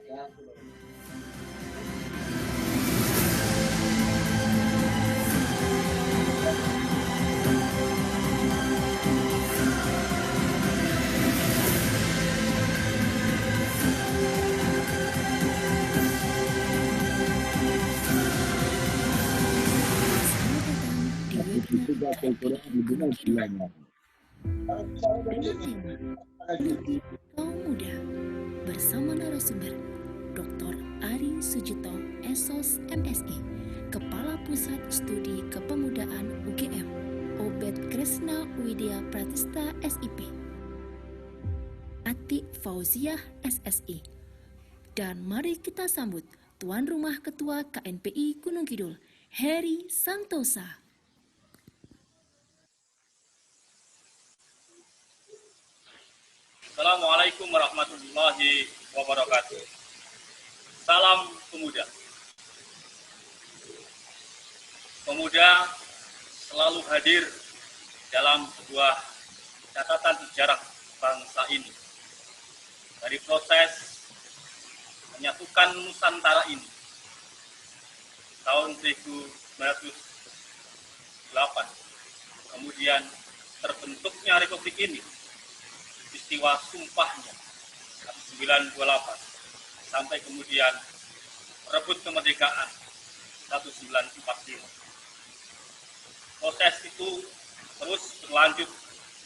dengan tema Kaum Muda bersama narasumber Dr. Ari Sujito, SOS MSI, Kepala Pusat Studi Kepemudaan UGM, Obed Kresna Widya Pratista SIP, Ati Fauziah SSI. Dan mari kita sambut Tuan Rumah Ketua KNPI Gunung Kidul, Heri Santosa. Assalamualaikum warahmatullahi wabarakatuh. Salam pemuda. Pemuda selalu hadir dalam sebuah catatan sejarah bangsa ini. Dari proses menyatukan Nusantara ini tahun 1908, kemudian terbentuknya Republik ini, peristiwa sumpahnya 1928, sampai kemudian merebut kemerdekaan 1945. Proses itu terus berlanjut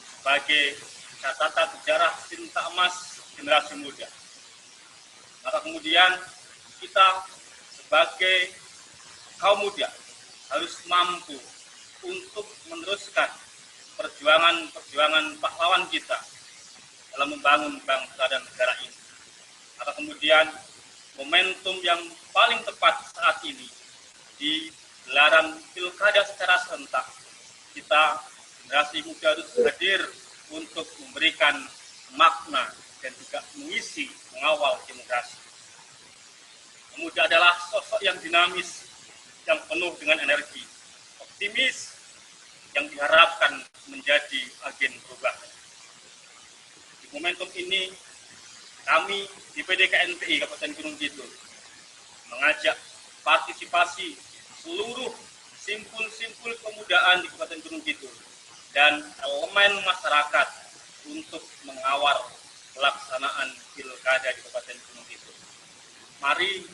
sebagai catatan sejarah tinta emas generasi muda. Maka kemudian kita sebagai kaum muda harus mampu untuk meneruskan perjuangan pahlawan kita dalam membangun bangsa dan negara ini. Maka kemudian momentum yang paling tepat saat ini di gelaran pilkada secara serentak, kita generasi muda harus hadir untuk memberikan makna dan juga mengisi mengawal demokrasi. Pemuda adalah sosok yang dinamis, yang penuh dengan energi, optimis, yang diharapkan menjadi agen perubahan. Momentum ini kami di PDKNPI Kabupaten Gunung Kidul mengajak partisipasi seluruh simpul-simpul pemudaan di Kabupaten Gunung Kidul dan elemen masyarakat untuk mengawal pelaksanaan pilkada di Kabupaten Gunung Kidul. Mari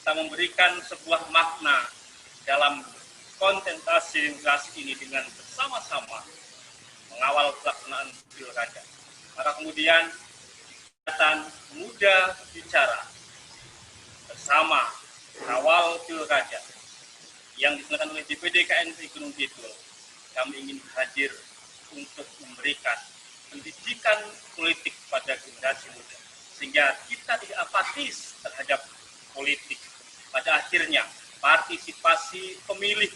kita memberikan sebuah makna dalam kontestasi demokrasi ini dengan bersama-sama mengawal pelaksanaan pilkada. Maka kemudian Ikatan Muda Bicara bersama Kawal Pilkada yang diselenggarakan oleh DPD KNPI Gunung Kidul, kami ingin hadir untuk memberikan pendidikan politik pada generasi muda, sehingga kita tidak apatis terhadap politik. Pada akhirnya partisipasi pemilih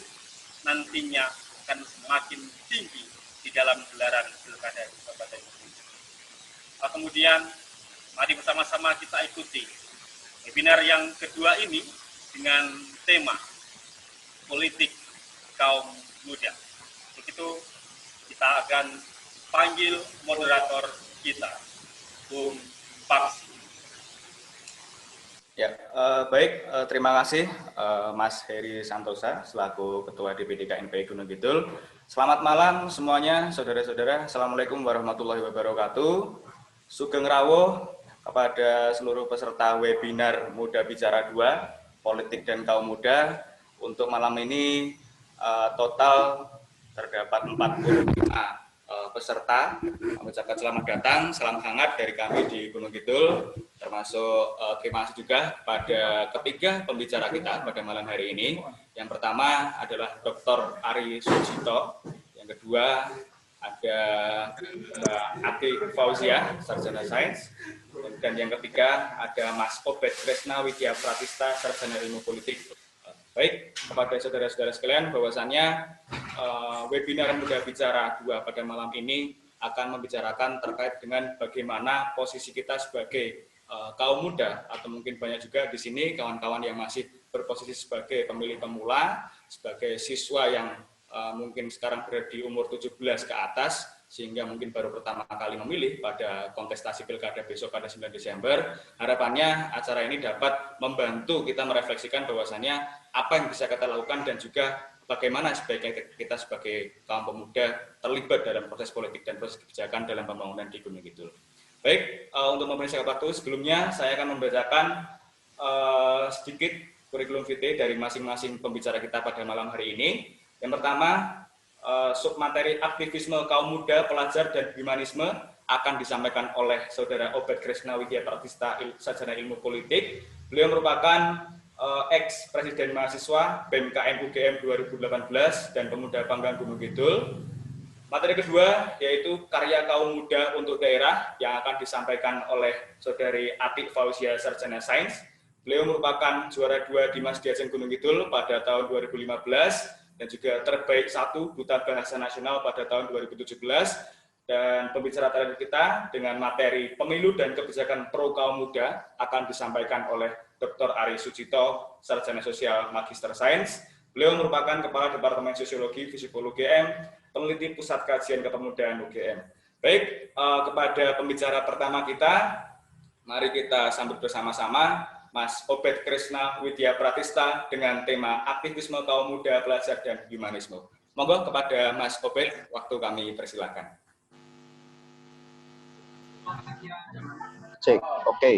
nantinya akan semakin tinggi di dalam gelaran pilkada di Kabupaten Gunung Kidul. Kemudian mari bersama-sama kita ikuti webinar yang kedua ini dengan tema politik kaum muda. Untuk itu kita akan panggil moderator kita, Bung Paksi. Ya, baik, terima kasih Mas Heri Santosa selaku Ketua DPD KNPI Gunung Kidul. Selamat malam semuanya, saudara-saudara. Assalamualaikum warahmatullahi wabarakatuh. Sugeng rawuh kepada seluruh peserta webinar Muda Bicara 2, Politik dan Kaum Muda. Untuk malam ini total terdapat 45 peserta. Mengucapkan selamat datang, salam hangat dari kami di Gunung Kidul. Termasuk terima kasih juga pada ketiga pembicara kita pada malam hari ini. Yang pertama adalah Dr. Ari Sujito, yang kedua ada Mbak Ati Fauziah, Sarjana Sains, dan yang ketiga ada Mas Obed Kresna Widya Pratista, Sarjana Ilmu Politik. Baik, kepada saudara-saudara sekalian, bahwasannya webinar Muda Bicara 2 pada malam ini akan membicarakan terkait dengan bagaimana posisi kita sebagai kaum muda, atau mungkin banyak juga di sini kawan-kawan yang masih berposisi sebagai pemilih pemula, sebagai siswa yang mungkin sekarang berada di umur 17 ke atas, sehingga mungkin baru pertama kali memilih pada kontestasi pilkada besok pada 9 Desember. Harapannya acara ini dapat membantu kita merefleksikan bahwasannya apa yang bisa kita lakukan dan juga bagaimana sebaiknya kita sebagai kaum pemuda terlibat dalam proses politik dan proses kebijakan dalam pembangunan di Gunung Kidul. Baik, untuk mempersingkat waktu, sebelumnya saya akan membacakan sedikit kurikulum vitae dari masing-masing pembicara kita pada malam hari ini. Yang pertama, submateri aktivisme kaum muda, pelajar, dan humanisme akan disampaikan oleh Saudara Obed Kresna Widya Pratista, sarjana ilmu politik. Beliau merupakan ex-presiden mahasiswa BEM-KM UGM 2018 dan pemuda Panggang Gunung Kidul. Materi kedua yaitu karya kaum muda untuk daerah yang akan disampaikan oleh Saudari Atik Fauzia, sarjana sains. Beliau merupakan juara 2 di Mas Diajeng Gunung Kidul pada tahun 2015 dan juga terbaik 1 Duta Bahasa Nasional pada tahun 2017. Dan pembicara terakhir kita dengan materi pemilu dan kebijakan pro kaum muda akan disampaikan oleh Dr. Ari Sucito, sarjana sosial magister sains. Beliau merupakan Kepala Departemen Sosiologi Fisipol UGM, peneliti Pusat Kajian Kepemudaan UGM. Baik, kepada pembicara pertama kita, mari kita sambut bersama-sama Mas Obed Kresna Widya Pratista dengan tema aktivisme kaum muda, pelajar, dan humanisme. Monggo kepada Mas Obed, waktu kami persilakan. Cek, oke.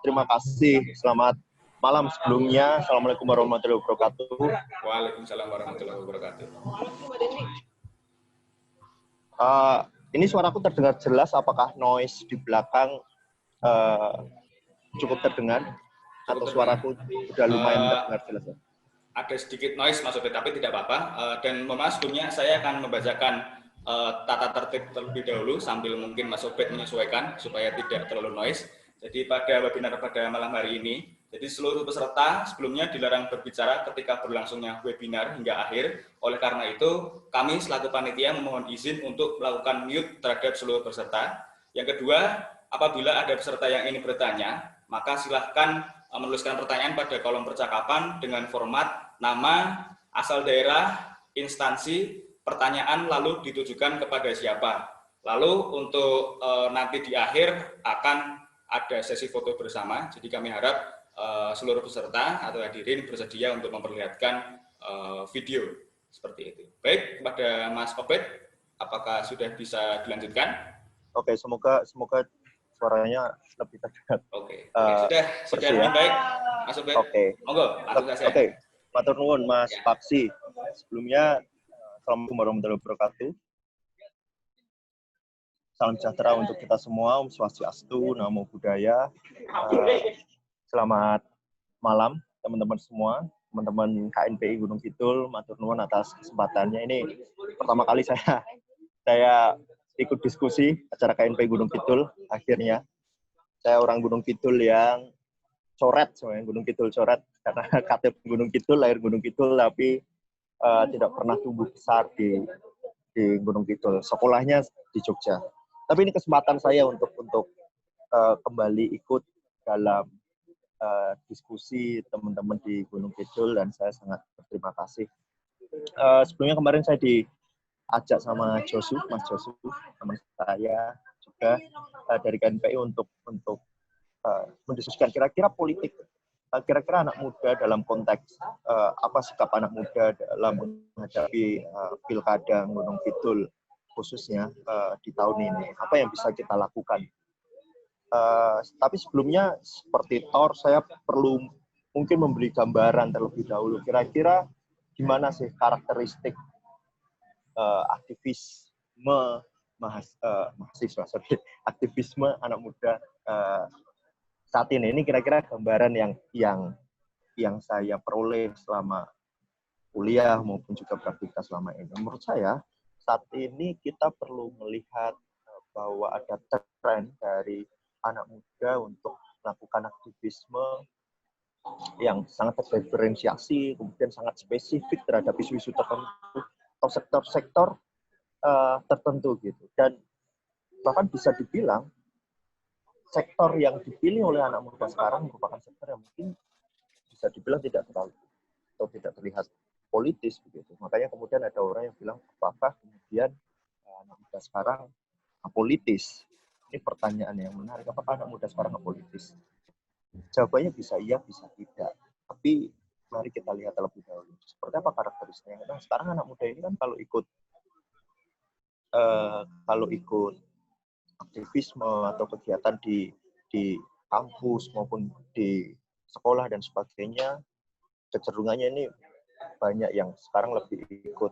Terima kasih. Selamat malam sebelumnya. Assalamualaikum warahmatullahi wabarakatuh. Waalaikumsalam warahmatullahi wabarakatuh. Ini suaraku terdengar jelas. Apakah noise di belakang cukup terdengar? Atau suaraku sudah lumayan terdengar jelas? Ada sedikit noise, Mas Obed, tapi tidak apa-apa. Dan mohon sebelumnya saya akan membacakan tata tertib terlebih dahulu sambil mungkin Mas Obed menyesuaikan supaya tidak terlalu noise. Jadi pada webinar pada malam hari ini, jadi seluruh peserta sebelumnya dilarang berbicara ketika berlangsungnya webinar hingga akhir. Oleh karena itu, kami selaku panitia memohon izin untuk melakukan mute terhadap seluruh peserta. Yang kedua, apabila ada peserta yang ingin bertanya, maka silahkan menuliskan pertanyaan pada kolom percakapan dengan format nama, asal daerah, instansi, pertanyaan lalu ditujukan kepada siapa. Lalu untuk nanti di akhir akan ada sesi foto bersama. Jadi kami harap seluruh peserta atau hadirin bersedia untuk memperlihatkan video seperti itu. Baik, kepada Mas Obed, apakah sudah bisa dilanjutkan? Oke, semoga suaranya lebih terdengar. Oke, sudah dengan baik, Mas Obed. Oke. Monggo, langsung saja. Oke, matur nuwun Mas Paksi. Sebelumnya, assalamualaikum warahmatullahi wabarakatuh. Salam sejahtera untuk kita semua, Om Swastiastu, Namo Buddhaya. Selamat malam teman-teman semua, teman-teman KNPI Gunung Kidul, matur nuwun atas kesempatannya. Ini pertama kali saya ikut diskusi acara KNPI Gunung Kidul. Akhirnya saya orang Gunung Kidul yang coret, soalnya Gunung Kidul coret karena KTP Gunung Kidul, lahir Gunung Kidul, tapi tidak pernah tumbuh besar di Gunung Kidul. Sekolahnya di Jogja. Tapi ini kesempatan saya untuk kembali ikut dalam diskusi teman-teman di Gunung Kidul dan saya sangat berterima kasih. Sebelumnya kemarin saya diajak sama Mas Josu, teman saya juga dari KNPI untuk mendiskusikan kira-kira politik. Kira-kira anak muda dalam konteks apa sikap anak muda dalam menghadapi pilkada Gunung Kidul khususnya di tahun ini, apa yang bisa kita lakukan. Tapi sebelumnya seperti Thor, saya perlu mungkin memberi gambaran terlebih dahulu. Kira-kira gimana sih karakteristik aktivisme anak muda saat ini. Ini kira-kira gambaran yang saya peroleh selama kuliah maupun juga beraktivitas selama ini. Menurut saya saat ini kita perlu melihat bahwa ada tren dari anak muda untuk melakukan aktivisme yang sangat terdiferensiasi, kemudian sangat spesifik terhadap isu-isu tertentu atau sektor-sektor tertentu gitu. Dan bahkan bisa dibilang sektor yang dipilih oleh anak muda sekarang merupakan sektor yang mungkin bisa dibilang tidak terlalu atau tidak terlihat politis begitu. Makanya kemudian ada orang yang bilang apakah kemudian anak muda sekarang apolitis? Ini pertanyaan yang menarik. Apakah anak muda sekarang apolitis? Jawabannya bisa iya, bisa tidak. Tapi mari kita lihat terlebih dahulu. Seperti apa karakteristiknya? Nah, sekarang anak muda ini kan kalau ikut aktivisme atau kegiatan di kampus maupun di sekolah dan sebagainya, kecenderungannya ini banyak yang sekarang lebih ikut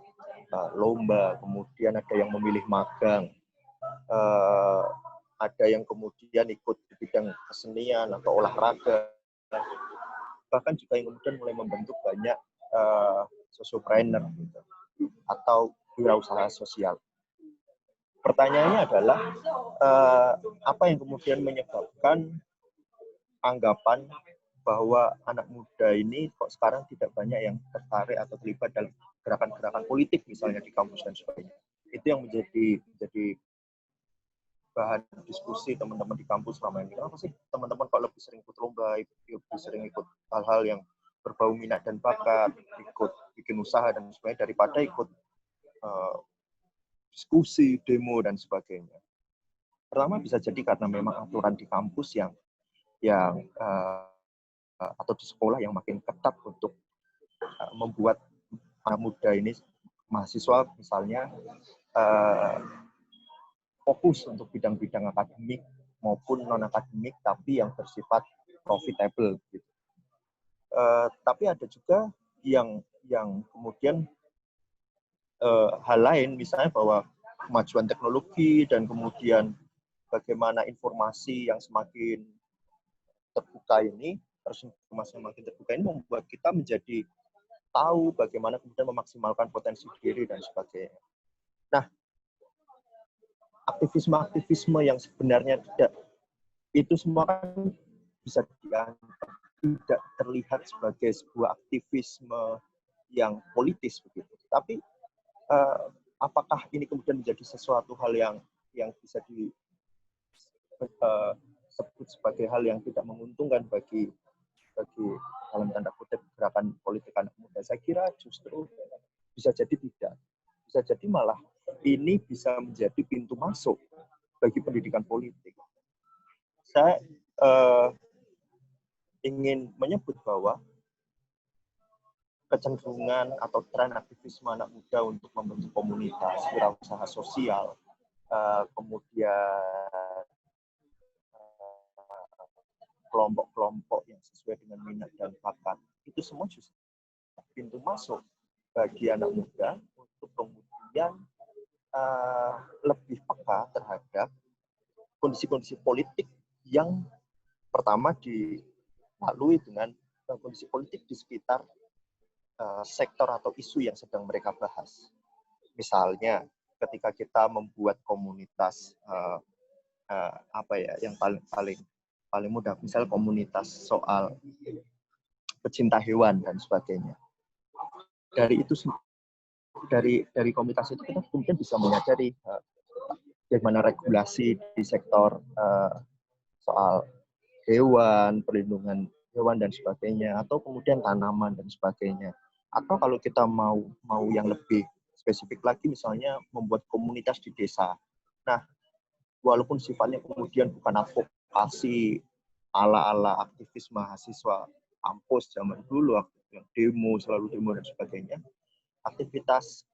lomba, kemudian ada yang memilih magang, ada yang kemudian ikut di bidang kesenian atau olahraga, bahkan juga yang kemudian mulai membentuk banyak sociopreneur gitu, atau wirausaha sosial. Pertanyaannya adalah apa yang kemudian menyebabkan anggapan bahwa anak muda ini kok sekarang tidak banyak yang tertarik atau terlibat dalam gerakan-gerakan politik misalnya di kampus dan sebagainya. Itu yang menjadi bahan diskusi teman-teman di kampus selama ini. Kenapa sih teman-teman kok lebih sering ikut lomba, lebih sering ikut hal-hal yang berbau minat dan bakat, ikut bikin usaha dan sebagainya daripada ikut diskusi, demo dan sebagainya. Pertama bisa jadi karena memang aturan di kampus yang atau di sekolah yang makin ketat untuk membuat anak muda ini, mahasiswa misalnya, fokus untuk bidang-bidang akademik maupun non-akademik, tapi yang bersifat profitable. Gitu. Tapi ada juga yang kemudian hal lain, misalnya bahwa kemajuan teknologi dan kemudian bagaimana informasi yang semakin terbuka ini, membuat kita menjadi tahu bagaimana kemudian memaksimalkan potensi diri dan sebagainya. Nah, aktivisme yang sebenarnya tidak, itu semua kan bisa dianggap tidak terlihat sebagai sebuah aktivisme yang politis begitu. Tapi apakah ini kemudian menjadi sesuatu hal yang bisa disebut sebagai hal yang tidak menguntungkan bagi dalam tanda kutip gerakan politik anak muda? Saya kira justru bisa jadi tidak. Bisa jadi malah ini bisa menjadi pintu masuk bagi pendidikan politik. Saya ingin menyebut bahwa kecenderungan atau tren aktivisme anak muda untuk membentuk komunitas, wirausaha sosial, kemudian kelompok-kelompok yang sesuai dengan minat dan bakat, itu semua justru pintu masuk bagi anak muda untuk kemudian lebih peka terhadap kondisi-kondisi politik yang pertama dilalui dengan kondisi politik di sekitar sektor atau isu yang sedang mereka bahas. Misalnya ketika kita membuat komunitas yang paling mudah, misal komunitas soal pecinta hewan dan sebagainya. Dari komunitas itu kita kemudian bisa menyadari bagaimana regulasi di sektor soal hewan, perlindungan hewan dan sebagainya, atau kemudian tanaman dan sebagainya. Atau kalau kita mau yang lebih spesifik lagi, misalnya membuat komunitas di desa. Nah, walaupun sifatnya kemudian bukan advokasi ala-ala aktivis mahasiswa kampus zaman dulu, selalu demo dan sebagainya, aktivitas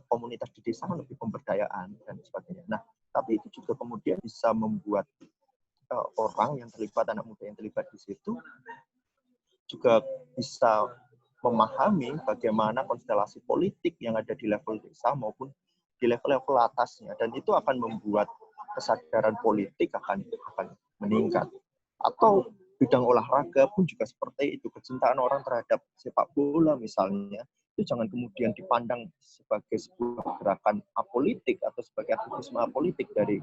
komunitas di desa lebih pemberdayaan dan sebagainya. Nah, tapi itu juga kemudian bisa membuat orang yang terlibat, anak muda yang terlibat di situ, juga bisa memahami bagaimana konstelasi politik yang ada di level desa maupun di level-level atasnya, dan itu akan membuat kesadaran politik akan meningkat. Atau bidang olahraga pun juga seperti itu, kecintaan orang terhadap sepak bola misalnya, itu jangan kemudian dipandang sebagai sebuah gerakan apolitik atau sebagai aktivisme apolitik dari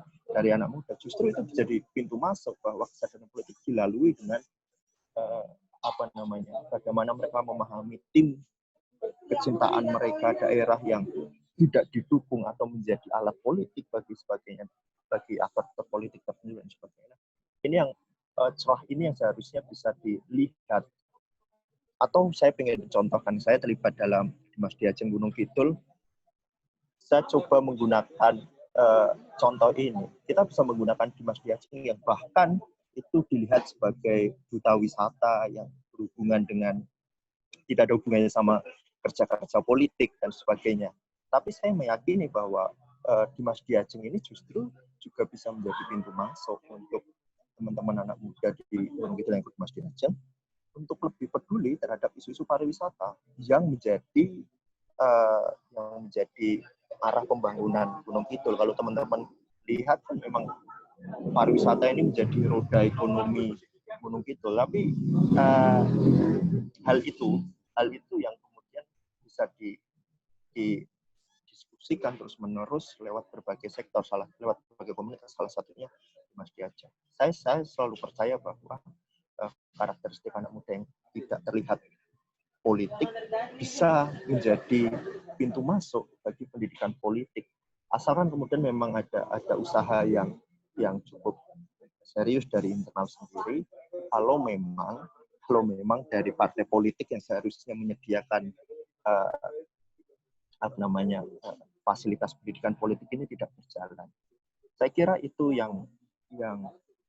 anak muda. Justru itu menjadi pintu masuk bahwa kesadaran politik dilalui dengan bagaimana mereka memahami tim kecintaan mereka, daerah yang tidak didukung atau menjadi alat politik bagi aktor politik tertentu dan sebagainya. Ini yang celah ini yang seharusnya bisa dilihat. Atau saya ingin contohkan, saya terlibat dalam Dimas Diajeng Gunung Kidul. Saya coba menggunakan contoh ini, kita bisa menggunakan Dimas Diajeng yang bahkan itu dilihat sebagai duta wisata yang berhubungan dengan, tidak ada hubungannya sama kerja-kerja politik dan sebagainya. Tapi saya meyakini bahwa Dimas Diajeng ini justru juga bisa menjadi pintu masuk untuk teman-teman anak muda di Gunung Kidul yang ikut Dimas Diajeng untuk lebih peduli terhadap isu-isu pariwisata yang menjadi arah pembangunan Gunung Kidul. Kalau teman-teman lihat kan memang pariwisata ini menjadi roda ekonomi Gunung Kidul. Tapi hal itu yang kemudian bisa didiskusikan terus-menerus lewat berbagai sektor, lewat berbagai komunitas, salah satunya Dimas Diajeng. Saya selalu percaya bahwa karakteristik anak muda yang tidak terlihat politik bisa menjadi pintu masuk bagi pendidikan politik, asalkan kemudian memang ada usaha yang cukup serius dari internal sendiri. Kalau memang dari partai politik yang seharusnya menyediakan fasilitas pendidikan politik ini tidak berjalan. Saya kira itu yang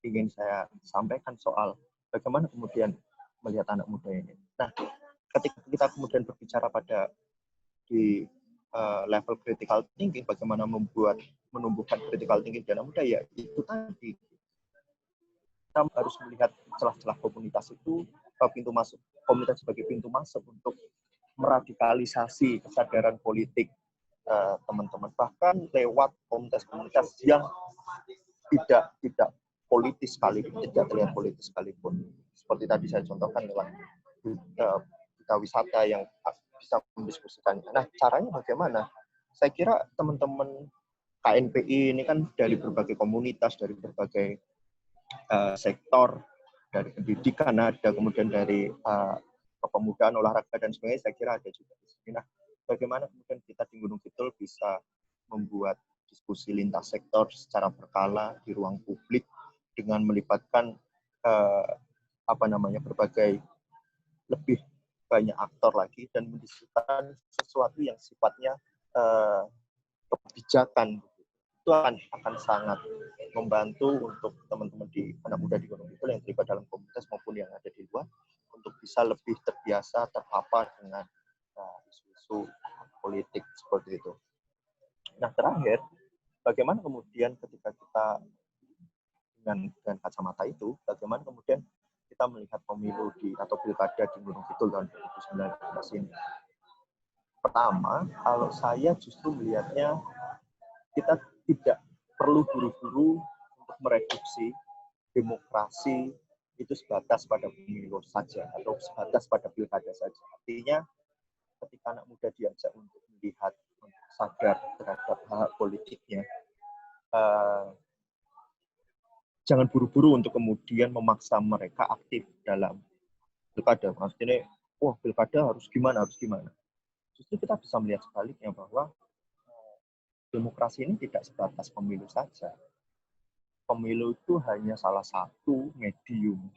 ingin saya sampaikan soal bagaimana kemudian melihat anak muda ini. Nah, ketika kita kemudian berbicara pada di level critical thinking, bagaimana menumbuhkan critical thinking di anak muda, ya itu tadi. Kita harus melihat celah-celah komunitas itu, pintu masuk komunitas sebagai pintu masuk untuk meradikalisasi kesadaran politik teman-teman, bahkan lewat komunitas-komunitas yang tidak politis sekalipun, tidak terlihat politis sekalipun. Seperti tadi saya contohkan lewat duta wisata yang bisa mendiskusikan. Nah, caranya bagaimana? Saya kira teman-teman KNPI ini kan dari berbagai komunitas, dari berbagai sektor, dari pendidikan ada, kemudian dari kepemudaan, olahraga, dan sebagainya, saya kira ada juga di sini. Nah, bagaimana kemudian kita di Gunung Kidul bisa membuat diskusi lintas sektor secara berkala di ruang publik dengan melibatkan berbagai lebih banyak aktor lagi dan mendiskusikan sesuatu yang sifatnya kebijakan. Itu akan sangat membantu untuk teman-teman di anak muda di Gunung Kidul yang terlibat dalam komunitas maupun yang ada di luar untuk bisa lebih terbiasa terpapar dengan isu-isu politik seperti itu. Nah, terakhir, bagaimana kemudian ketika kita dengan kacamata itu, bagaimana kemudian kita melihat pemilu atau pilkada di Gunung Kidul tahun 2019 ini. Pertama, kalau saya justru melihatnya kita tidak perlu buru-buru untuk mereduksi demokrasi itu sebatas pada pemilu saja atau sebatas pada pilkada saja. Artinya, ketika anak muda diajak untuk melihat, untuk sadar terhadap hak politiknya, jangan buru-buru untuk kemudian memaksa mereka aktif dalam pilkada. Maksudnya, pilkada harus gimana. Justru kita bisa melihat sebaliknya bahwa demokrasi ini tidak sebatas pemilu saja. Pemilu itu hanya salah satu medium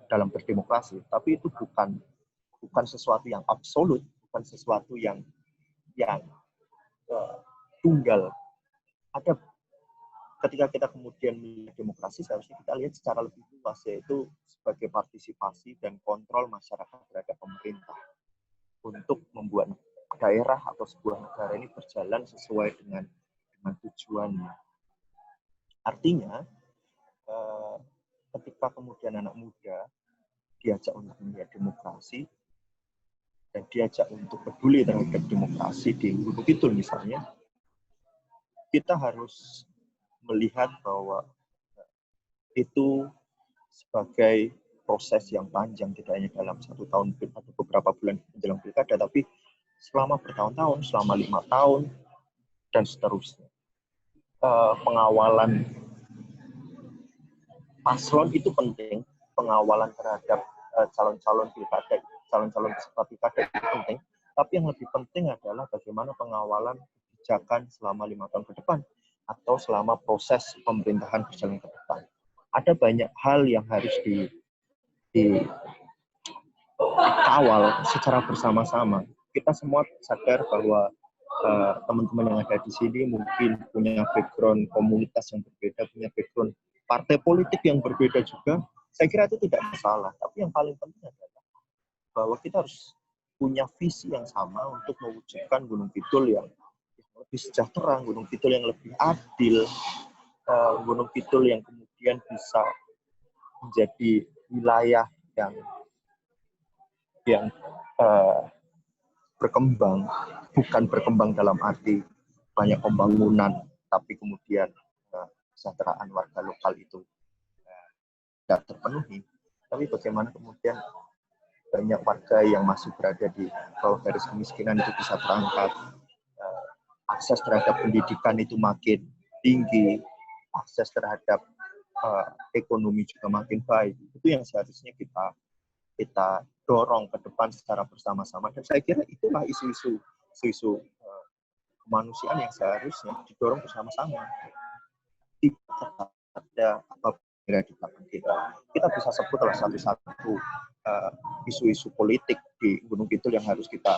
dalam berdemokrasi, tapi itu bukan sesuatu yang absolut, bukan sesuatu yang tunggal. Ada ketika kita kemudian melihat demokrasi, seharusnya kita lihat secara lebih luas, yaitu sebagai partisipasi dan kontrol masyarakat terhadap pemerintah untuk membuat daerah atau sebuah negara ini berjalan sesuai dengan tujuannya. Artinya, ketika kemudian anak muda diajak untuk melihat demokrasi dan diajak untuk peduli terhadap demokrasi di Gunung Kidul misalnya, kita harus melihat bahwa itu sebagai proses yang panjang, tidak hanya dalam 1 tahun atau beberapa bulan menjelang pilkada, tapi selama bertahun-tahun, selama 5 tahun, dan seterusnya. Pengawalan paslon itu penting, pengawalan terhadap calon-calon pilkada, calon-calon peserta pilkada itu penting, tapi yang lebih penting adalah bagaimana pengawalan kebijakan selama 5 tahun ke depan, atau selama proses pemerintahan berjalan ke depan. Ada banyak hal yang harus dikawal secara bersama-sama. Kita semua sadar bahwa teman-teman yang ada di sini mungkin punya background komunitas yang berbeda, punya background partai politik yang berbeda juga. Saya kira itu tidak masalah. Tapi yang paling penting adalah bahwa kita harus punya visi yang sama untuk mewujudkan Gunung Kidul yang lebih sejahtera, Gunung Kidul yang lebih adil, Gunung Kidul yang kemudian bisa menjadi wilayah yang berkembang, bukan berkembang dalam arti banyak pembangunan, tapi kemudian kesejahteraan warga lokal itu tidak terpenuhi. Tapi bagaimana kemudian banyak warga yang masih berada di bawah garis kemiskinan itu bisa terangkat, akses terhadap pendidikan itu makin tinggi, akses terhadap ekonomi juga makin baik. Itu yang seharusnya kita dorong ke depan secara bersama-sama, dan saya kira itulah isu-isu kemanusiaan yang seharusnya didorong bersama-sama. Tidak ada apa di belakang kita bisa sebutlah satu-satu isu-isu politik di Gunung Kidul yang harus kita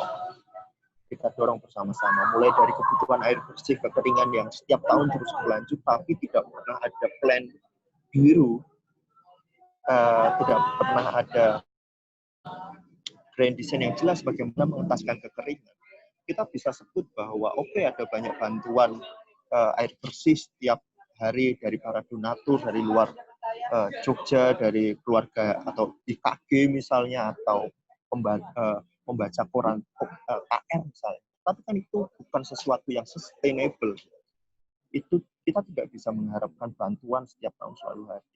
dorong bersama-sama, mulai dari kebutuhan air bersih, kekeringan yang setiap tahun terus berlanjut tapi tidak pernah ada plan biru, tidak pernah ada grand design yang jelas bagaimana mengentaskan kekeringan. Kita bisa sebut bahwa ada banyak bantuan air bersih setiap hari dari para donatur dari luar Jogja, dari keluarga atau IKG misalnya, atau membaca koran KR misalnya. Tapi kan itu bukan sesuatu yang sustainable. Itu kita tidak bisa mengharapkan bantuan setiap tahun selalu hadir.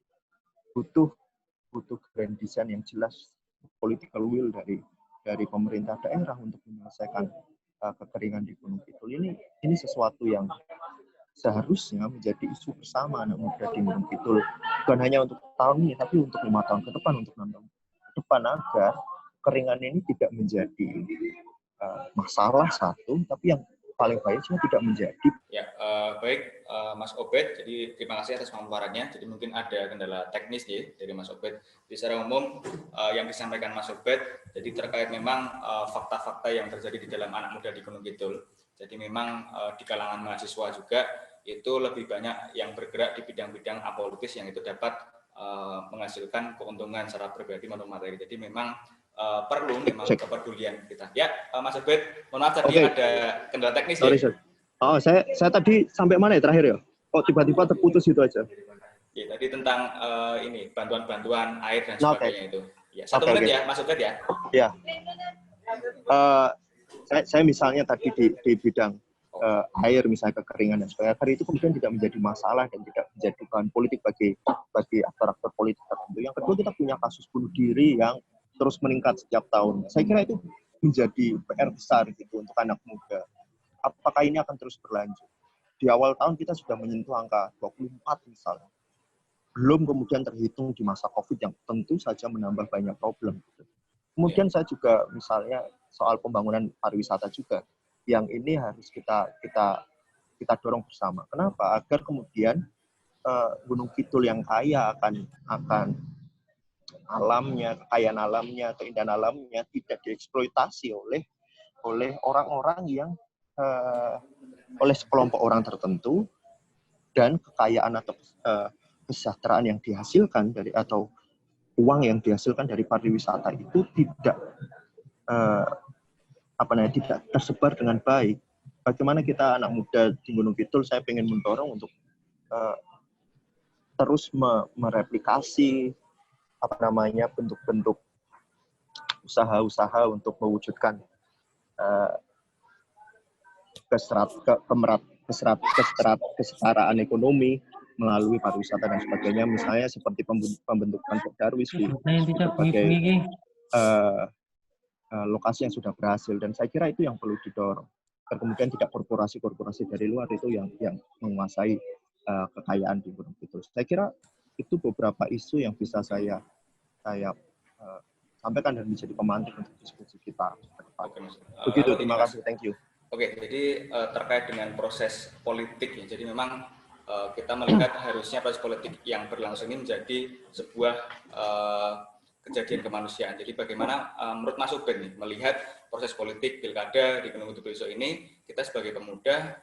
Butuh grand design yang jelas, political will dari pemerintah daerah untuk menyelesaikan kekeringan di Gunung Kidul. Ini sesuatu yang seharusnya menjadi isu bersama anak muda di Gunung Kidul, bukan hanya untuk tahun ini, tapi untuk 5 tahun ke depan, untuk 6 tahun ke depan, agar kekeringan ini tidak menjadi masalah satu, tapi yang paling baik juga tidak menjadi. Ya, baik Mas Obed, jadi terima kasih atas pemaparannya. Jadi mungkin ada kendala teknis ya dari Mas Obed. Di secara umum yang disampaikan Mas Obed, jadi terkait memang fakta-fakta yang terjadi di dalam anak muda di Gunung Kidul. Jadi memang di kalangan mahasiswa juga itu lebih banyak yang bergerak di bidang-bidang apolitis yang itu dapat menghasilkan keuntungan secara pribadi maupun materi. Jadi memang perlu memang kepedulian kita. Ya, Mas Obed, mohon maaf tadi ada kendala teknis. Sorry, ya. Oh, saya tadi sampai mana ya terakhir ya? Oh, tiba-tiba terputus itu aja. Ya, tadi tentang ini bantuan-bantuan air dan sebagainya itu. Ya, 1 menit ya, Mas Obed ya. Ya. Saya misalnya tadi di bidang air, misalnya kekeringan dan sebagainya, itu kemudian tidak menjadi masalah dan tidak menjadi bahan politik bagi aktor-aktor politik tertentu. Yang kedua, kita punya kasus bunuh diri yang terus meningkat setiap tahun. Saya kira itu menjadi PR besar gitu untuk anak muda. Apakah ini akan terus berlanjut? Di awal tahun kita sudah menyentuh angka 24 misalnya. Belum kemudian terhitung di masa COVID yang tentu saja menambah banyak problem. Kemudian saya juga misalnya soal pembangunan pariwisata juga, yang ini harus kita dorong bersama. Kenapa? Agar kemudian Gunung Kidul yang kaya akan alamnya, kekayaan alamnya, keindahan alamnya tidak dieksploitasi oleh orang-orang yang oleh sekelompok orang tertentu, dan kekayaan atau kesejahteraan yang dihasilkan dari atau uang yang dihasilkan dari pariwisata itu tidak tidak tersebar dengan baik. Bagaimana kita anak muda di Gunung Kidul, saya ingin mendorong untuk terus mereplikasi bentuk-bentuk usaha-usaha untuk mewujudkan kesetaraan ekonomi melalui pariwisata dan sebagainya, misalnya seperti pembentukan Pok Darwis di berbagai lokasi yang sudah berhasil, dan saya kira itu yang perlu didorong. Dan kemudian tidak korporasi-korporasi dari luar itu yang menguasai kekayaan di Gunung Kidul. Saya kira itu beberapa isu yang bisa saya sampaikan dan menjadi pemantik untuk diskusi kita ke depan. Begitu, terima kasih, thank you. Oke, jadi terkait dengan proses politik ya, jadi memang kita melihat harusnya proses politik yang berlangsung ini menjadi sebuah kejadian kemanusiaan. Jadi bagaimana menurut Mas Ubed nih melihat proses politik pilkada di Gunung Kidul besok ini, kita sebagai pemuda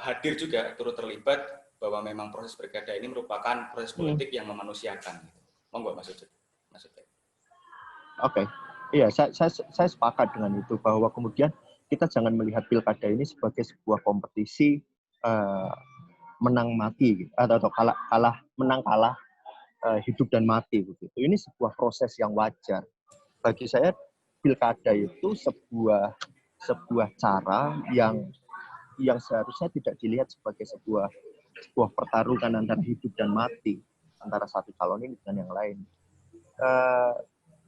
hadir juga turut terlibat bahwa memang proses pilkada ini merupakan proses politik yang memanusiakan. Monggo Mas Ubed. Oke. Iya, saya sepakat dengan itu bahwa kemudian kita jangan melihat pilkada ini sebagai sebuah kompetisi menang mati atau kalah hidup dan mati begitu. Ini sebuah proses yang wajar. Bagi saya pilkada itu sebuah cara yang seharusnya tidak dilihat sebagai sebuah pertarungan antara hidup dan mati antara satu calon ini dengan yang lain.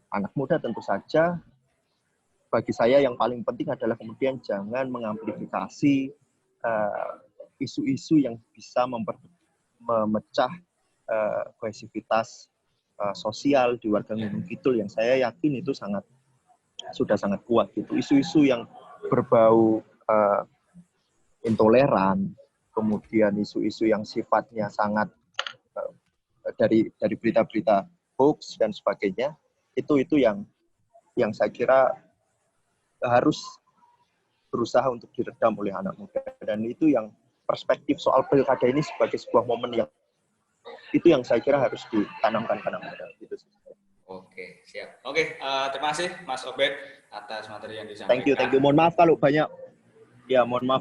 Anak muda tentu saja, bagi saya yang paling penting adalah kemudian jangan mengamplifikasi isu-isu yang bisa memecah kohesivitas sosial di warga Gunung Kidul yang saya yakin itu sudah sangat kuat gitu. Isu-isu yang berbau intoleran, kemudian isu-isu yang sifatnya sangat dari berita-berita hoax dan sebagainya, itu yang saya kira harus berusaha untuk diredam oleh anak muda, dan itu yang perspektif soal pilkada ini sebagai sebuah momen yang saya kira harus ditanamkan ke anak muda. Gitu. Oke, siap. Oke, terima kasih Mas Obed atas materi yang disampaikan. Thank you. Mohon maaf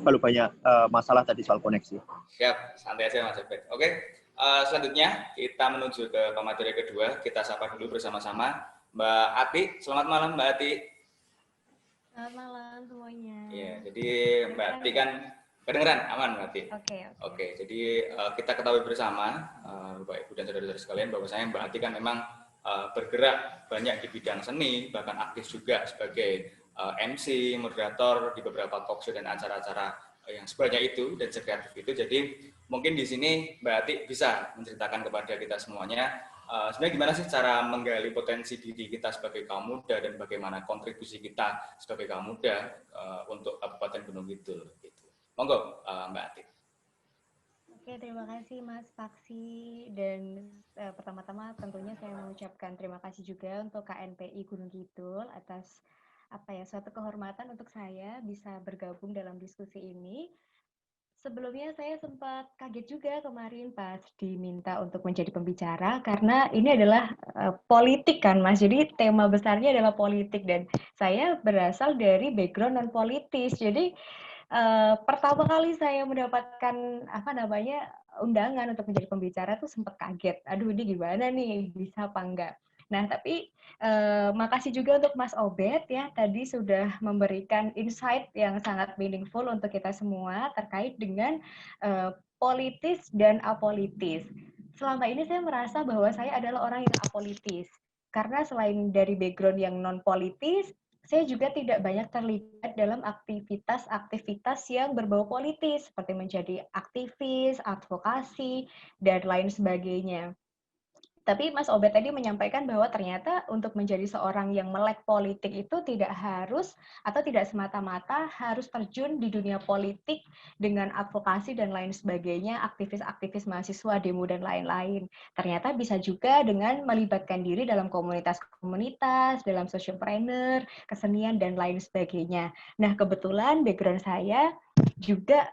kalau banyak masalah tadi soal koneksi. Siap, santai aja Mas Obed. Oke, selanjutnya kita menuju ke pemateri kedua. Kita sapa dulu bersama-sama Mbak Ati. Selamat malam Mbak Ati. Selamat malam semuanya. Iya, jadi Mbak Ati kan kedengeran, aman Mbak Ati? Oke, jadi kita ketahui bersama Bapak Ibu dan saudara-saudara sekalian bahwasanya Mbak Ati kan memang bergerak banyak di bidang seni, bahkan aktif juga sebagai MC, moderator di beberapa talk show dan acara-acara yang sebanyak itu dan sekreatif itu. Jadi mungkin di sini Mbak Ati bisa menceritakan kepada kita semuanya sebenarnya gimana sih cara menggali potensi diri kita sebagai kaum muda dan bagaimana kontribusi kita sebagai kaum muda untuk Kabupaten Gunung Kidul. Gitu. Monggo Mbak Ati. Oke, terima kasih Mas Paksi, dan pertama-tama tentunya saya mengucapkan terima kasih juga untuk KNPI Gunung Kidul atas suatu kehormatan untuk saya bisa bergabung dalam diskusi ini. Sebelumnya saya sempat kaget juga kemarin pas diminta untuk menjadi pembicara, karena ini adalah politik kan Mas, jadi tema besarnya adalah politik dan saya berasal dari background non politis. Jadi pertama kali saya mendapatkan undangan untuk menjadi pembicara tuh sempat kaget. Aduh, ini gimana nih, bisa apa enggak? Nah, tapi makasih juga untuk Mas Obed ya, tadi sudah memberikan insight yang sangat meaningful untuk kita semua terkait dengan politis dan apolitis. Selama ini saya merasa bahwa saya adalah orang yang apolitis, karena selain dari background yang non-politis, saya juga tidak banyak terlibat dalam aktivitas-aktivitas yang berbau politis, seperti menjadi aktivis, advokasi, dan lain sebagainya. Tapi Mas Obed tadi menyampaikan bahwa ternyata untuk menjadi seorang yang melek politik itu tidak harus atau tidak semata-mata harus terjun di dunia politik dengan advokasi dan lain sebagainya, aktivis-aktivis mahasiswa, demo dan lain-lain. Ternyata bisa juga dengan melibatkan diri dalam komunitas-komunitas, dalam socialpreneur, kesenian dan lain sebagainya. Nah, kebetulan background saya juga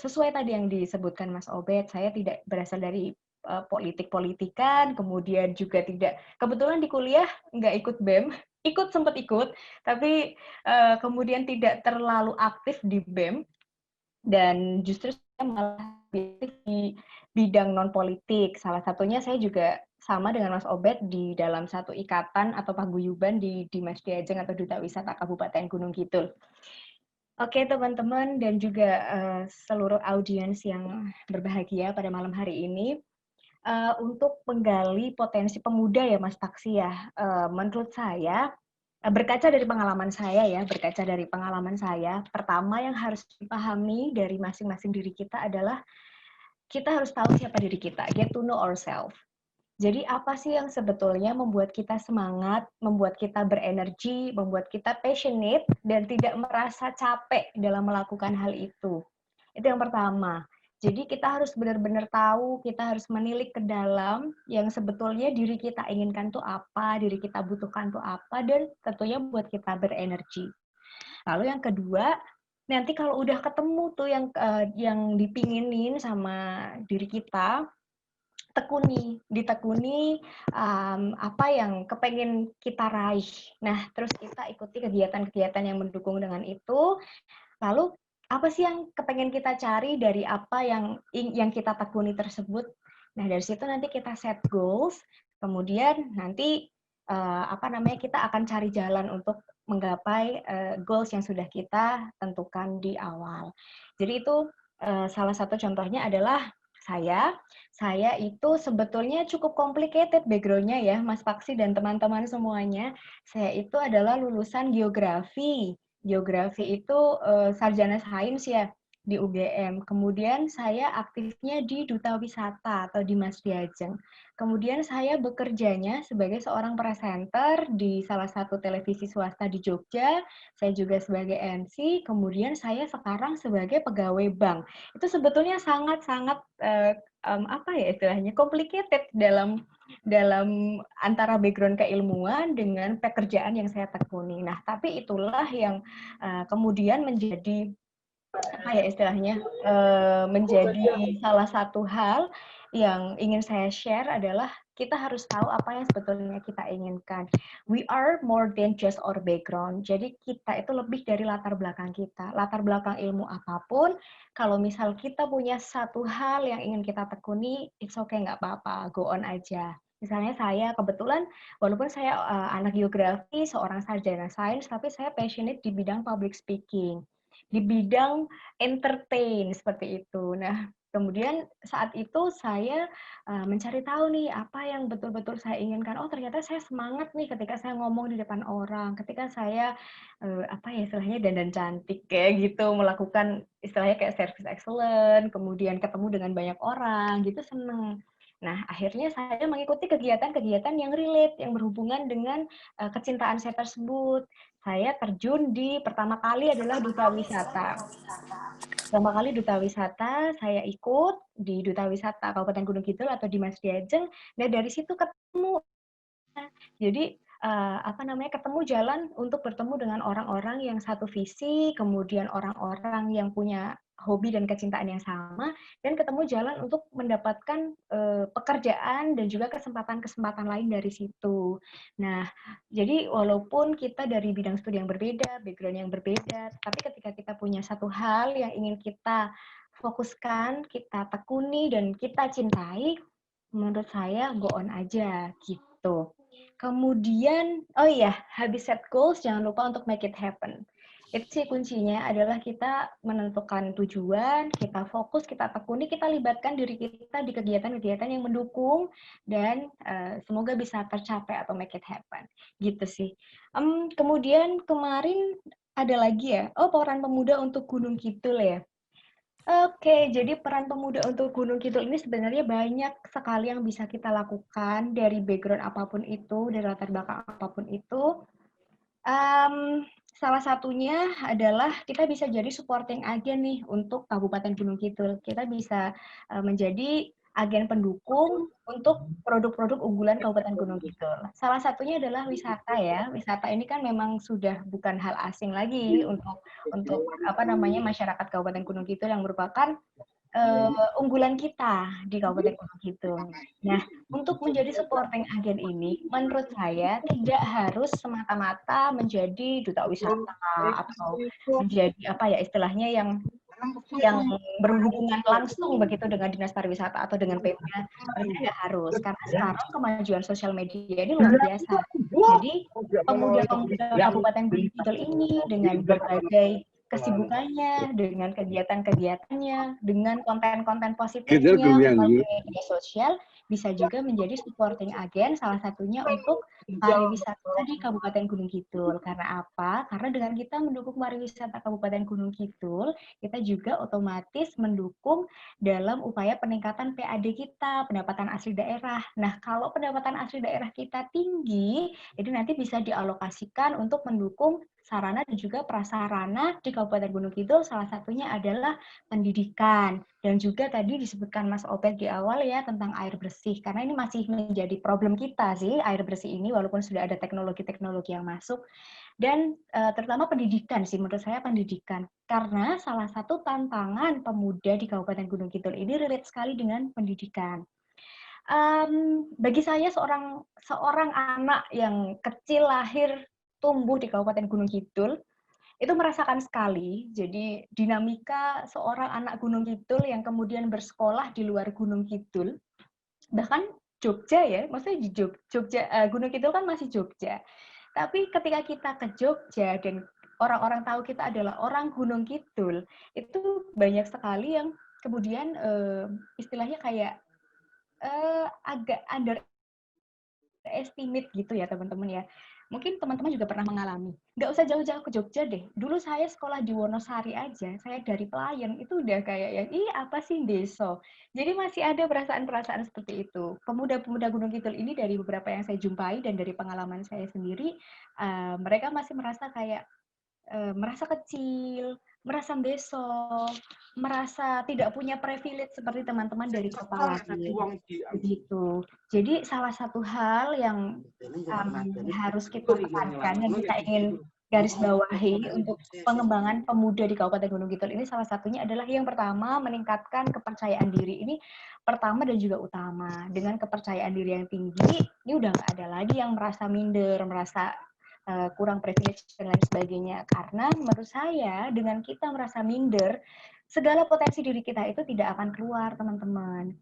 sesuai tadi yang disebutkan Mas Obed, saya tidak berasal dari politik-politikan, kemudian juga tidak, kebetulan di kuliah nggak ikut BEM, sempat ikut, tapi kemudian tidak terlalu aktif di BEM, dan justru saya malah aktif di bidang non-politik. Salah satunya saya juga sama dengan Mas Obed di dalam satu ikatan atau paguyuban di Dimas Diajeng atau Duta Wisata Kabupaten Gunung Kidul. Oke teman-teman dan juga seluruh audiens yang berbahagia pada malam hari ini, untuk menggali potensi pemuda ya Mas Paksi ya, menurut saya berkaca dari pengalaman saya, pertama yang harus dipahami dari masing-masing diri kita adalah kita harus tahu siapa diri kita, get to know ourselves. Jadi apa sih yang sebetulnya membuat kita semangat, membuat kita berenergi, membuat kita passionate dan tidak merasa capek dalam melakukan hal itu. Itu yang pertama. Jadi kita harus benar-benar tahu, kita harus menilik ke dalam yang sebetulnya diri kita inginkan tuh apa, diri kita butuhkan tuh apa, dan tentunya buat kita berenergi. Lalu yang kedua, nanti kalau udah ketemu tuh yang dipinginin sama diri kita, ditekuni apa yang kepengen kita raih. Nah, terus kita ikuti kegiatan-kegiatan yang mendukung dengan itu. Lalu apa sih yang kepengen kita cari dari apa yang kita tekuni tersebut? Nah, dari situ nanti kita set goals, kemudian nanti kita akan cari jalan untuk menggapai goals yang sudah kita tentukan di awal. Jadi itu salah satu contohnya adalah saya itu sebetulnya cukup complicated background-nya ya, Mas Paksi dan teman-teman semuanya. Saya itu adalah lulusan geografi. Geografi itu sarjana sains ya di UGM. Kemudian saya aktifnya di Duta Wisata atau di Mas Diajeng. Kemudian saya bekerjanya sebagai seorang presenter di salah satu televisi swasta di Jogja. Saya juga sebagai MC. Kemudian saya sekarang sebagai pegawai bank. Itu sebetulnya sangat-sangat apa ya istilahnya complicated dalam antara background keilmuan dengan pekerjaan yang saya tekuni. Nah, tapi itulah yang kemudian menjadi apa ya istilahnya menjadi salah satu hal yang ingin saya share adalah kita harus tahu apa yang sebetulnya kita inginkan. We are more than just our background. Jadi kita itu lebih dari latar belakang kita. Latar belakang ilmu apapun, kalau misal kita punya satu hal yang ingin kita tekuni, it's okay, nggak apa-apa, go on aja. Misalnya saya kebetulan, walaupun saya anak geografi, seorang sarjana sains, tapi saya passionate di bidang public speaking, di bidang entertain seperti itu. Nah, kemudian saat itu saya mencari tahu nih apa yang betul-betul saya inginkan. Oh, ternyata saya semangat nih ketika saya ngomong di depan orang, ketika saya apa ya istilahnya dandan cantik kayak gitu, melakukan istilahnya kayak service excellent, kemudian ketemu dengan banyak orang, gitu seneng. Nah, akhirnya saya mengikuti kegiatan-kegiatan yang relate, yang berhubungan dengan kecintaan saya tersebut. Saya terjun di pertama kali adalah Duta Wisata. Pertama kali Duta Wisata, saya ikut di Duta Wisata Kabupaten Gunung Kidul atau di Mas Diajeng. Nah, dari situ ketemu. Jadi, ketemu jalan untuk bertemu dengan orang-orang yang satu visi, kemudian orang-orang yang punya hobi dan kecintaan yang sama, dan ketemu jalan untuk mendapatkan pekerjaan dan juga kesempatan-kesempatan lain dari situ. Nah, jadi walaupun kita dari bidang studi yang berbeda, background yang berbeda, tapi ketika kita punya satu hal yang ingin kita fokuskan, kita tekuni, dan kita cintai, menurut saya go on aja gitu. Kemudian, oh iya, habis set goals, jangan lupa untuk make it happen. Itu sih kuncinya adalah kita menentukan tujuan, kita fokus, kita tekuni, kita libatkan diri kita di kegiatan-kegiatan yang mendukung, dan semoga bisa tercapai atau make it happen. Gitu sih. Kemudian kemarin ada lagi ya, peran pemuda untuk Gunung Kidul ya. Oke, jadi peran pemuda untuk Gunung Kidul ini sebenarnya banyak sekali yang bisa kita lakukan dari background apapun itu, dari latar belakang apapun itu. Salah satunya adalah kita bisa jadi supporting agen nih untuk Kabupaten Gunung Kidul. Kita bisa menjadi agen pendukung untuk produk-produk unggulan Kabupaten Gunung Kidul. Salah satunya adalah wisata ya. Wisata ini kan memang sudah bukan hal asing lagi untuk masyarakat Kabupaten Gunung Kidul yang merupakan unggulan kita di Kabupaten Gunung Kidul. Nah, untuk menjadi supporting agen ini, menurut saya tidak harus semata-mata menjadi duta wisata atau menjadi istilahnya yang berhubungan langsung begitu dengan Dinas Pariwisata atau dengan Pemda. Tidak harus, karena sekarang kemajuan sosial media ini luar biasa. Jadi, pemuda-pemuda Kabupaten Gunung Kidul ini dengan berbagai kesibukannya, dengan kegiatan-kegiatannya, dengan konten-konten positifnya melalui media sosial, bisa juga menjadi supporting agen, salah satunya untuk pariwisata di Kabupaten Gunung Kidul. Karena apa? Karena dengan kita mendukung pariwisata Kabupaten Gunung Kidul, kita juga otomatis mendukung dalam upaya peningkatan PAD kita, pendapatan asli daerah. Nah, kalau pendapatan asli daerah kita tinggi, itu nanti bisa dialokasikan untuk mendukung sarana dan juga prasarana di Kabupaten Gunung Kidul, salah satunya adalah pendidikan. Dan juga tadi disebutkan Mas Obed di awal ya tentang air bersih, karena ini masih menjadi problem kita sih, air bersih ini, walaupun sudah ada teknologi-teknologi yang masuk. Dan terutama pendidikan sih, menurut saya pendidikan. Karena salah satu tantangan pemuda di Kabupaten Gunung Kidul ini relate sekali dengan pendidikan. Bagi saya seorang anak yang kecil lahir tumbuh di Kabupaten Gunung Kidul itu merasakan sekali. Jadi dinamika seorang anak Gunung Kidul yang kemudian bersekolah di luar Gunung Kidul, bahkan Jogja ya, maksudnya di Jogja, Gunung Kidul kan masih Jogja. Tapi ketika kita ke Jogja dan orang-orang tahu kita adalah orang Gunung Kidul, itu banyak sekali yang kemudian istilahnya kayak agak underestimate gitu ya teman-teman ya. Mungkin teman-teman juga pernah mengalami. Nggak usah jauh-jauh ke Jogja deh. Dulu saya sekolah di Wonosari aja, saya dari Pelayan, itu udah kayak yang, ih apa sih deso. Jadi masih ada perasaan-perasaan seperti itu. Pemuda-pemuda Gunung Kidul ini dari beberapa yang saya jumpai dan dari pengalaman saya sendiri, mereka masih merasa kayak merasa kecil, merasa deso, merasa tidak punya privilege seperti teman-teman dari kota lain. Begitu. Jadi salah satu hal yang harus kita tekankan dan kita ingin garis bawahi untuk pengembangan pemuda di Kabupaten Gunung Kidul ini salah satunya adalah yang pertama meningkatkan kepercayaan diri. Ini pertama dan juga utama. Dengan kepercayaan diri yang tinggi, ini udah nggak ada lagi yang merasa minder, merasa kurang privilege dan lain sebagainya. Karena menurut saya dengan kita merasa minder, segala potensi diri kita itu tidak akan keluar, teman-teman.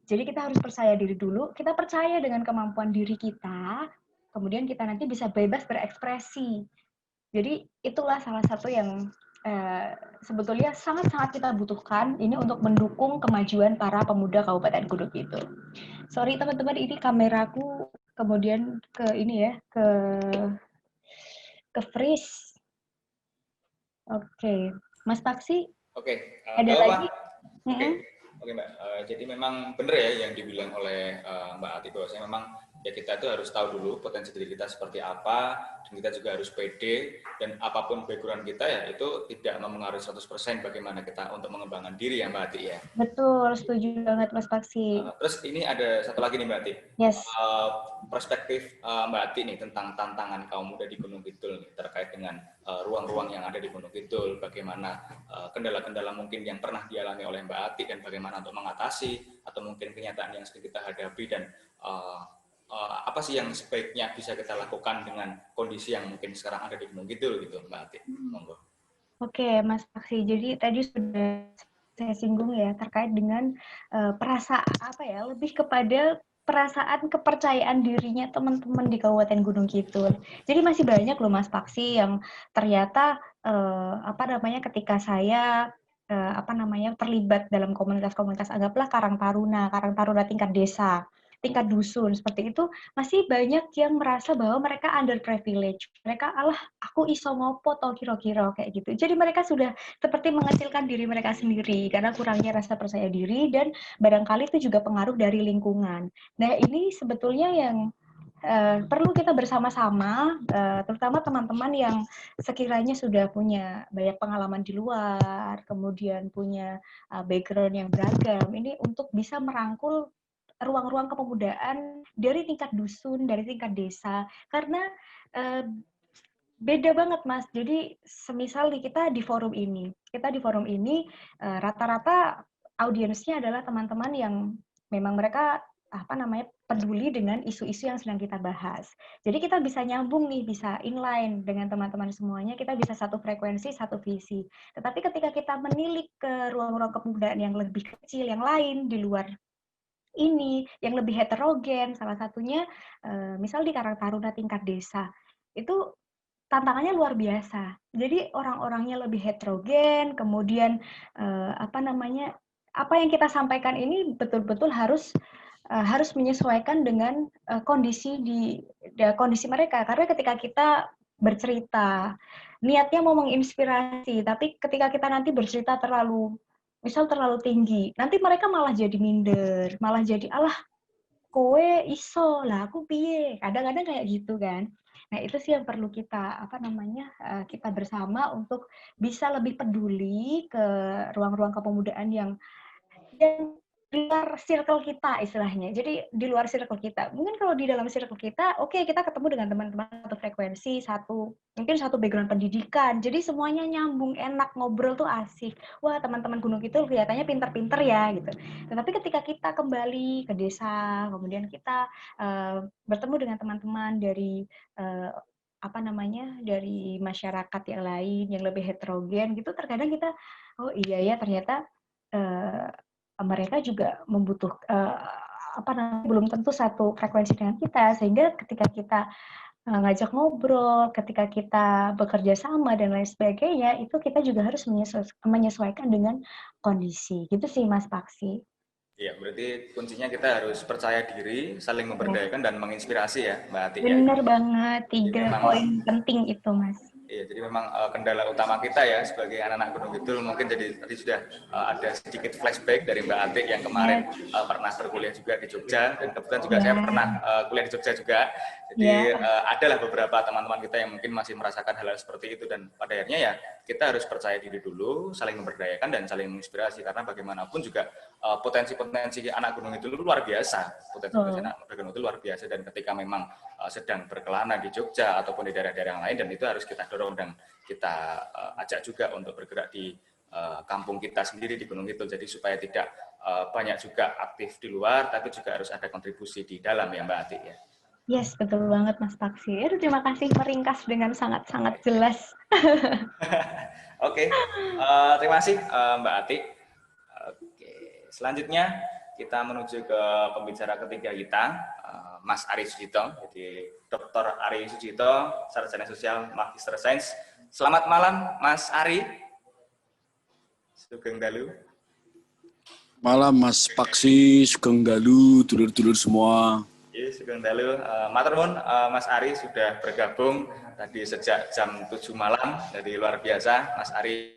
Jadi kita harus percaya diri dulu, kita percaya dengan kemampuan diri kita, kemudian kita nanti bisa bebas berekspresi. Jadi itulah salah satu yang sebetulnya sangat-sangat kita butuhkan ini untuk mendukung kemajuan para pemuda Kabupaten Gunung Kidul. Sorry teman-teman, ini kameraku kemudian ke ini ya, ke freeze. Oke, Mas Paksi. Oke, Ada lagi? Oke Mbak, jadi memang benar ya yang dibilang oleh Mbak Ati bahwasanya memang ya kita itu harus tahu dulu potensi diri kita seperti apa, dan kita juga harus pede, dan apapun background kita ya itu tidak mempengaruhi 100% bagaimana kita untuk mengembangkan diri ya Mbak Ati ya. Betul, setuju banget Mas Paksi. Terus ini ada satu lagi nih Mbak Ati. Yes. Perspektif Mbak Ati nih tentang tantangan kaum muda di Gunung Kidul nih, terkait dengan ruang-ruang yang ada di Gunung Kidul, bagaimana kendala-kendala mungkin yang pernah dialami oleh Mbak Ati dan bagaimana untuk mengatasi, atau mungkin kenyataan yang sedang kita hadapi, dan apa sih yang sebaiknya bisa kita lakukan dengan kondisi yang mungkin sekarang ada di Gunung Kidul gitu Mbak Ati. Monggo. Oke, Mas Paksi. Jadi tadi sudah saya singgung ya terkait dengan perasaan apa ya, lebih kepada perasaan kepercayaan dirinya teman-teman di Kabupaten Gunung Kidul. Jadi masih banyak loh Mas Paksi yang ternyata ketika saya terlibat dalam komunitas-komunitas, anggaplah Karang Taruna tingkat desa, tingkat dusun seperti itu, masih banyak yang merasa bahwa mereka underprivileged. Mereka aku iso ngopo to kira-kira kayak gitu. Jadi mereka sudah seperti mengecilkan diri mereka sendiri karena kurangnya rasa percaya diri, dan barangkali itu juga pengaruh dari lingkungan. Nah, ini sebetulnya yang perlu kita bersama-sama, terutama teman-teman yang sekiranya sudah punya banyak pengalaman di luar, kemudian punya background yang beragam, ini untuk bisa merangkul ruang-ruang kepemudaan dari tingkat dusun, dari tingkat desa, karena beda banget Mas. Jadi semisal kita di forum ini rata-rata audiensnya adalah teman-teman yang memang mereka peduli dengan isu-isu yang sedang kita bahas. Jadi kita bisa nyambung nih, bisa inline dengan teman-teman semuanya, kita bisa satu frekuensi, satu visi. Tetapi ketika kita menilik ke ruang-ruang kepemudaan yang lebih kecil, yang lain di luar ini, yang lebih heterogen, salah satunya misal di Karang Taruna tingkat desa, itu tantangannya luar biasa. Jadi orang-orangnya lebih heterogen, kemudian apa yang kita sampaikan ini betul-betul harus menyesuaikan dengan kondisi mereka. Karena ketika kita bercerita, niatnya mau menginspirasi, tapi ketika kita nanti bercerita terlalu tinggi, nanti mereka malah jadi minder, malah jadi kowe iso lah aku piye, kadang-kadang kayak gitu kan. Nah itu sih yang perlu kita kita bersama untuk bisa lebih peduli ke ruang-ruang kepemudaan yang di luar circle kita istilahnya. Jadi di luar circle kita. Mungkin kalau di dalam circle kita, oke, kita ketemu dengan teman-teman satu frekuensi, mungkin satu background pendidikan. Jadi semuanya nyambung, enak, ngobrol tuh asik. Wah, teman-teman Gunung Kidul kelihatannya pinter-pinter ya gitu. Tetapi ketika kita kembali ke desa, kemudian kita bertemu dengan teman-teman dari dari masyarakat yang lain yang lebih heterogen gitu, terkadang kita oh iya ya ternyata mereka juga belum tentu satu frekuensi dengan kita, sehingga ketika kita ngajak ngobrol, ketika kita bekerja sama dan lain sebagainya, itu kita juga harus menyesuaikan dengan kondisi. Gitu sih Mas Paksi. Iya, berarti kuncinya kita harus percaya diri, saling memberdayakan dan menginspirasi ya, Mbak Ati. Bener banget, 3 poin penting itu Mas. Iya, jadi memang kendala utama kita ya sebagai anak-anak Gunung Kidul mungkin jadi tadi sudah ada sedikit flashback dari Mbak Atik yang kemarin pernah berkuliah juga di Jogja, dan kebetulan juga saya pernah kuliah di Jogja juga. Jadi adalah beberapa teman-teman kita yang mungkin masih merasakan hal-hal seperti itu, dan pada akhirnya ya kita harus percaya diri dulu, saling memberdayakan dan saling menginspirasi, karena bagaimanapun juga potensi-potensi anak Gunung Kidul itu luar biasa. Potensi-potensi anak Gunung Kidul luar biasa, dan ketika memang sedang berkelana di Jogja ataupun di daerah-daerah yang lain, dan itu harus kita dorong dan kita ajak juga untuk bergerak di kampung kita sendiri di Gunung Kidul, jadi supaya tidak banyak juga aktif di luar, tapi juga harus ada kontribusi di dalam ya Mbak Ati ya. Yes, betul banget Mas Paksi. Terima kasih meringkas dengan sangat-sangat jelas. Oke, terima kasih Mbak Ati. Oke, selanjutnya kita menuju ke pembicara ketiga kita, Mas Ari Sujito, jadi Dr. Ari Sujito, Sarjana Sosial Magister Sains. Selamat malam, Mas Ari. Sugeng Dalu. Malam, Mas Paksi, Sugeng Dalu, dulur-dulur semua. Iya, Sugeng Dalu. Matur nuwun, Mas Ari sudah bergabung tadi sejak jam 7 malam, jadi luar biasa, Mas Ari.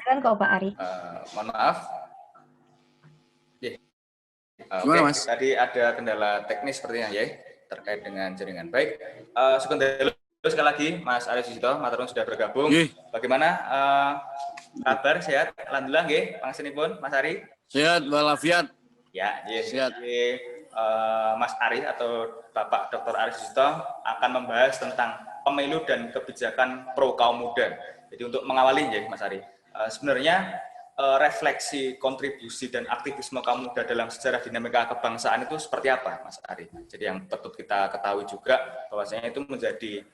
Kok Pak Ari? Mohon maaf. Gimana, Mas? Tadi ada kendala teknis sepertinya ya, terkait dengan jaringan. Baik, Sugeng Dalu sekali lagi, Mas Ari Sujito, matur nuwun sudah bergabung. Bagaimana kabar, sehat? Alhamdulillah nggih, pangasinipun Mas Ari. Sehat walafiat. Ya, sehat. Jadi, Mas Ari atau Bapak Dr. Ari Sujito akan membahas tentang pemilu dan kebijakan pro kaum muda. Jadi untuk mengawali ya Mas Ari, sebenarnya refleksi, kontribusi, dan aktivisme kaum muda dalam sejarah dinamika kebangsaan itu seperti apa, Mas Ari? Jadi yang patut kita ketahui juga bahwasanya itu menjadi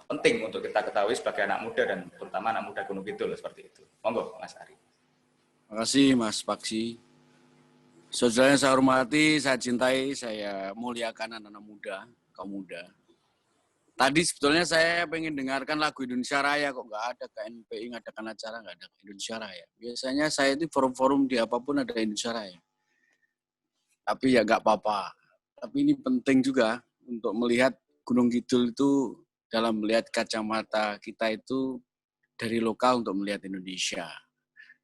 penting untuk kita ketahui sebagai anak muda dan terutama anak muda Gunung Kidul seperti itu. Monggo, Mas Ari. Terima kasih, Mas Paksi. Saudara yang saya hormati, saya cintai, saya muliakan anak-anak muda, kaum muda. Tadi sebetulnya saya pengen dengarkan lagu Indonesia Raya, kok nggak ada KNPI ngadakan acara, nggak ada Indonesia Raya. Biasanya saya itu forum-forum di apapun ada Indonesia Raya. Tapi ya nggak apa-apa. Tapi ini penting juga untuk melihat Gunung Kidul itu dalam melihat kacamata kita itu dari lokal untuk melihat Indonesia.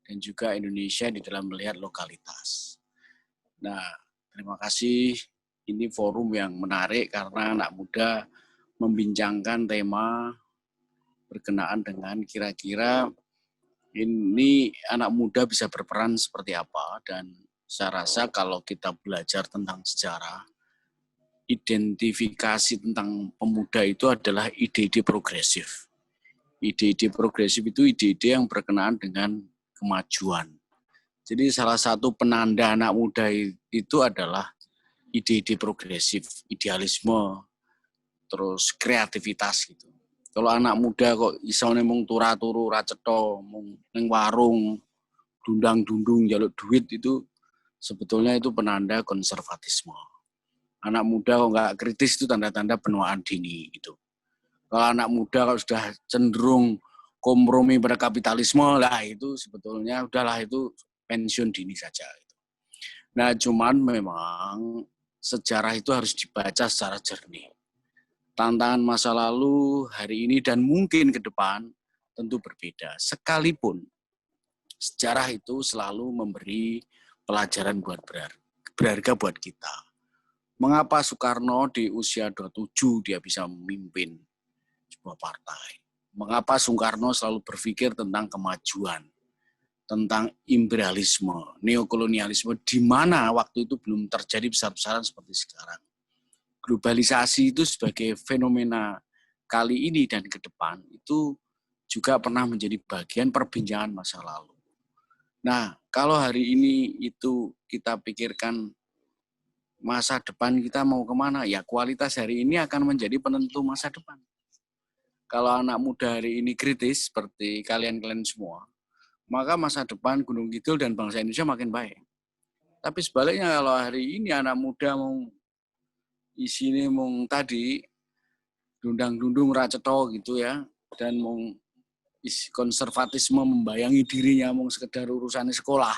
Dan juga Indonesia di dalam melihat lokalitas. Nah, terima kasih. Ini forum yang menarik karena anak muda membincangkan tema berkenaan dengan kira-kira ini anak muda bisa berperan seperti apa, dan saya rasa kalau kita belajar tentang sejarah, identifikasi tentang pemuda itu adalah ide-ide progresif. Ide-ide progresif itu ide-ide yang berkenaan dengan kemajuan. Jadi salah satu penanda anak muda itu adalah ide-ide progresif, idealisme, terus kreativitas gitu. Kalau anak muda kok iso mung turu-turu ra cetha, mung ning warung dundang-dundung njaluk duit, itu sebetulnya itu penanda konservatisme. Anak muda kok nggak kritis itu tanda-tanda penuaan dini gitu. Kalau anak muda kalau sudah cenderung kompromi pada kapitalisme lah, itu sebetulnya udahlah, itu pensiun dini saja gitu. Nah, cuman memang sejarah itu harus dibaca secara jernih. Tantangan masa lalu, hari ini, dan mungkin ke depan tentu berbeda. Sekalipun sejarah itu selalu memberi pelajaran berharga buat kita. Mengapa Soekarno di usia 27 dia bisa memimpin sebuah partai? Mengapa Soekarno selalu berpikir tentang kemajuan, tentang imperialisme, neokolonialisme, di mana waktu itu belum terjadi besar-besaran seperti sekarang. Globalisasi itu sebagai fenomena kali ini dan ke depan itu juga pernah menjadi bagian perbincangan masa lalu. Nah, kalau hari ini itu kita pikirkan masa depan kita mau kemana, ya kualitas hari ini akan menjadi penentu masa depan. Kalau anak muda hari ini kritis seperti kalian-kalian semua, maka masa depan Gunung Kidul dan bangsa Indonesia makin baik. Tapi sebaliknya kalau hari ini anak muda mau isine mung tadi dundang-dundung racetho gitu ya, dan mung konservatisme membayangi dirinya mung sekedar urusannya sekolah,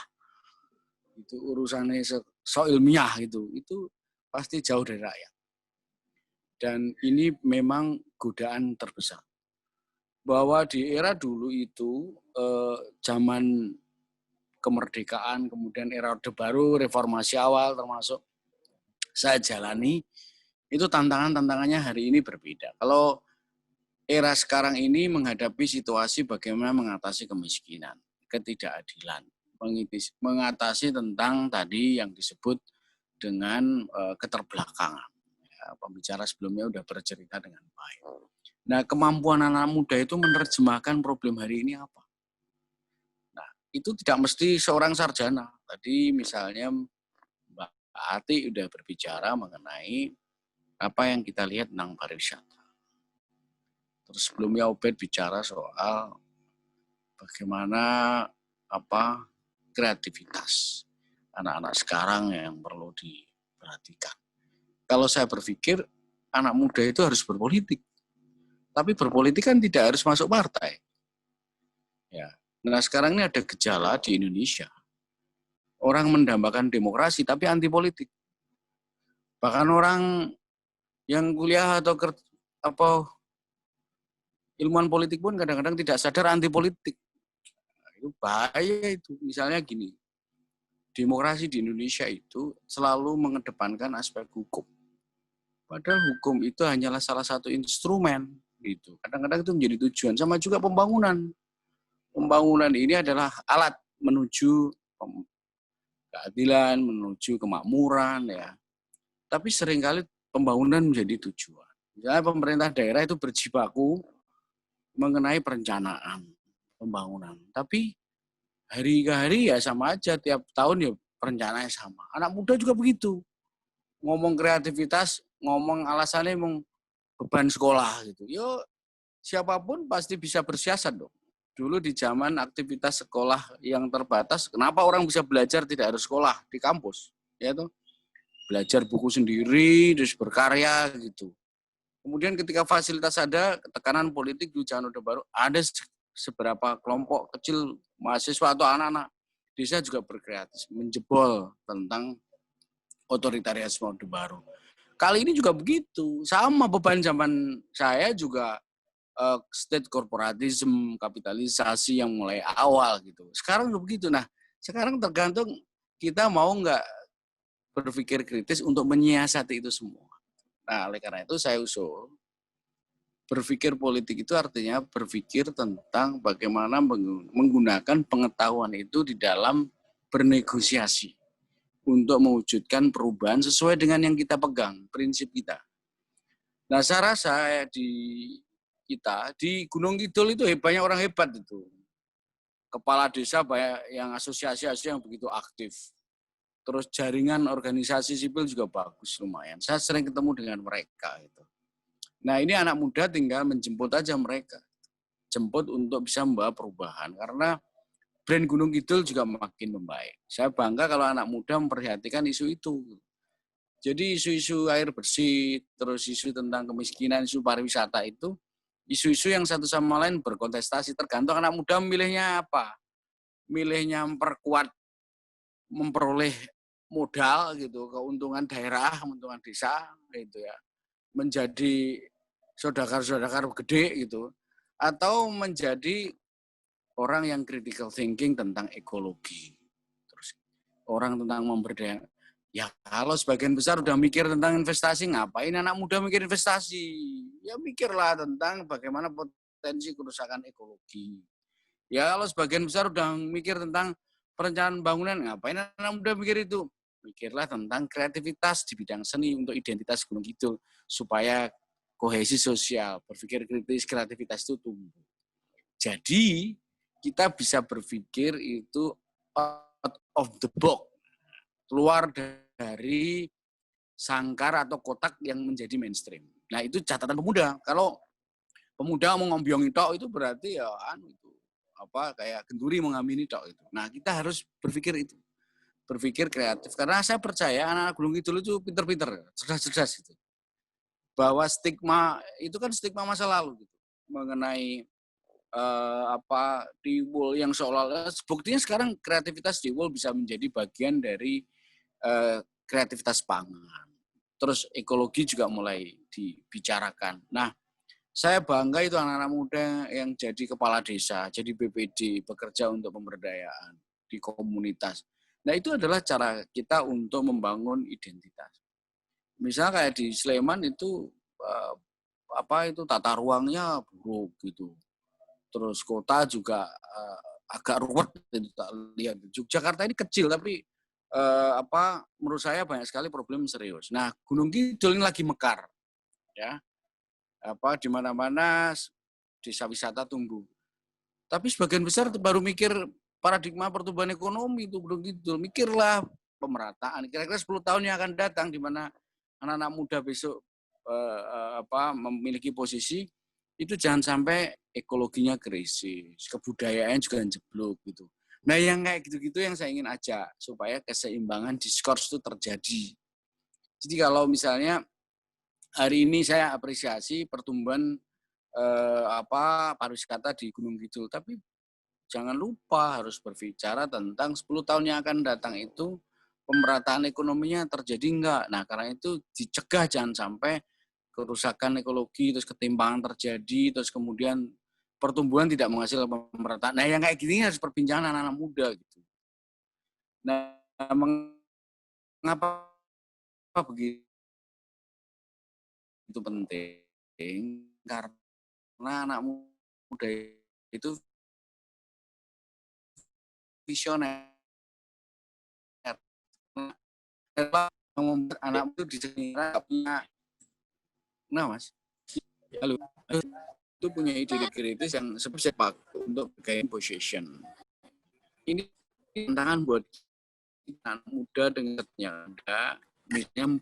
itu urusannya so ilmiah gitu, itu pasti jauh dari rakyat. Dan ini memang godaan terbesar. Bahwa di era dulu itu zaman kemerdekaan, kemudian era Orde Baru, reformasi awal termasuk saya jalani, itu tantangannya hari ini berbeda. Kalau era sekarang ini menghadapi situasi bagaimana mengatasi kemiskinan, ketidakadilan, mengatasi tentang tadi yang disebut dengan keterbelakangan. Ya, pembicara sebelumnya sudah bercerita dengan baik. Nah, kemampuan anak muda itu menerjemahkan problem hari ini apa? Nah, itu tidak mesti seorang sarjana. Tadi misalnya Mbak Ati sudah berbicara mengenai apa yang kita lihat tentang pariwisata. Terus sebelumnya Obed bicara soal bagaimana kreativitas anak-anak sekarang yang perlu diperhatikan. Kalau saya berpikir anak muda itu harus berpolitik, tapi berpolitik kan tidak harus masuk partai. Ya. Nah sekarang ini ada gejala di Indonesia, orang mendambakan demokrasi tapi anti politik. Bahkan orang yang kuliah atau ilmuwan politik pun kadang-kadang tidak sadar anti politik. Nah, itu bahaya itu. Misalnya gini, demokrasi di Indonesia itu selalu mengedepankan aspek hukum. Padahal hukum itu hanyalah salah satu instrumen gitu. Kadang-kadang itu menjadi tujuan. Sama juga pembangunan. Pembangunan ini adalah alat menuju keadilan, menuju kemakmuran ya. Tapi seringkali pembangunan menjadi tujuan. Misalnya pemerintah daerah itu berjibaku mengenai perencanaan pembangunan. Tapi hari ke hari ya sama aja, tiap tahun ya perencanaannya sama. Anak muda juga begitu. Ngomong kreativitas, ngomong alasannya emang beban sekolah gitu. Yo siapapun pasti bisa bersiasat dong. Dulu di zaman aktivitas sekolah yang terbatas, kenapa orang bisa belajar tidak harus sekolah di kampus? Ya tuh. Belajar buku sendiri, terus berkarya gitu. Kemudian ketika fasilitas ada, tekanan politik di zaman Orde Baru, ada seberapa kelompok kecil mahasiswa atau anak-anak desa juga berkreatif, menjebol tentang otoritarianisme Orde Baru. Kali ini juga begitu, sama beban zaman saya juga state corporatism, kapitalisasi yang mulai awal gitu. Sekarang juga begitu. Nah, sekarang tergantung kita mau nggak berpikir kritis untuk menyiasati itu semua. Nah, oleh karena itu saya usul berpikir politik itu artinya berpikir tentang bagaimana menggunakan pengetahuan itu di dalam bernegosiasi untuk mewujudkan perubahan sesuai dengan yang kita pegang, prinsip kita. Nah, saya rasa di Gunung Kidul itu banyak orang hebat itu. Kepala desa banyak yang asosiasi yang begitu aktif. Terus jaringan organisasi sipil juga bagus lumayan. Saya sering ketemu dengan mereka itu. Nah ini anak muda tinggal menjemput aja mereka. Jemput untuk bisa membawa perubahan. Karena brand Gunung Kidul juga makin membaik. Saya bangga kalau anak muda memperhatikan isu itu. Jadi isu-isu air bersih, terus isu tentang kemiskinan, isu pariwisata itu, isu-isu yang satu sama lain berkontestasi. Tergantung anak muda memilihnya apa. Milihnya memperoleh modal gitu, keuntungan daerah, keuntungan desa gitu ya, menjadi saudagar-saudagar gede gitu, atau menjadi orang yang critical thinking tentang ekologi, terus orang tentang memberdayakan. Ya kalau sebagian besar udah mikir tentang investasi, ngapain anak muda mikir investasi? Ya mikirlah tentang bagaimana potensi kerusakan ekologi. Ya kalau sebagian besar udah mikir tentang perencanaan bangunan, ngapain anak muda mikir itu? Mikirlah tentang kreativitas di bidang seni untuk identitas Gunung Kidul, supaya kohesi sosial, berpikir kritis, kreativitas itu tumbuh. Jadi kita bisa berpikir itu out of the box, keluar dari sangkar atau kotak yang menjadi mainstream. Nah itu catatan pemuda. Kalau pemuda mau ngombyong tok itu berarti ya itu apa kayak genduri mengamini tok itu. Nah kita harus berpikir itu, berpikir kreatif. Karena saya percaya anak-anak Gunung Kidul itu pinter-pinter, cerdas-cerdas itu. Bahwa stigma itu kan stigma masa lalu gitu, mengenai Tiwul yang seolah-olah buktinya sekarang kreativitas Tiwul bisa menjadi bagian dari kreativitas pangan. Terus ekologi juga mulai dibicarakan. Nah, saya bangga itu anak-anak muda yang jadi kepala desa, jadi BPD, bekerja untuk pemberdayaan di komunitas. Nah, itu adalah cara kita untuk membangun identitas. Misalnya kayak di Sleman itu tata ruangnya buruk gitu. Terus kota juga agak ruwet itu tak lihat. Yogyakarta ini kecil tapi menurut saya banyak sekali problem serius. Nah, Gunung Kidul ini lagi mekar ya. Di mana-mana desa wisata tumbuh. Tapi sebagian besar baru mikir paradigma pertumbuhan ekonomi itu Gunung Kidul. Mikirlah pemerataan. Kira-kira 10 tahun yang akan datang di mana anak-anak muda besok memiliki posisi itu jangan sampai ekologinya krisis, kebudayaan juga jeblok gitu. Nah yang kayak gitu-gitu yang saya ingin ajak supaya keseimbangan diskurs itu terjadi. Jadi kalau misalnya hari ini saya apresiasi pertumbuhan pariwisata di Gunung Kidul, tapi jangan lupa harus berbicara tentang 10 tahun yang akan datang itu pemerataan ekonominya terjadi enggak. Nah karena itu dicegah jangan sampai kerusakan ekologi, terus ketimpangan terjadi, terus kemudian pertumbuhan tidak menghasilkan pemerataan. Nah yang kayak gini harus perbincangan anak-anak muda gitu. Nah mengapa begitu penting? Karena anak muda itu visioner. Yang membuat anak itu di sini punya, mas, halo, itu punya ide kritis yang sepak untuk gaya position. Ini tantangan buat anak muda dengan ada misalnya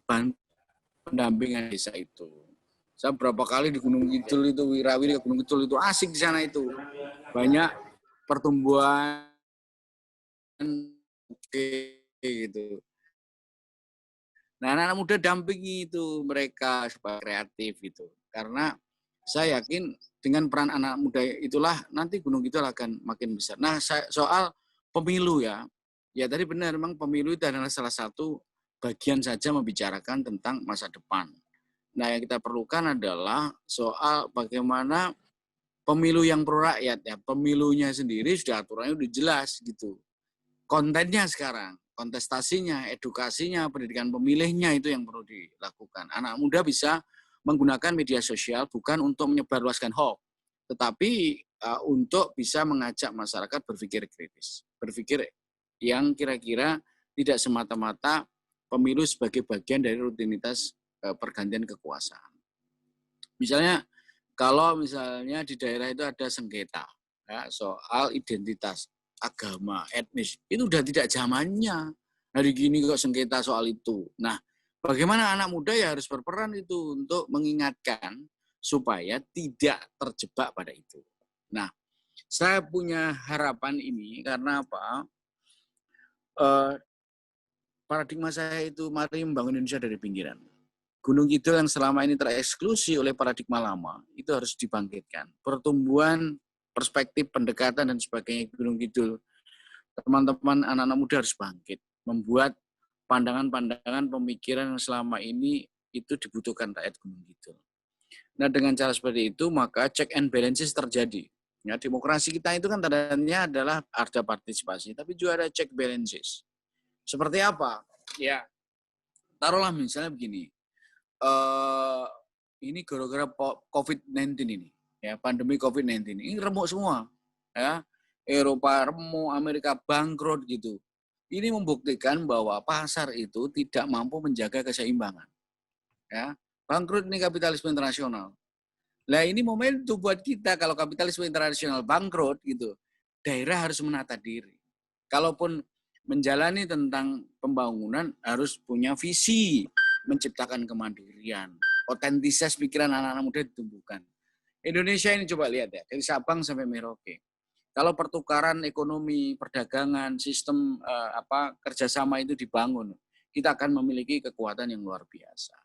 pendampingan desa itu. Saya berapa kali di Gunung Kidul itu, Wirawiri ke Gunung Kidul itu asik di sana itu. Banyak pertumbuhan gitu. Nah, anak-anak muda dampingi itu mereka supaya kreatif gitu. Karena saya yakin dengan peran anak muda itulah nanti Gunung Kidul akan makin besar. Nah, soal pemilu ya tadi benar memang pemilu itu adalah salah satu bagian saja membicarakan tentang masa depan. Nah, yang kita perlukan adalah soal bagaimana pemilu yang pro rakyat ya. Pemilunya sendiri sudah aturannya udah jelas gitu. Kontennya sekarang, kontestasinya, edukasinya, pendidikan pemilihnya itu yang perlu dilakukan. Anak muda bisa menggunakan media sosial bukan untuk menyebarluaskan hoax, tetapi untuk bisa mengajak masyarakat berpikir kritis. Berpikir yang kira-kira tidak semata-mata pemilu sebagai bagian dari rutinitas pergantian kekuasaan. Misalnya, kalau misalnya di daerah itu ada sengketa ya, soal identitas, agama, etnis, itu udah tidak zamannya. Hari gini kok sengketa soal itu. Nah, bagaimana anak muda ya harus berperan itu untuk mengingatkan supaya tidak terjebak pada itu. Nah, saya punya harapan ini karena apa? Paradigma saya itu mari membangun Indonesia dari pinggiran. Gunung Kidul yang selama ini tereksklusi oleh paradigma lama itu harus dibangkitkan. Pertumbuhan, perspektif, pendekatan dan sebagainya Gunung Kidul. Teman-teman anak-anak muda harus bangkit, membuat pandangan-pandangan pemikiran yang selama ini itu dibutuhkan rakyat Gunung Kidul. Nah, dengan cara seperti itu maka check and balances terjadi. Ya, demokrasi kita itu kan tandanya adalah ada partisipasi, tapi juga ada check balances. Seperti apa? Ya, taruhlah misalnya begini. Ini gara-gara COVID-19 ini, ya, pandemi COVID-19 ini remuk semua, ya. Eropa remuk, Amerika bangkrut gitu. Ini membuktikan bahwa pasar itu tidak mampu menjaga keseimbangan. Ya, bangkrut ini kapitalisme internasional. Nah, ini momentum buat kita kalau kapitalisme internasional bangkrut gitu. Daerah harus menata diri. Kalaupun menjalani tentang pembangunan harus punya visi menciptakan kemandirian, otentisitas pikiran anak-anak muda ditumbuhkan. Indonesia ini coba lihat ya, dari Sabang sampai Merauke. Kalau pertukaran ekonomi, perdagangan, sistem kerjasama itu dibangun, kita akan memiliki kekuatan yang luar biasa.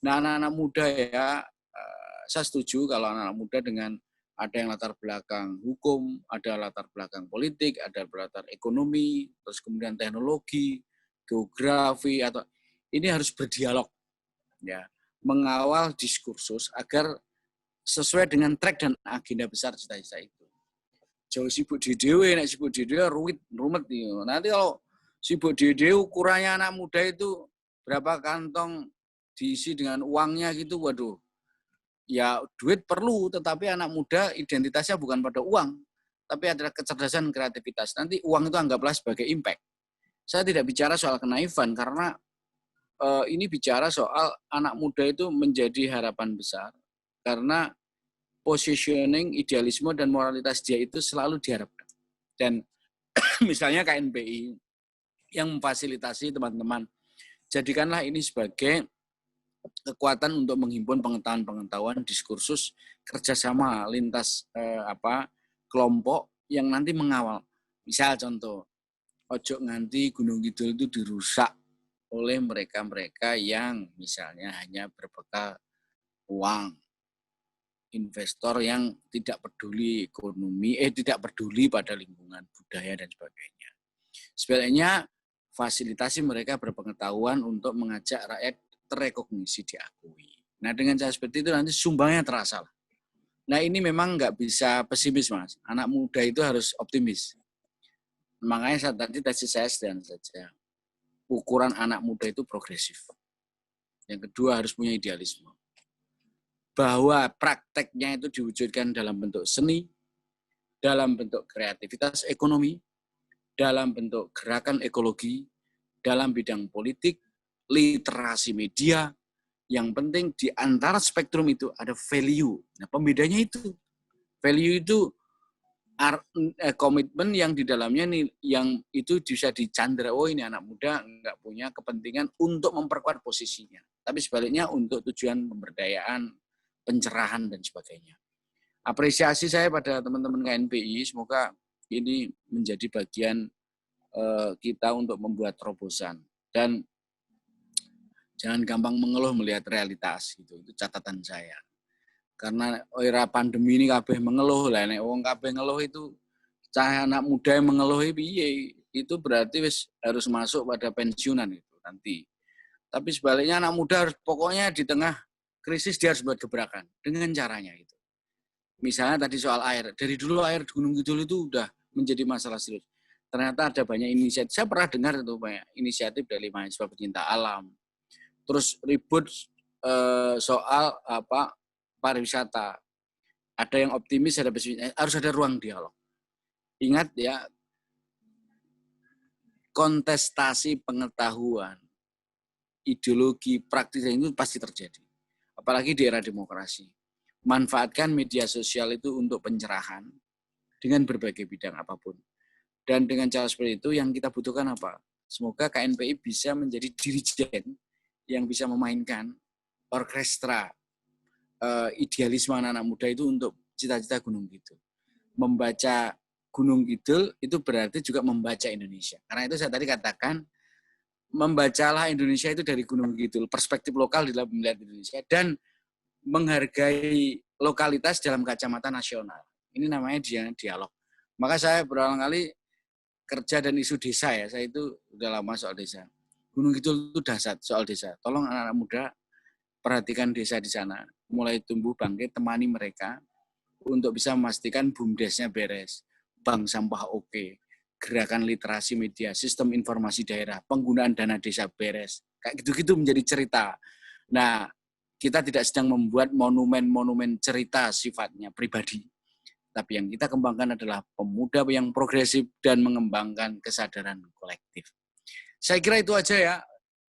Nah, anak-anak muda ya, saya setuju kalau anak-anak muda dengan ada yang latar belakang hukum, ada latar belakang politik, ada latar ekonomi, terus kemudian teknologi, geografi, atau ini harus berdialog, ya, mengawal diskursus agar sesuai dengan track dan agenda besar cita-cita itu. Jauh sibuk di dewe, nek sibuk di dewe rumet nih. Nanti kalau sibuk di dewe ukurannya anak muda itu berapa kantong diisi dengan uangnya gitu, waduh. Ya duit perlu, tetapi anak muda identitasnya bukan pada uang, tapi adalah kecerdasan kreativitas. Nanti uang itu anggaplah sebagai impact. Saya tidak bicara soal kenaifan karena ini bicara soal anak muda itu menjadi harapan besar karena positioning, idealisme, dan moralitas dia itu selalu diharapkan. Dan misalnya KNPI yang memfasilitasi teman-teman, jadikanlah ini sebagai kekuatan untuk menghimpun pengetahuan-pengetahuan, diskursus, kerjasama lintas kelompok yang nanti mengawal. Misal contoh, ojo nganti Gunung Kidul itu dirusak oleh mereka-mereka yang misalnya hanya berbekal uang, investor yang tidak peduli ekonomi, tidak peduli pada lingkungan budaya dan sebagainya. Sebaliknya fasilitasi mereka berpengetahuan untuk mengajak rakyat terrekognisi, diakui. Nah, dengan cara seperti itu nanti sumbangnya terasa. Nah, ini memang nggak bisa pesimis, Mas. Anak muda itu harus optimis. Makanya tadi saya sedang saja. Ukuran anak muda itu progresif. Yang kedua harus punya idealisme. Bahwa prakteknya itu diwujudkan dalam bentuk seni, dalam bentuk kreativitas ekonomi, dalam bentuk gerakan ekologi, dalam bidang politik, literasi media. Yang penting di antara spektrum itu ada value. Nah, pembedanya itu. Value itu komitmen yang di dalamnya nih, yang itu bisa dicandra. Oh, ini anak muda nggak punya kepentingan untuk memperkuat posisinya. Tapi sebaliknya untuk tujuan pemberdayaan, pencerahan, dan sebagainya. Apresiasi saya pada teman-teman KNPI, semoga ini menjadi bagian kita untuk membuat terobosan. Dan jangan gampang mengeluh melihat realitas, gitu. Itu catatan saya. Karena era pandemi ini kabeh mengeluh lah, nek wong kabeh ngeluh itu cah anak muda yang mengeluh piye, itu berarti wis harus masuk pada pensiunan itu nanti. Tapi sebaliknya anak muda harus pokoknya di tengah krisis dia harus buat gebrakan dengan caranya itu. Misalnya tadi soal air, dari dulu air Gunung Kidul itu udah menjadi masalah serius. Ternyata ada banyak inisiatif. Saya pernah dengar itu banyak inisiatif dari mahasiswa pecinta alam. Terus ribut soal pariwisata. Ada yang optimis, ada pesimis. Harus ada ruang dialog. Ingat ya, kontestasi pengetahuan, ideologi, praktis itu pasti terjadi. Apalagi di era demokrasi. Manfaatkan media sosial itu untuk pencerahan dengan berbagai bidang apapun. Dan dengan cara seperti itu yang kita butuhkan apa? Semoga KNPI bisa menjadi dirijen yang bisa memainkan orkestra idealisme anak-anak muda itu untuk cita-cita Gunung Kidul. Membaca Gunung Kidul itu berarti juga membaca Indonesia. Karena itu saya tadi katakan, membacalah Indonesia itu dari Gunung Kidul, perspektif lokal dalam melihat Indonesia, dan menghargai lokalitas dalam kacamata nasional. Ini namanya dialog. Maka saya berulang kali kerja dan isu desa ya, saya itu udah lama soal desa. Gunung Kidul itu dahsyat soal desa. Tolong anak-anak muda perhatikan desa di sana. Mulai tumbuh bangkit, temani mereka untuk bisa memastikan BUMDes-nya beres, bank sampah oke, gerakan literasi media, sistem informasi daerah, penggunaan dana desa beres. Kayak gitu-gitu menjadi cerita. Nah, kita tidak sedang membuat monumen-monumen cerita sifatnya pribadi. Tapi yang kita kembangkan adalah pemuda yang progresif dan mengembangkan kesadaran kolektif. Saya kira itu aja ya.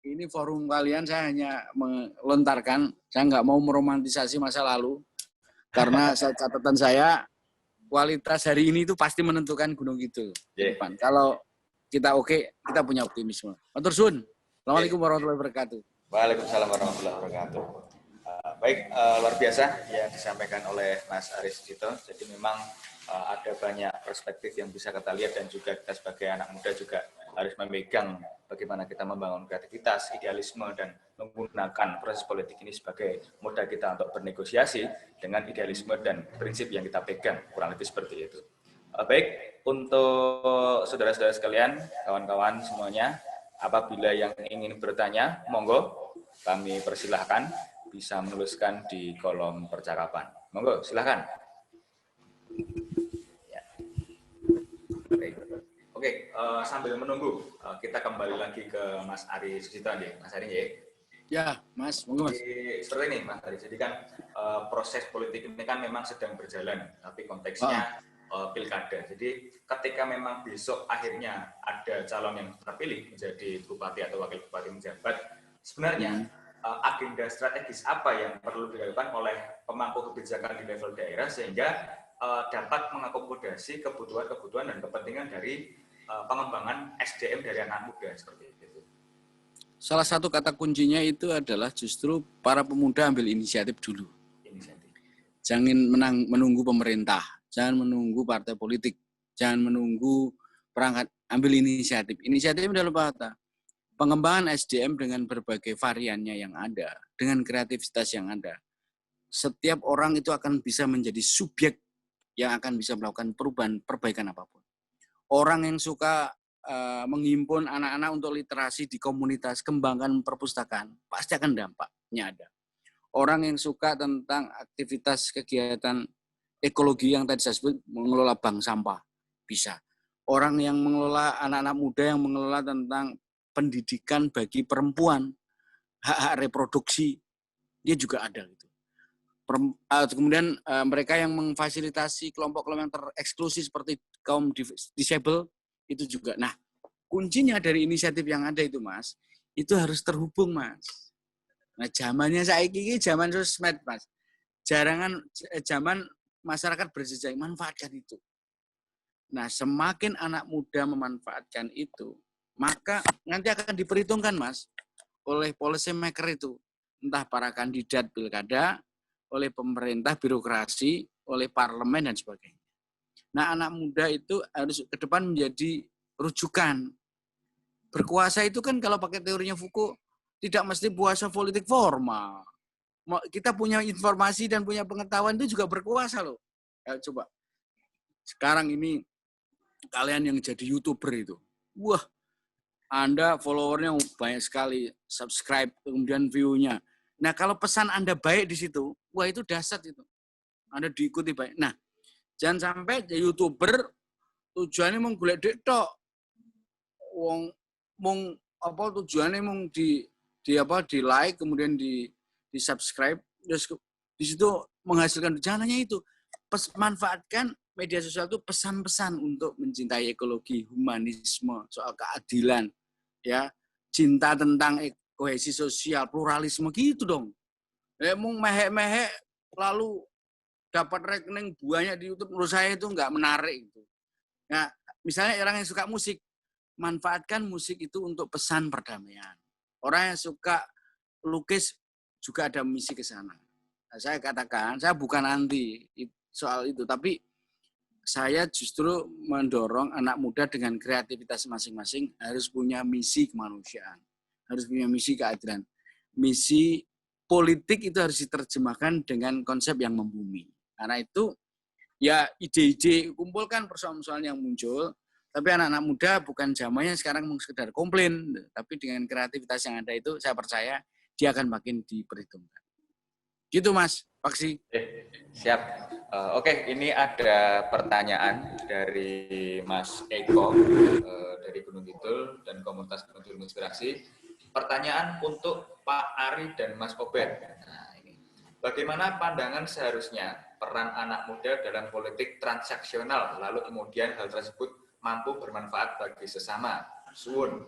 Ini forum kalian, saya hanya melontarkan, saya nggak mau meromantisasi masa lalu, karena catatan saya, kualitas hari ini itu pasti menentukan Gunung Kidul. Depan. Kalau kita oke, kita punya optimisme. Matur suwun. Assalamualaikum warahmatullahi wabarakatuh. Waalaikumsalam warahmatullahi wabarakatuh. Baik, luar biasa yang disampaikan oleh Mas Aris Cito. Jadi memang ada banyak perspektif yang bisa kita lihat dan juga kita sebagai anak muda juga harus memegang bagaimana kita membangun kreativitas, idealisme, dan menggunakan proses politik ini sebagai modal kita untuk bernegosiasi dengan idealisme dan prinsip yang kita pegang, kurang lebih seperti itu. Baik, untuk saudara-saudara sekalian, kawan-kawan semuanya, apabila yang ingin bertanya, monggo kami persilahkan bisa menuliskan di kolom percakapan. Monggo, silahkan. Ya. Oke, sambil menunggu, kita kembali lagi ke Mas Ari Susito nih, Mas Ari ya. Ya, Mas, monggo Mas. Jadi, seperti ini Mas Ari, jadi kan proses politik ini kan memang sedang berjalan, tapi konteksnya pilkada. Jadi ketika memang besok akhirnya ada calon yang terpilih menjadi bupati atau wakil bupati menjabat, sebenarnya agenda strategis apa yang perlu dilakukan oleh pemangku kebijakan di level daerah sehingga dapat mengakomodasi kebutuhan-kebutuhan dan kepentingan dari pengembangan SDM dari anak muda seperti itu. Salah satu kata kuncinya itu adalah justru para pemuda ambil inisiatif dulu. Jangan menunggu pemerintah, jangan menunggu partai politik, jangan menunggu perangkat, ambil inisiatif. Inisiatif dalam apa? Pengembangan SDM dengan berbagai variannya yang ada, dengan kreativitas yang ada. Setiap orang itu akan bisa menjadi subjek yang akan bisa melakukan perbaikan apapun. Orang yang suka menghimpun anak-anak untuk literasi di komunitas, kembangkan perpustakaan, pasti akan dampaknya ada. Orang yang suka tentang aktivitas kegiatan ekologi yang tadi saya sebut, mengelola bank sampah, bisa. Orang yang mengelola, anak-anak muda yang mengelola tentang pendidikan bagi perempuan, hak-hak reproduksi, dia juga ada. Gitu. Kemudian mereka yang memfasilitasi kelompok-kelompok yang tereksklusi seperti kaum disable, itu juga. Nah, kuncinya dari inisiatif yang ada itu, Mas, itu harus terhubung, Mas. Nah, zamannya saiki ini zaman sosmed, Mas. Zaman masyarakat berjejaring, manfaatkan itu. Nah, semakin anak muda memanfaatkan itu, maka nanti akan diperhitungkan, Mas, oleh policy maker itu. Entah para kandidat pilkada, oleh pemerintah, birokrasi, oleh parlemen, dan sebagainya. Nah, anak muda itu harus ke depan menjadi rujukan. Berkuasa itu kan kalau pakai teorinya Foucault, tidak mesti puasa politik formal. Kita punya informasi dan punya pengetahuan itu juga berkuasa loh. Ya, coba. Sekarang ini kalian yang jadi YouTuber itu. Wah, Anda followernya banyak sekali, subscribe, kemudian view-nya. Nah, kalau pesan Anda baik di situ, wah itu dahsyat itu. Anda diikuti baik. Nah, jangan sampai jadi YouTuber tujuannya mau golek duit tok. Wong tujuannya mau di like kemudian di subscribe terus di situ menghasilkan, jangan hanya itu, manfaatkan media sosial itu pesan-pesan untuk mencintai ekologi, humanisme, soal keadilan, ya, cinta tentang kohesi sosial, pluralisme gitu dong. Mau mehek-mehek lalu dapat rekening banyak di YouTube, menurut saya itu nggak menarik gitu. Nah, misalnya orang yang suka musik, manfaatkan musik itu untuk pesan perdamaian. Orang yang suka lukis juga ada misi ke sana. Nah, saya katakan, saya bukan anti soal itu, tapi saya justru mendorong anak muda dengan kreativitas masing-masing harus punya misi kemanusiaan, harus punya misi keadilan. Misi politik itu harus diterjemahkan dengan konsep yang membumi. Karena itu, ya ide-ide, kumpulkan persoalan-persoalan yang muncul, Tapi anak-anak muda bukan zamannya sekarang mau sekedar komplain, tapi dengan kreativitas yang ada itu saya percaya dia akan makin diperhitungkan. Gitu Mas Paksi. Siap. Oke, ini ada pertanyaan dari Mas Eko dari Gunung Kidul dan komunitas Gunung Kidul Inspirasi. Pertanyaan untuk Pak Ari dan Mas Obed. Nah, ini. Bagaimana pandangan seharusnya peran anak muda dalam politik transaksional, lalu kemudian hal tersebut mampu bermanfaat bagi sesama? Suwun.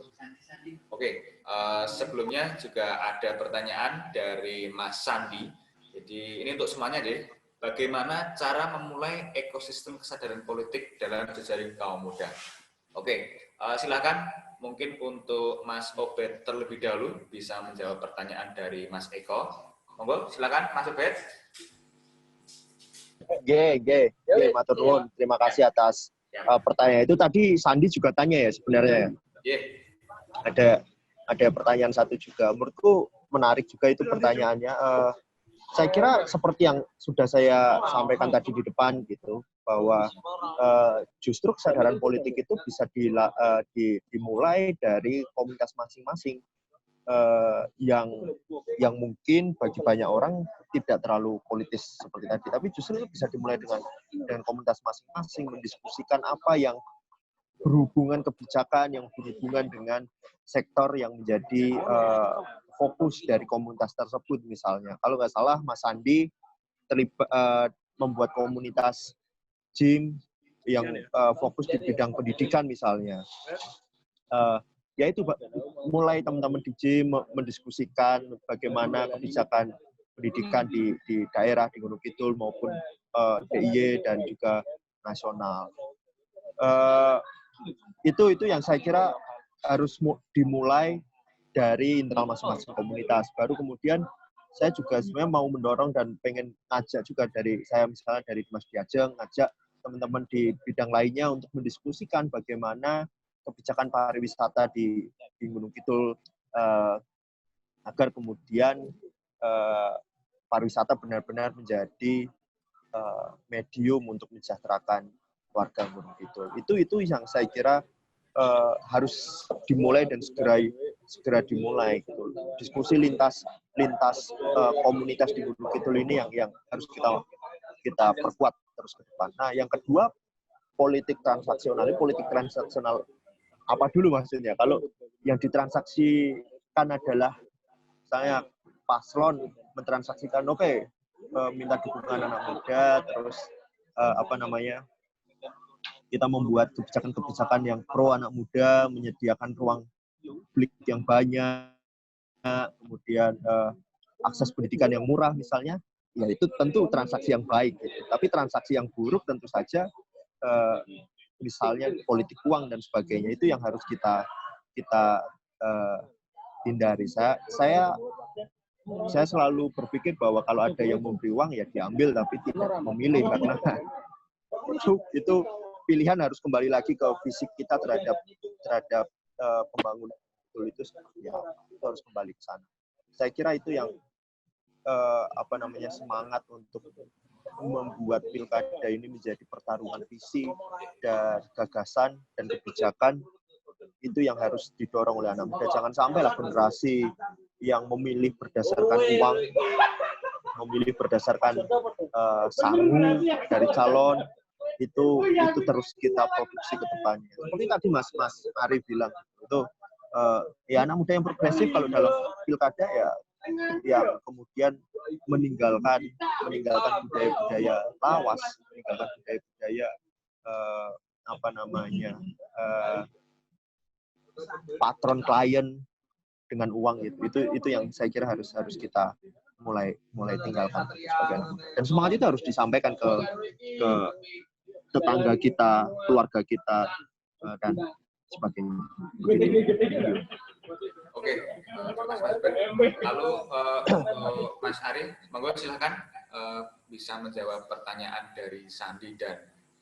Oke, sebelumnya juga ada pertanyaan dari Mas Sandi. Jadi ini untuk semuanya deh. Bagaimana cara memulai ekosistem kesadaran politik dalam jejaring kaum muda? Oke, silakan. Mungkin untuk Mas Obed terlebih dahulu bisa menjawab pertanyaan dari Mas Eko. Monggo, silakan Mas Obed. Matur nuwun. Terima kasih atas pertanyaan itu. Tadi Sandi juga tanya ya sebenarnya. Ada pertanyaan satu juga. Menurutku menarik juga itu pertanyaannya. Saya kira seperti yang sudah saya sampaikan tadi di depan gitu, bahwa justru kesadaran politik itu bisa dimulai dari komunitas masing-masing yang mungkin bagi banyak orang tidak terlalu politis seperti tadi, tapi justru itu bisa dimulai dengan komunitas masing-masing mendiskusikan apa yang berhubungan kebijakan, yang berhubungan dengan sektor yang menjadi fokus dari komunitas tersebut. Misalnya, kalau nggak salah Mas Sandi membuat komunitas gym yang fokus di bidang pendidikan misalnya. Yaitu mulai teman-teman di gym mendiskusikan bagaimana kebijakan pendidikan di daerah, di Gunung Kidul maupun DIY dan juga nasional. Itu yang saya kira harus dimulai dari internal masing-masing komunitas. Baru kemudian saya juga sebenarnya mau mendorong dan pengen ngajak juga dari saya, misalnya dari Mas Diajeng, ngajak teman-teman di bidang lainnya untuk mendiskusikan bagaimana kebijakan pariwisata di Gunung Kidul agar kemudian pariwisata benar-benar menjadi medium untuk mensejahterakan warga Gunung Kidul. Itu yang saya kira harus dimulai dan segera dimulai gitu. Diskusi lintas komunitas di Gunung Kidul ini yang harus kita perkuat terus ke depan. Nah, yang kedua, politik transaksional. Politik transaksional apa dulu maksudnya? Kalau yang ditransaksikan adalah misalnya paslon mentransaksikan minta dukungan anak muda, terus kita membuat kebijakan-kebijakan yang pro anak muda, menyediakan ruang publik yang banyak, kemudian akses pendidikan yang murah misalnya, ya itu tentu transaksi yang baik. Gitu. Tapi transaksi yang buruk tentu saja, misalnya politik uang dan sebagainya, itu yang harus kita hindari. Saya selalu berpikir bahwa kalau ada yang memberi uang ya diambil, tapi tidak memilih, karena itu pilihan harus kembali lagi ke fisik kita terhadap pembangunan itu seperti apa. Itu harus kembali ke sana. Saya kira itu yang semangat untuk membuat pilkada ini menjadi pertarungan visi dan gagasan dan kebijakan, itu yang harus didorong oleh anak muda. Jangan sampailah generasi yang memilih berdasarkan uang, memilih berdasarkan sangu dari calon, itu terus kita produksi ke depannya. Seperti tadi Mas Ari bilang, itu ya anak muda yang progresif kalau dalam pilkada ya kemudian meninggalkan budaya-budaya lawas, meninggalkan budaya-budaya patron klien dengan uang itu yang saya kira harus kita mulai tinggalkan. Dan semangat itu harus disampaikan ke tetangga kita, keluarga kita, dan sebagainya. Oke, Mas Basben. Lalu Mas Ari, monggo silakan bisa menjawab pertanyaan dari Sandi dan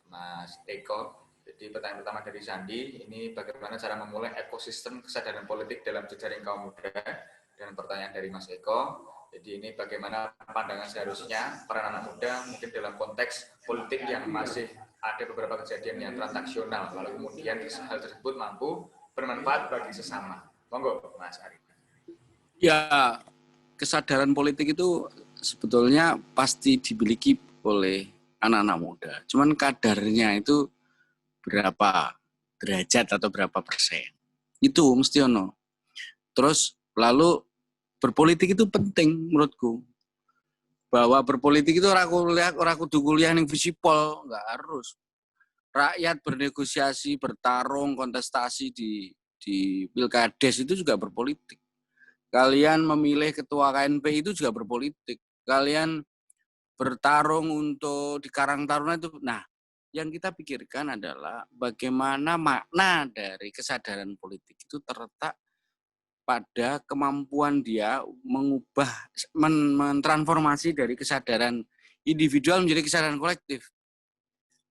Mas Eko. Jadi pertanyaan pertama dari Sandi, ini bagaimana cara memulai ekosistem kesadaran politik dalam jejaring kaum muda, dan pertanyaan dari Mas Eko. Jadi ini bagaimana pandangan seharusnya peran anak muda mungkin dalam konteks politik yang masih ada beberapa kejadian yang transaksional, lalu kemudian hal tersebut mampu bermanfaat bagi sesama. Monggo, Mas Ari. Ya, kesadaran politik itu sebetulnya pasti dimiliki oleh anak-anak muda. Cuman kadarnya itu berapa derajat atau berapa persen. Itu mesti ono. Terus lalu berpolitik itu penting menurutku. Bahwa berpolitik itu orang kudu kuliah yang visipol, nggak harus. Rakyat bernegosiasi, bertarung, kontestasi di Pilkades itu juga berpolitik. Kalian memilih ketua KNPI itu juga berpolitik. Kalian bertarung untuk di Karang Taruna itu. Nah, yang kita pikirkan adalah bagaimana makna dari kesadaran politik itu terletak pada kemampuan dia mengubah, mentransformasi dari kesadaran individual menjadi kesadaran kolektif.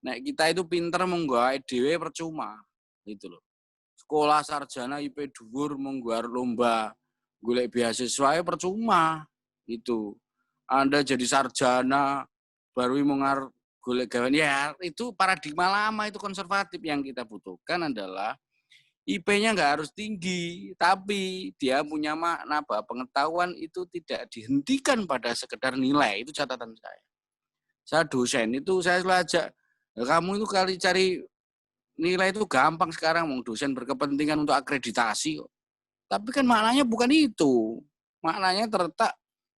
Nah, kita itu pinter menggawe dhewe percuma, gitu loh. Sekolah sarjana IP dhuwur menggelar lomba golek beasiswa percuma, itu. Anda jadi sarjana baru mengar golek gawean, ya itu paradigma lama, itu konservatif. Yang kita butuhkan adalah IP-nya nggak harus tinggi, tapi dia punya makna bahwa pengetahuan itu tidak dihentikan pada sekedar nilai. Itu catatan saya. Saya dosen itu saya selalu ajak, kamu itu kali cari nilai itu gampang sekarang, mau dosen berkepentingan untuk akreditasi. Tapi kan maknanya bukan itu. Maknanya terletak,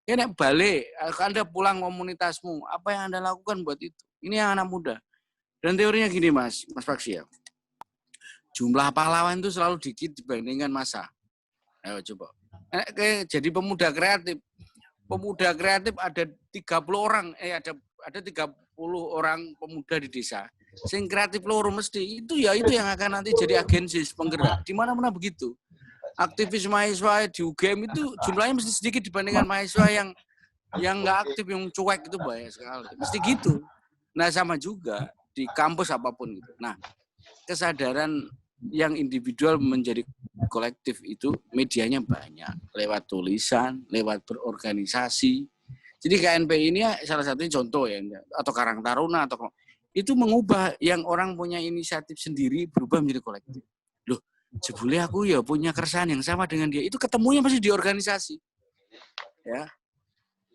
ya balik, Anda pulang komunitasmu, apa yang Anda lakukan buat itu? Ini yang anak muda. Dan teorinya gini Mas Paksi ya. Jumlah pahlawan itu selalu dikit dibandingkan massa. Ayo coba. Jadi pemuda kreatif. Pemuda kreatif ada 30 orang, ada 30 orang pemuda di desa. Sing kreatif loro mesti itu yang akan nanti jadi agensi penggerak. Di mana-mana begitu. Aktivis mahasiswa di UGM itu jumlahnya mesti sedikit dibandingkan mahasiswa yang nggak aktif, yang cuek itu banyak sekali. Mesti gitu. Nah, sama juga di kampus apapun gitu. Nah, kesadaran yang individual menjadi kolektif itu medianya banyak, lewat tulisan, lewat berorganisasi. Jadi KNPI ini salah satunya contoh ya, atau Karang Taruna atau itu mengubah yang orang punya inisiatif sendiri berubah menjadi kolektif. Loh, jebule aku ya punya keresahan yang sama dengan dia. Itu ketemunya pasti di organisasi. Ya.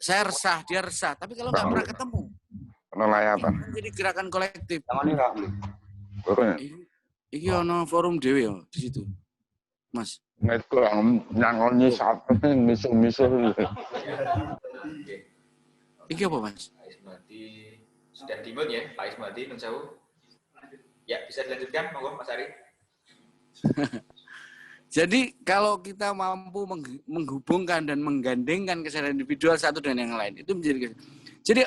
Saya resah, dia resah, tapi kalau nggak pernah ketemu, jadi gerakan kolektif. Iki ono forum dhewe ya di situ. Mas. Nek yang nyisap misuh-misuh. Iki apa, Mas? Pak Ismati sudah dimut ya, Pak Ismati menjauh. Ya, bisa dilanjutkan, monggo Mas Ari. Jadi kalau kita mampu menghubungkan dan menggandengkan kesadaran individual satu dengan yang lain, itu menjadi. Jadi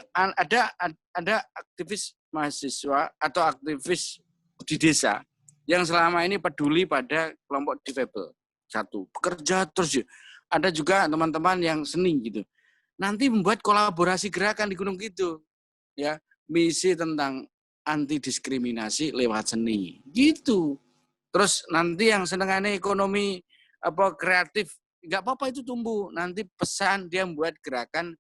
ada aktivis mahasiswa atau aktivis di desa yang selama ini peduli pada kelompok difabel. Satu, bekerja terus. Ada juga teman-teman yang seni gitu. Nanti membuat kolaborasi gerakan di Gunung Kidul. Ya, misi tentang anti diskriminasi lewat seni. Gitu. Terus nanti yang senengannya ekonomi kreatif, enggak apa-apa itu tumbuh. Nanti pesan dia membuat gerakan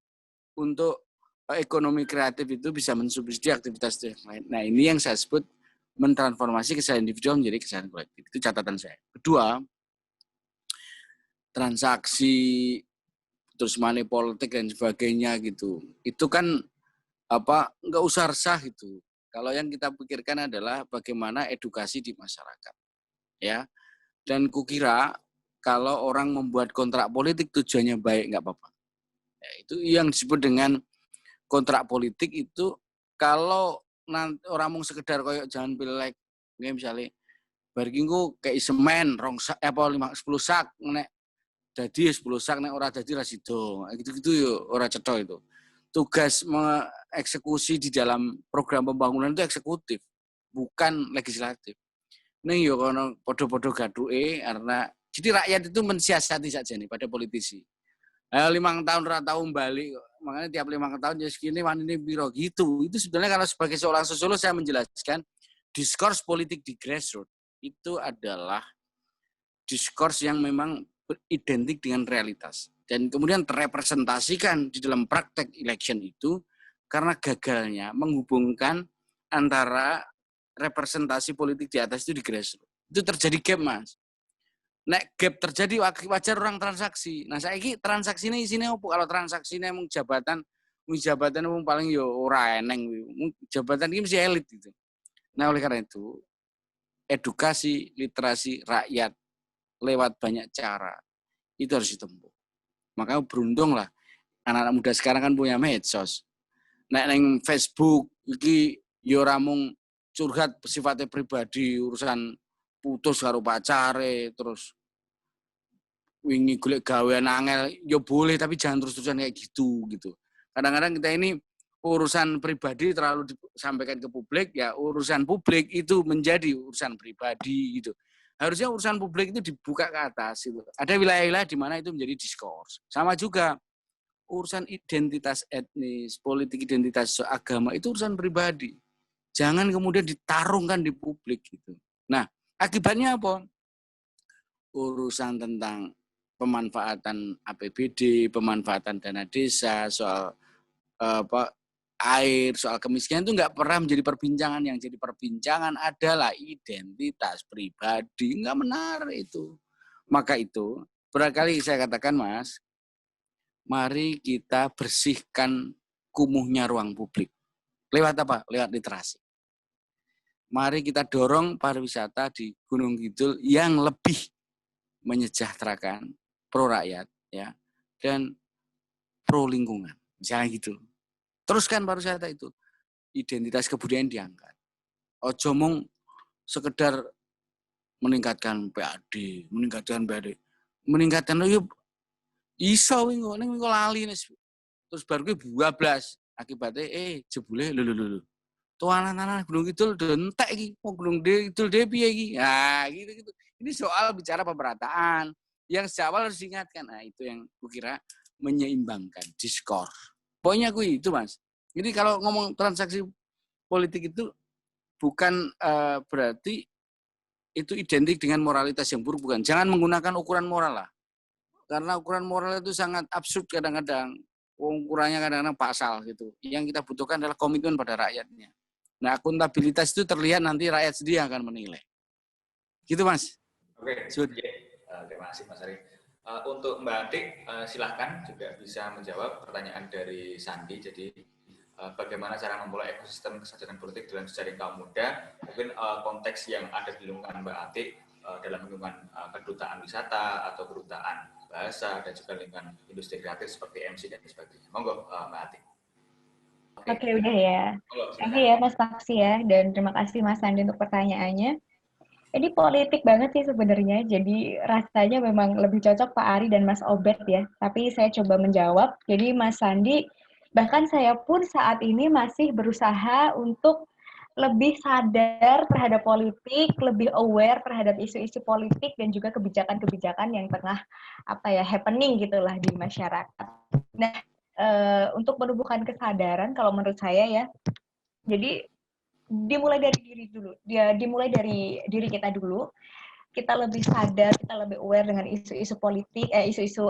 untuk ekonomi kreatif itu bisa mensubsidi aktivitas yang lain. Nah, ini yang saya sebut mentransformasi kesadaran individual menjadi kesadaran kolektif. Itu catatan saya. Kedua, transaksi terus money politik dan sebagainya gitu. Itu kan nggak usah resah gitu. Kalau yang kita pikirkan adalah bagaimana edukasi di masyarakat. Ya. Dan kukira kalau orang membuat kontrak politik tujuannya baik nggak apa-apa. Ya, itu yang disebut dengan kontrak politik itu kalau nanti orang mau sekedar koyok jangan pilek, misalnya barkingku kayak semen, 10 sak nek jadi 10 sak nek ora dadi ra sido. Gitu-gitu yo ora cetha itu. Tugas mengeksekusi di dalam program pembangunan itu eksekutif, bukan legislatif. Ning yo kono padha-padha gaduke karena jadi rakyat itu mensiasati saja nih pada politisi. 5 tahun ra tau balik, makanya tiap 5 tahun ya segini wanine piro gitu. Itu sebenarnya kalau sebagai seorang sosiolog saya menjelaskan diskurs politik di grassroots itu adalah diskurs yang memang identik dengan realitas dan kemudian terrepresentasikan di dalam praktek election itu karena gagalnya menghubungkan antara representasi politik di atas itu di grassroots. Itu terjadi gap, Mas. Nek gap terjadi wajar orang transaksi. Nah, saiki transaksi ini isinya apa? Kalau transaksi ini emang jabatan emang paling yo ora eneng. Jabatan ini mesti elit gitu. Nah, oleh karena itu edukasi literasi rakyat lewat banyak cara itu harus ditempuh. Makanya beruntung lah anak-anak muda sekarang kan punya medsos. Nek neng Facebook iki yo ora mung curhat sifatnya pribadi, urusan putus karo pacare, terus wingi golek gawean angel, ya boleh tapi jangan terus-terusan kayak gitu. Kadang-kadang kita ini urusan pribadi terlalu disampaikan ke publik, ya urusan publik itu menjadi urusan pribadi gitu. Harusnya urusan publik itu dibuka ke atas gitu. Ada wilayah-wilayah di mana itu menjadi diskurs. Sama juga urusan identitas etnis, politik identitas agama itu urusan pribadi. Jangan kemudian ditarungkan di publik gitu. Nah, akibatnya apa? Urusan tentang pemanfaatan APBD, pemanfaatan dana desa, soal air, soal kemiskinan itu nggak pernah menjadi perbincangan. Yang jadi perbincangan adalah identitas pribadi. Nggak menarik itu. Maka itu, berkali saya katakan, Mas, mari kita bersihkan kumuhnya ruang publik. Lewat apa? Lewat literasi. Mari kita dorong pariwisata di Gunung Kidul yang lebih menyejahterakan, pro rakyat, ya, dan pro lingkungan. Misalnya gitu. Teruskan pariwisata itu. Identitas kebudayaan diangkat. Ojo mung sekedar meningkatkan PAD, meningkatkan yuk iso wingo ning lali terus baru kuwi bablas akibatnya jebule lho. Tuanan-anan Gunung Kidul dentek iki. Mau Gunung Kidul dhewe piye iki? Nah, gitu. Ini soal bicara pemerataan yang sejak awal harus diingatkan. Nah, itu yang kukira menyeimbangkan diskurs. Pokoknya itu, Mas. Jadi kalau ngomong transaksi politik itu bukan berarti itu identik dengan moralitas yang buruk, bukan. Jangan menggunakan ukuran moral lah. Karena ukuran moral itu sangat absurd kadang-kadang. Ukurannya kadang-kadang pasal gitu. Yang kita butuhkan adalah komitmen pada rakyatnya. Nah, akuntabilitas itu terlihat nanti rakyat sendiri yang akan menilai. Gitu, Mas. Oke, terima kasih Mas Ari. Untuk Mbak Atik, silahkan juga bisa menjawab pertanyaan dari Sandi. Jadi, bagaimana cara memulai ekosistem kesadaran politik dalam jejaring kaum muda? Mungkin konteks yang ada di lingkungan Mbak Atik dalam lingkungan kedutaan wisata atau kedutaan bahasa dan juga lingkungan industri kreatif seperti MC dan sebagainya. Monggo Mbak Atik. Oke, udah ya. Oke ya Mas Paksi ya, dan terima kasih Mas Sandi untuk pertanyaannya. Ini politik banget sih sebenarnya, jadi rasanya memang lebih cocok Pak Ari dan Mas Obed ya. Tapi saya coba menjawab. Jadi Mas Sandi, bahkan saya pun saat ini masih berusaha untuk lebih sadar terhadap politik, lebih aware terhadap isu-isu politik dan juga kebijakan-kebijakan yang tengah happening gitulah di masyarakat. Nah, untuk menumbuhkan kesadaran kalau menurut saya ya, jadi dimulai dari diri dulu, dimulai dari diri kita dulu. Kita lebih sadar, kita lebih aware dengan isu-isu politik, isu-isu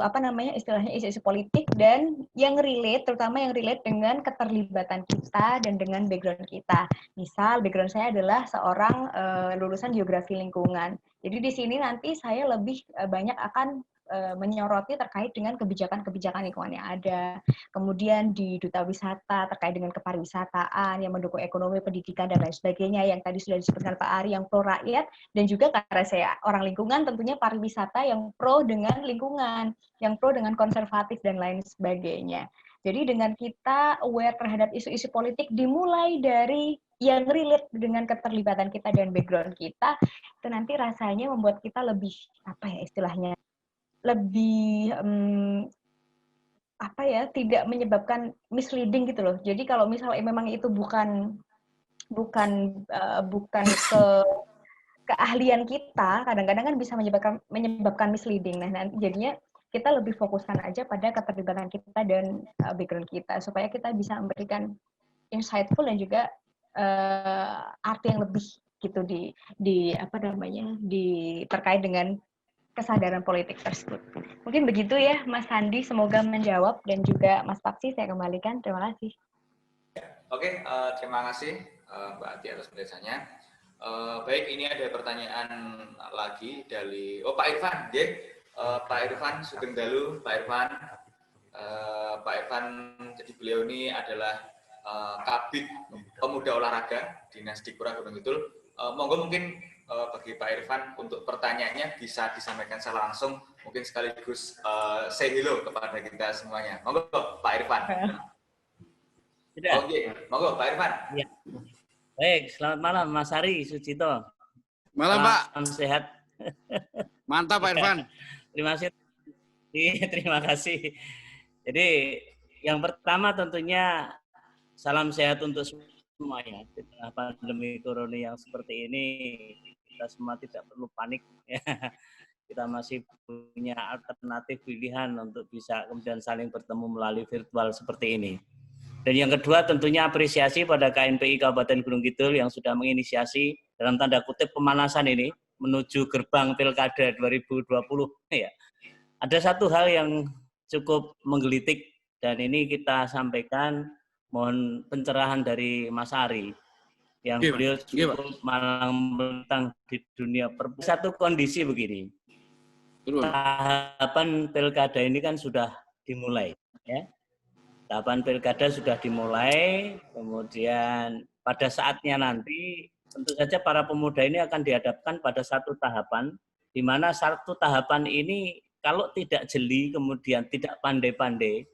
politik dan yang relate, terutama yang relate dengan keterlibatan kita dan dengan background kita. Misal background saya adalah seorang lulusan geografi lingkungan. Jadi di sini nanti saya lebih banyak akan menyoroti terkait dengan kebijakan-kebijakan lingkungan yang ada. Kemudian di Duta Wisata terkait dengan kepariwisataan yang mendukung ekonomi, pendidikan, dan lain sebagainya. Yang tadi sudah disebutkan Pak Ari, yang pro rakyat. Dan juga karena saya orang lingkungan, tentunya pariwisata yang pro dengan lingkungan, yang pro dengan konservatif, dan lain sebagainya. Jadi dengan kita aware terhadap isu-isu politik, dimulai dari yang relate dengan keterlibatan kita dan background kita, itu nanti rasanya membuat kita lebih, lebih tidak menyebabkan misleading gitu loh. Jadi kalau misalnya memang itu bukan keahlian kita, kadang-kadang kan bisa menyebabkan misleading. Nah, nanti jadinya kita lebih fokuskan aja pada keterlibatan kita dan background kita supaya kita bisa memberikan insightful dan juga arti yang lebih gitu di terkait dengan kesadaran politik tersebut. Mungkin begitu ya, Mas Sandi. Semoga menjawab, dan juga Mas Paksi saya kembalikan. Terima kasih. Oke, terima kasih Mbak Ati atas penjelasannya. Baik, ini ada pertanyaan lagi dari Pak Irfan, ya. Pak Irfan Sugeng Dalu, Pak Irfan. Pak Irfan, jadi beliau ini adalah Kabid Pemuda Olahraga Dinas Dikpura Gunung Kidul. Monggo mungkin bagi Pak Irfan untuk pertanyaannya bisa disampaikan secara langsung, mungkin sekaligus say hello kepada kita semuanya. Monggo Pak Irfan. Oke, monggo Pak Irfan. Ya. Baik, selamat malam Mas Ari Sucito. Malam Pak. Salam sehat. Mantap Pak Irfan. Terima kasih. Terima kasih. Jadi yang pertama tentunya salam sehat untuk semuanya. Di tengah pandemi corona yang seperti ini, kita semua tidak perlu panik. Kita masih punya alternatif pilihan untuk bisa kemudian saling bertemu melalui virtual seperti ini. Dan yang kedua tentunya apresiasi pada KNPI Kabupaten Gunung Kidul yang sudah menginisiasi dalam tanda kutip pemanasan ini menuju gerbang Pilkada 2020. Ya. Ada satu hal yang cukup menggelitik dan ini kita sampaikan, mohon pencerahan dari Mas Ari yang beliau cukup malang melintang di dunia perpu. Satu kondisi begini, tahapan Pilkada ini kan sudah dimulai, ya. Tahapan pilkada sudah dimulai, kemudian pada saatnya nanti tentu saja para pemuda ini akan dihadapkan pada satu tahapan, di mana satu tahapan ini kalau tidak jeli, kemudian tidak pandai-pandai,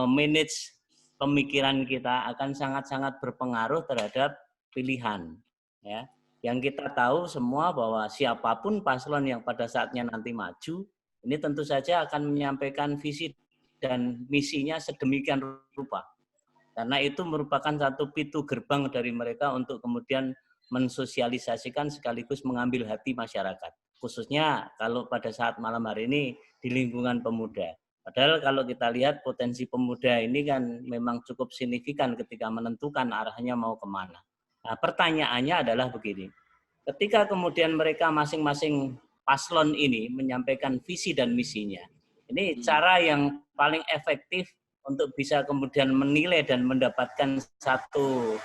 manage pemikiran kita akan sangat-sangat berpengaruh terhadap pilihan. Ya. Yang kita tahu semua bahwa siapapun paslon yang pada saatnya nanti maju, ini tentu saja akan menyampaikan visi dan misinya sedemikian rupa. Karena itu merupakan satu pintu gerbang dari mereka untuk kemudian mensosialisasikan sekaligus mengambil hati masyarakat. Khususnya kalau pada saat malam hari ini di lingkungan pemuda. Padahal kalau kita lihat potensi pemuda ini kan memang cukup signifikan ketika menentukan arahnya mau kemana. Nah, pertanyaannya adalah begini. Ketika kemudian mereka masing-masing paslon ini menyampaikan visi dan misinya, ini cara yang paling efektif untuk bisa kemudian menilai dan mendapatkan satu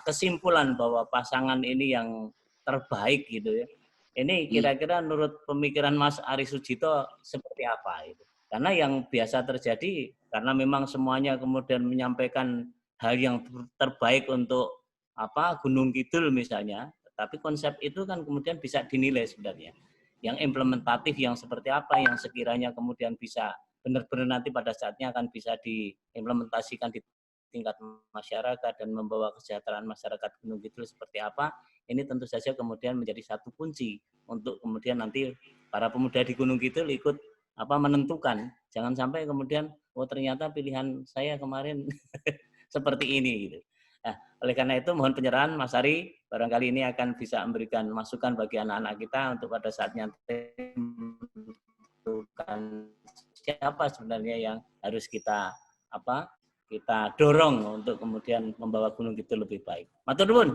kesimpulan bahwa pasangan ini yang terbaik gitu ya. Ini kira-kira menurut pemikiran Mas Ari Sujito seperti apa itu? Karena yang biasa terjadi karena memang semuanya kemudian menyampaikan hal yang terbaik untuk Gunung Kidul misalnya, tapi konsep itu kan kemudian bisa dinilai sebenarnya. Yang implementatif yang seperti apa yang sekiranya kemudian bisa benar-benar nanti pada saatnya akan bisa diimplementasikan di tingkat masyarakat dan membawa kesejahteraan masyarakat Gunung Kidul seperti apa, ini tentu saja kemudian menjadi satu kunci untuk kemudian nanti para pemuda di Gunung Kidul ikut menentukan. Jangan sampai kemudian ternyata pilihan saya kemarin seperti ini gitu. Nah, oleh karena itu mohon penyerahan Mas Ari, barangkali ini akan bisa memberikan masukan bagi anak-anak kita untuk pada saatnya menentukan siapa sebenarnya yang harus kita kita dorong untuk kemudian membawa Gunung Kidul lebih baik. Matur nuwun.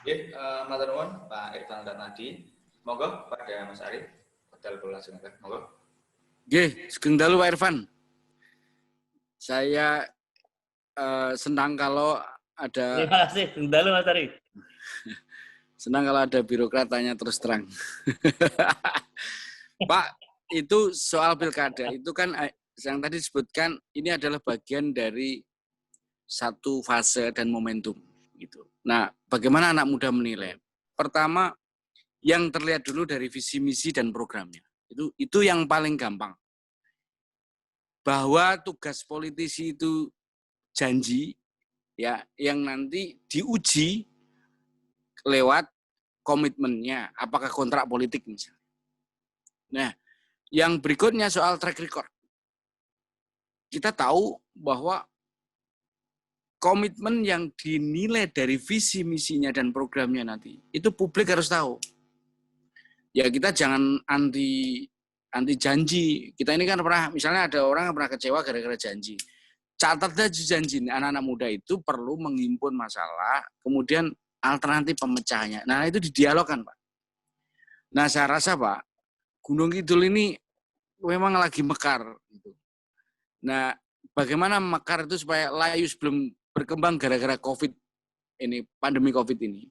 Oke, matur nuwun Pak Irfan dan Nadi. Monggo pada Mas Ari. Padahal bola silakan. Monggo. Nggih, Sugeng Dalu Pak Irfan. Saya senang kalau ada. Terima kasih, Sugeng Dalu Mas Ari. Senang kalau ada birokrat tanya terus terang. Pak, itu soal pilkada itu kan yang tadi disebutkan ini adalah bagian dari satu fase dan momentum gitu. Nah, bagaimana anak muda menilai? Pertama, yang terlihat dulu dari visi misi dan programnya. Itu yang paling gampang. Bahwa tugas politisi itu janji ya yang nanti diuji lewat komitmennya, apakah kontrak politik misalnya. Nah, yang berikutnya soal track record. Kita tahu bahwa komitmen yang dinilai dari visi misinya dan programnya nanti, itu publik harus tahu. Ya kita jangan anti janji. Kita ini kan pernah, misalnya ada orang yang pernah kecewa gara-gara janji. Catat aja janji, anak-anak muda itu perlu menghimpun masalah, kemudian alternatif pemecahannya. Nah itu didialogkan Pak. Nah saya rasa Pak, Gunung Kidul ini memang lagi mekar. Gitu. Nah bagaimana mekar itu supaya layu sebelum berkembang gara-gara COVID ini, pandemi COVID ini.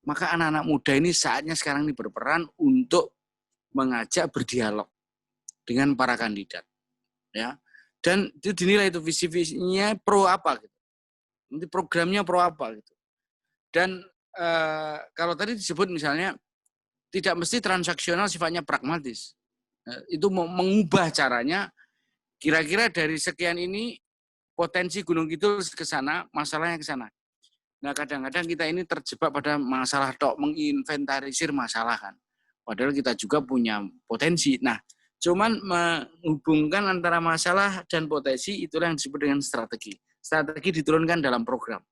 Maka anak-anak muda ini saatnya sekarang ini berperan untuk mengajak berdialog dengan para kandidat, ya. Dan itu dinilai itu visi-visinya pro apa gitu. Nanti programnya pro apa gitu. Dan kalau tadi disebut misalnya tidak mesti transaksional, sifatnya pragmatis. Itu mengubah caranya, kira-kira dari sekian ini potensi Gunung Kidul ke sana, masalahnya ke sana. Nah, kadang-kadang kita ini terjebak pada masalah tok, menginventarisir masalah kan. Padahal kita juga punya potensi. Nah, cuman menghubungkan antara masalah dan potensi itulah yang disebut dengan strategi. Strategi diturunkan dalam program.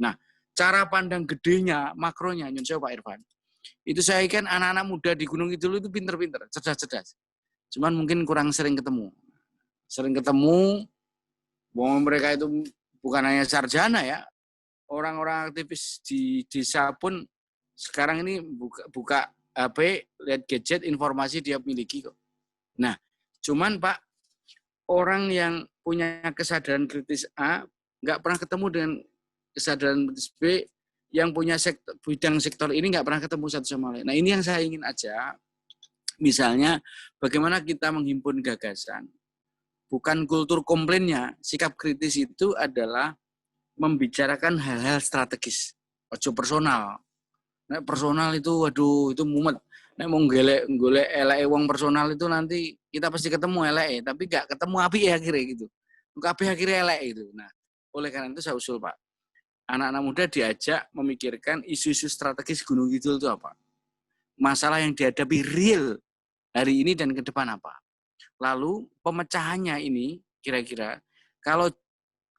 Nah, cara pandang gedenya, makronya, nyun sewu Pak Irfan, itu saya kan anak-anak muda di Gunung Kidul itu pinter-pinter, cerdas-cerdas. Cuman mungkin kurang sering ketemu. Sering ketemu, bahwa mereka itu bukan hanya sarjana ya, orang-orang aktivis di desa pun sekarang ini buka HP, lihat gadget, informasi dia miliki kok. Nah, cuman Pak, orang yang punya kesadaran kritis A, nggak pernah ketemu dengan kesadaran kritis B, yang punya bidang sektor ini nggak pernah ketemu satu sama lain. Nah, ini yang saya ingin ajak. Misalnya, bagaimana kita menghimpun gagasan. Bukan kultur komplainnya, sikap kritis itu adalah membicarakan hal-hal strategis. Ojo personal. Nek personal itu, waduh, itu mumet. Nek mau golek elek wong personal itu nanti kita pasti ketemu elek, tapi gak ketemu api akhirnya gitu. Kabeh akhirnya elek gitu. Nah, oleh karena itu saya usul Pak, anak-anak muda diajak memikirkan isu-isu strategis Gunung Kidul itu apa. Masalah yang dihadapi real hari ini dan ke depan apa. Lalu pemecahannya ini kira-kira kalau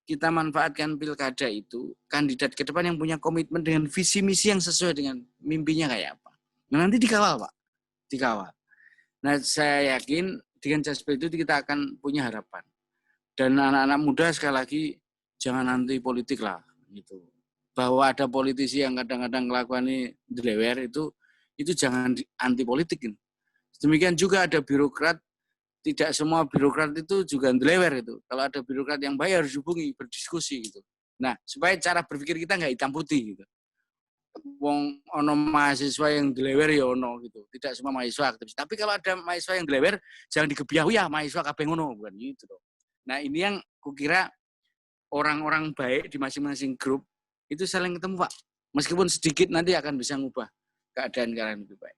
kita manfaatkan pilkada itu, kandidat ke depan yang punya komitmen dengan visi misi yang sesuai dengan mimpinya kayak apa. Nah, nanti dikawal Pak, dikawal. Nah, saya yakin dengan seperti itu kita akan punya harapan. Dan anak-anak muda sekali lagi jangan anti politik lah, gitu. Bahwa ada politisi yang kadang-kadang melakukan ini delewer itu jangan anti politik. Demikian juga ada birokrat. Tidak semua birokrat itu juga ndelewer itu. Kalau ada birokrat yang baik harus dihubungi, berdiskusi gitu. Nah, supaya cara berpikir kita nggak hitam putih gitu. Wong ono mahasiswa yang ndelewer ya ono gitu. Tidak semua mahasiswa aktivis. Tapi kalau ada mahasiswa yang ndelewer, jangan digebiahu ya mahasiswa kabeh ngono, bukan gitu loh. Nah, ini yang kukira orang-orang baik di masing-masing grup itu saling ketemu, Pak. Meskipun sedikit nanti akan bisa ngubah keadaan lebih baik.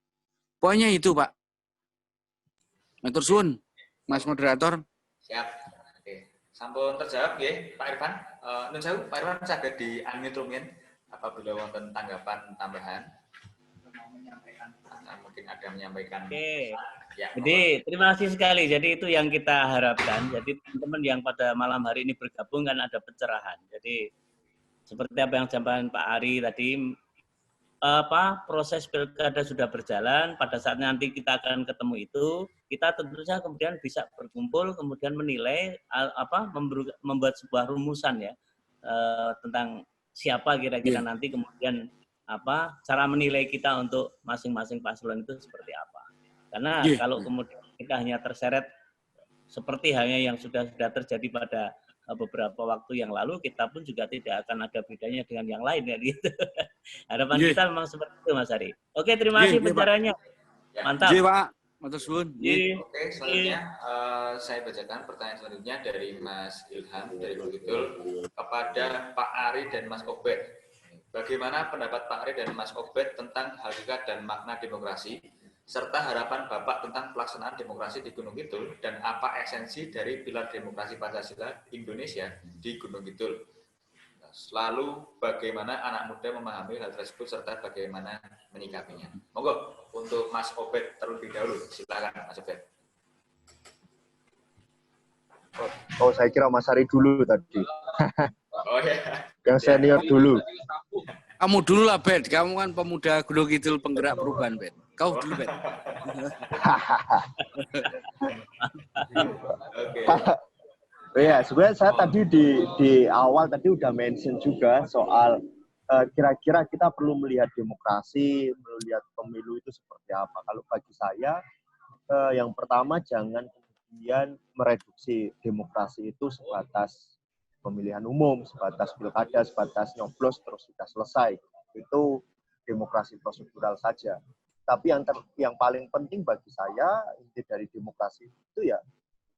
Pokoknya itu, Pak. Matur suwun. Mas moderator. Siap. Oke. Sampun terjawab ya, Pak Irfan. Nun sewu, Pak Irfan saged di unmute rumiyin apabila wonten tanggapan tambahan. Mungkin ada menyampaikan. Oke. Ya, jadi terima kasih sekali. Jadi itu yang kita harapkan. Jadi teman-teman yang pada malam hari ini bergabung kan ada pencerahan. Jadi seperti apa yang disampaikan Pak Ari tadi, proses pilkada sudah berjalan, pada saat nanti kita akan ketemu itu, kita tentunya kemudian bisa berkumpul, kemudian menilai, membuat sebuah rumusan ya, tentang siapa kira-kira nanti kemudian cara menilai kita untuk masing-masing paslon itu seperti apa. Karena kalau kemudian kita hanya terseret seperti halnya yang sudah terjadi pada beberapa waktu yang lalu, kita pun juga tidak akan ada bedanya dengan yang lain ya gitu. Harapan kita memang seperti itu Mas Ari. Oke, terima kasih pencerahannya. Mantap. Iya Pak, matur suwun. Oke, selanjutnya saya bacakan pertanyaan selanjutnya dari Mas Ilham dari Gunung Kidul kepada Pak Ari dan Mas Obed. Bagaimana pendapat Pak Ari dan Mas Obed tentang hakikat dan makna demokrasi, serta harapan Bapak tentang pelaksanaan demokrasi di Gunung Kidul, dan apa esensi dari pilar demokrasi Pancasila Indonesia di Gunung Kidul. Lalu bagaimana anak muda memahami hal tersebut serta bagaimana menyikapinya. Monggo untuk Mas Obed terlebih dahulu. Silakan Mas Obed. Oh, saya kira Mas Ari dulu tadi. Oh ya. Yang senior dulu. Kamu dulu lah, Bet. Kamu kan pemuda Gunung Kidul penggerak perubahan, Bet. Kau dulu, Bet. Ya, sebenarnya saya tadi di awal tadi udah mention juga soal kira-kira kita perlu melihat demokrasi, melihat pemilu itu seperti apa. Kalau bagi saya, yang pertama jangan kemudian mereduksi demokrasi itu sebatas pemilihan umum, sebatas pilkada, sebatas nyoblos terus sudah selesai. Itu demokrasi prosedural saja. Tapi yang paling penting bagi saya inti dari demokrasi itu ya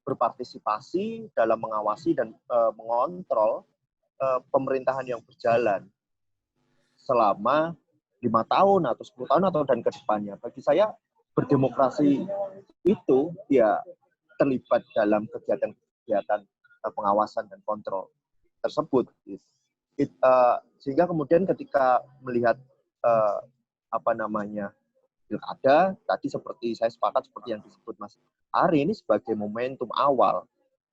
berpartisipasi dalam mengawasi dan mengontrol pemerintahan yang berjalan selama 5 tahun atau 10 tahun atau dan ke depannya. Bagi saya berdemokrasi itu ya terlibat dalam kegiatan-kegiatan pengawasan dan kontrol tersebut. Sehingga kemudian ketika melihat pilkada, tadi seperti saya sepakat seperti yang disebut Mas Ari ini sebagai momentum awal.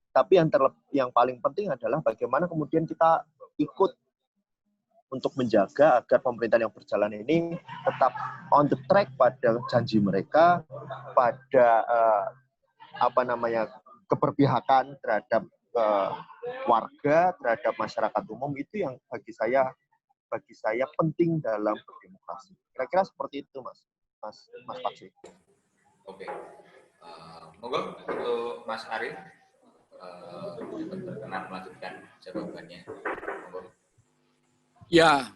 Tapi yang paling penting adalah bagaimana kemudian kita ikut untuk menjaga agar pemerintahan yang berjalan ini tetap on the track pada janji mereka, pada keberpihakan terhadap warga, terhadap masyarakat umum. Itu yang bagi saya penting dalam berdemokrasi. Kira-kira seperti itu, Mas Paksi. Oke. Monggo untuk Mas Ari berkenan melanjutkan jawabannya. Monggo. Ya,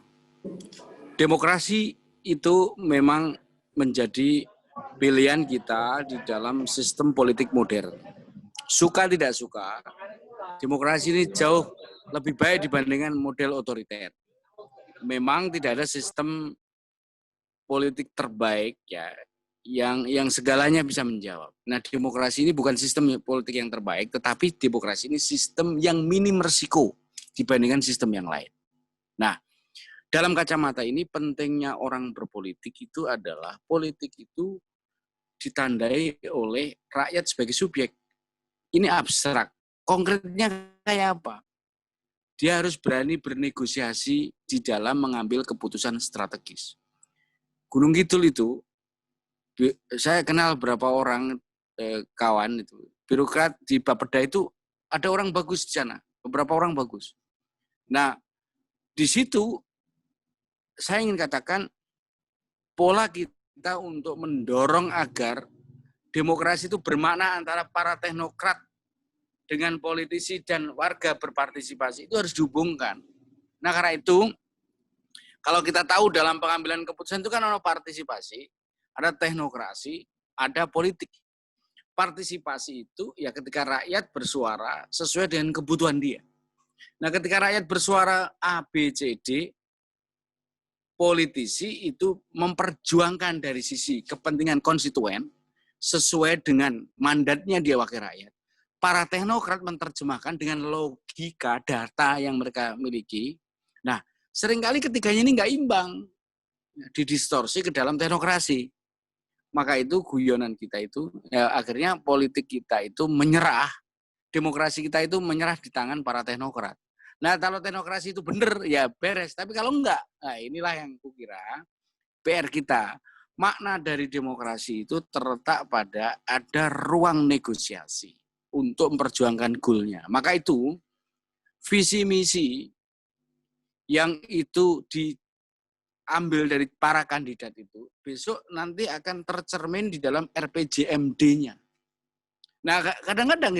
demokrasi itu memang menjadi pilihan kita di dalam sistem politik modern. Suka tidak suka, demokrasi ini jauh lebih baik dibandingkan model otoriter. Memang tidak ada sistem politik terbaik ya yang segalanya bisa menjawab. Nah, demokrasi ini bukan sistem politik yang terbaik, tetapi demokrasi ini sistem yang minim resiko dibandingkan sistem yang lain. Nah, dalam kacamata ini pentingnya orang berpolitik itu adalah politik itu ditandai oleh rakyat sebagai subjek. Ini abstrak. Konkretnya kayak apa? Dia harus berani bernegosiasi di dalam mengambil keputusan strategis. Gunung Kidul itu, saya kenal beberapa orang kawan itu, birokrat di Bapeda itu ada orang bagus di sana, beberapa orang bagus. Nah, di situ saya ingin katakan pola kita untuk mendorong agar demokrasi itu bermakna antara para teknokrat dengan politisi dan warga berpartisipasi itu harus dihubungkan. Nah, karena itu kalau kita tahu dalam pengambilan keputusan itu kan ada partisipasi, ada teknokrasi, ada politik. Partisipasi itu ya ketika rakyat bersuara sesuai dengan kebutuhan dia. Nah, ketika rakyat bersuara A, B, C, D, politisi itu memperjuangkan dari sisi kepentingan konstituen sesuai dengan mandatnya dia wakil rakyat. Para teknokrat menerjemahkan dengan logika data yang mereka miliki. Nah, seringkali ketiganya ini nggak imbang, didistorsi ke dalam teknokrasi. Maka itu guyonan kita itu, ya, akhirnya politik kita itu menyerah, demokrasi kita itu menyerah di tangan para teknokrat. Nah, kalau teknokrasi itu benar, ya beres. Tapi kalau enggak, nah inilah yang kukira PR kita. Makna dari demokrasi itu terletak pada ada ruang negosiasi untuk memperjuangkan goalnya. Maka itu, visi misi yang itu diambil dari para kandidat itu, besok nanti akan tercermin di dalam RPJMD-nya. Nah, kadang-kadang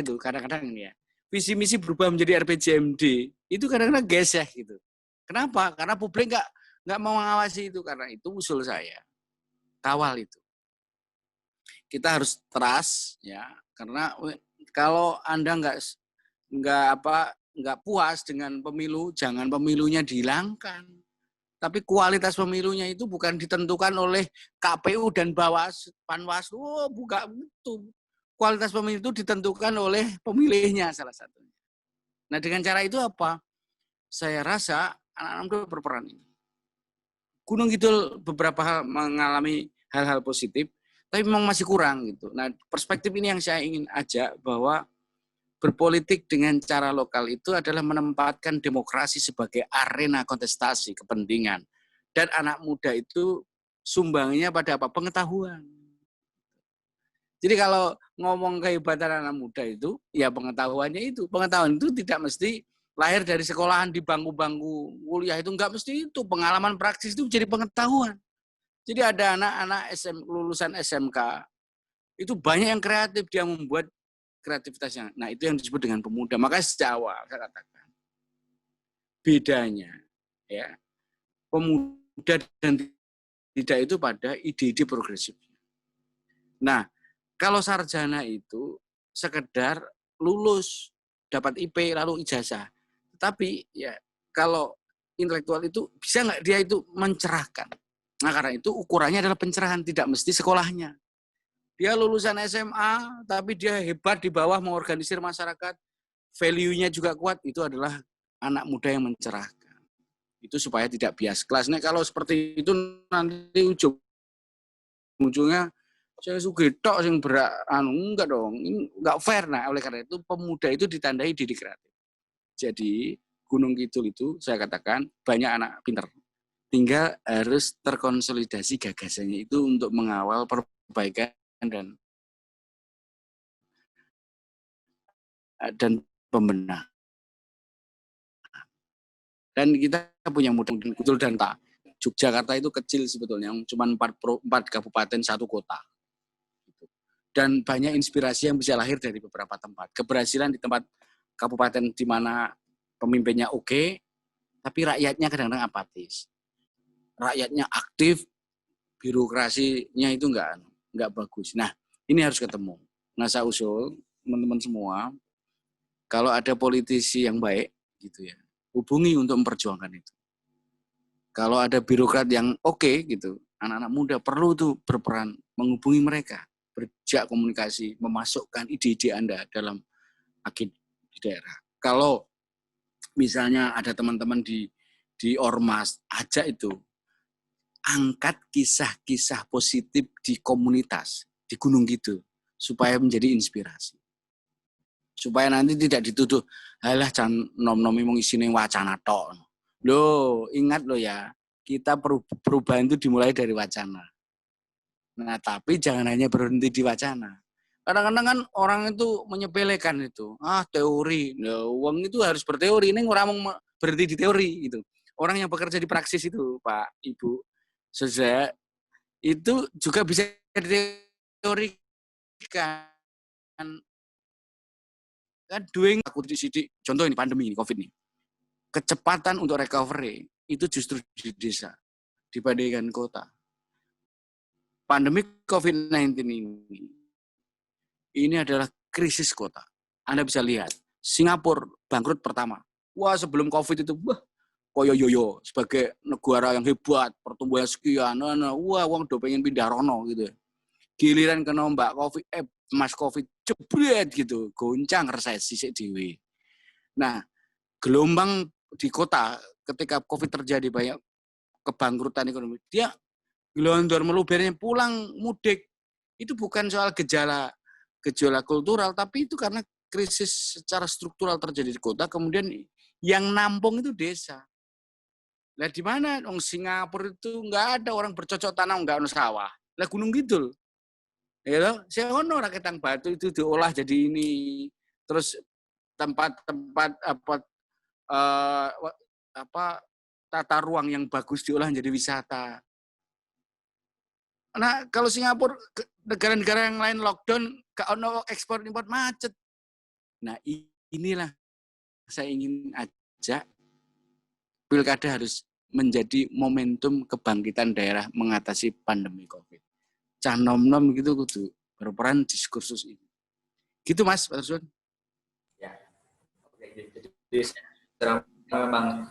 ini ya, visi misi berubah menjadi RPJMD, itu kadang-kadang geseh gitu. Kenapa? Karena publik nggak mau mengawasi itu. Karena itu usul saya, kawal itu. Kita harus trust ya, karena kalau Anda nggak puas dengan pemilu, jangan pemilunya dihilangkan. Tapi kualitas pemilunya itu bukan ditentukan oleh KPU dan Panwaslu, bukan itu. Kualitas pemilu itu ditentukan oleh pemilihnya salah satunya. Nah, dengan cara itu apa? Saya rasa anak-anak muda berperan ini. Gunung Kidul beberapa hal mengalami hal-hal positif, tapi memang masih kurang gitu. Nah, perspektif ini yang saya ingin ajak bahwa berpolitik dengan cara lokal itu adalah menempatkan demokrasi sebagai arena kontestasi kepentingan. Dan anak muda itu sumbangnya pada apa? Pengetahuan. Jadi kalau ngomong kehebatan anak muda itu, ya pengetahuannya itu. Pengetahuan itu tidak mesti lahir dari sekolahan di bangku-bangku kuliah itu, enggak mesti itu. Pengalaman praktis itu jadi pengetahuan. Jadi ada anak-anak lulusan SMK, itu banyak yang kreatif, dia membuat kreativitasnya. Nah, itu yang disebut dengan pemuda. Makanya sejak awal saya katakan, bedanya ya pemuda dan tidak itu pada ide-ide progresif. Nah, kalau sarjana itu sekedar lulus, dapat IP lalu ijazah. Tetapi ya kalau intelektual itu bisa nggak dia itu mencerahkan. Nah, karena itu ukurannya adalah pencerahan, tidak mesti sekolahnya. Dia lulusan SMA, tapi dia hebat di bawah mengorganisir masyarakat, value-nya juga kuat, itu adalah anak muda yang mencerahkan. Itu supaya tidak bias kelas. Nah, kalau seperti itu nanti ujungnya saya suka tok sing berak enggak dong, ini enggak fair. Nah, oleh karena itu pemuda itu ditandai didik kreatif. Jadi Gunung Kidul itu saya katakan banyak anak pinter. Tinggal harus terkonsolidasi gagasannya itu untuk mengawal perbaikan dan pembenahan. Dan kita punya muda Kidul dan tak. Yogyakarta itu kecil sebetulnya, cuma 4 kabupaten 1 kota. Dan banyak inspirasi yang bisa lahir dari beberapa tempat. Keberhasilan di tempat kabupaten di mana pemimpinnya oke, tapi rakyatnya kadang-kadang apatis. Rakyatnya aktif, birokrasinya itu enggak bagus. Nah, ini harus ketemu. Nah, saya usul teman-teman semua, kalau ada politisi yang baik, gitu ya, hubungi untuk memperjuangkan itu. Kalau ada birokrat yang oke, gitu, anak-anak muda perlu tuh berperan menghubungi mereka, berjak komunikasi, memasukkan ide-ide Anda dalam agenda di daerah. Kalau misalnya ada teman-teman di Ormas, ajak itu, angkat kisah-kisah positif di komunitas, di Gunung Kidul, supaya menjadi inspirasi. Supaya nanti tidak dituduh, halah can nom-nomi mung isine wacana tok. Loh, ingat loh ya, kita perubahan itu dimulai dari wacana. Nah, tapi jangan hanya berhenti di wacana. Kadang-kadang kan orang itu menyepelekan itu. Teori. Nah, uang itu harus berteori. Ini orang mau berhenti di teori gitu. Orang yang bekerja di praksis itu, Pak, Ibu, saudara, itu juga bisa diteorikan. Kan doing aku di sini, contoh ini pandemi ini, COVID ini. Kecepatan untuk recovery itu justru di desa dibandingkan kota. Pandemi COVID-19 ini adalah krisis kota. Anda bisa lihat, Singapura bangkrut pertama. Wah, sebelum COVID itu, koyo yoyo sebagai negara yang hebat, pertumbuhan sekian, wah, uang udah pengen pindah rono gitu. Giliran kena Mbak COVID, Mas COVID jebret gitu, goncang resesi dewe. Nah, gelombang di kota ketika COVID terjadi banyak kebangkrutan ekonomi, dia gelondor melubernya pulang mudik. Itu bukan soal gejala kultural, tapi itu karena krisis secara struktural terjadi di kota, kemudian yang nampung itu desa. Lah di mana? Singapura itu nggak ada orang bercocok tanam, nggak ada sawah. Lah Gunung Kidul, ya loh, saya ono raketang batu itu diolah jadi ini, terus tempat-tempat tata ruang yang bagus diolah menjadi wisata. Nah, kalau Singapura, negara-negara yang lain lockdown, gak ono ekspor impor macet. Nah, inilah saya ingin ajak pilkada harus menjadi momentum kebangkitan daerah mengatasi pandemi COVID. Cah nom-nom gitu kudu berperan diskursus ini. Gitu Mas, Pak Tersun. Ya, oke. Jadi memang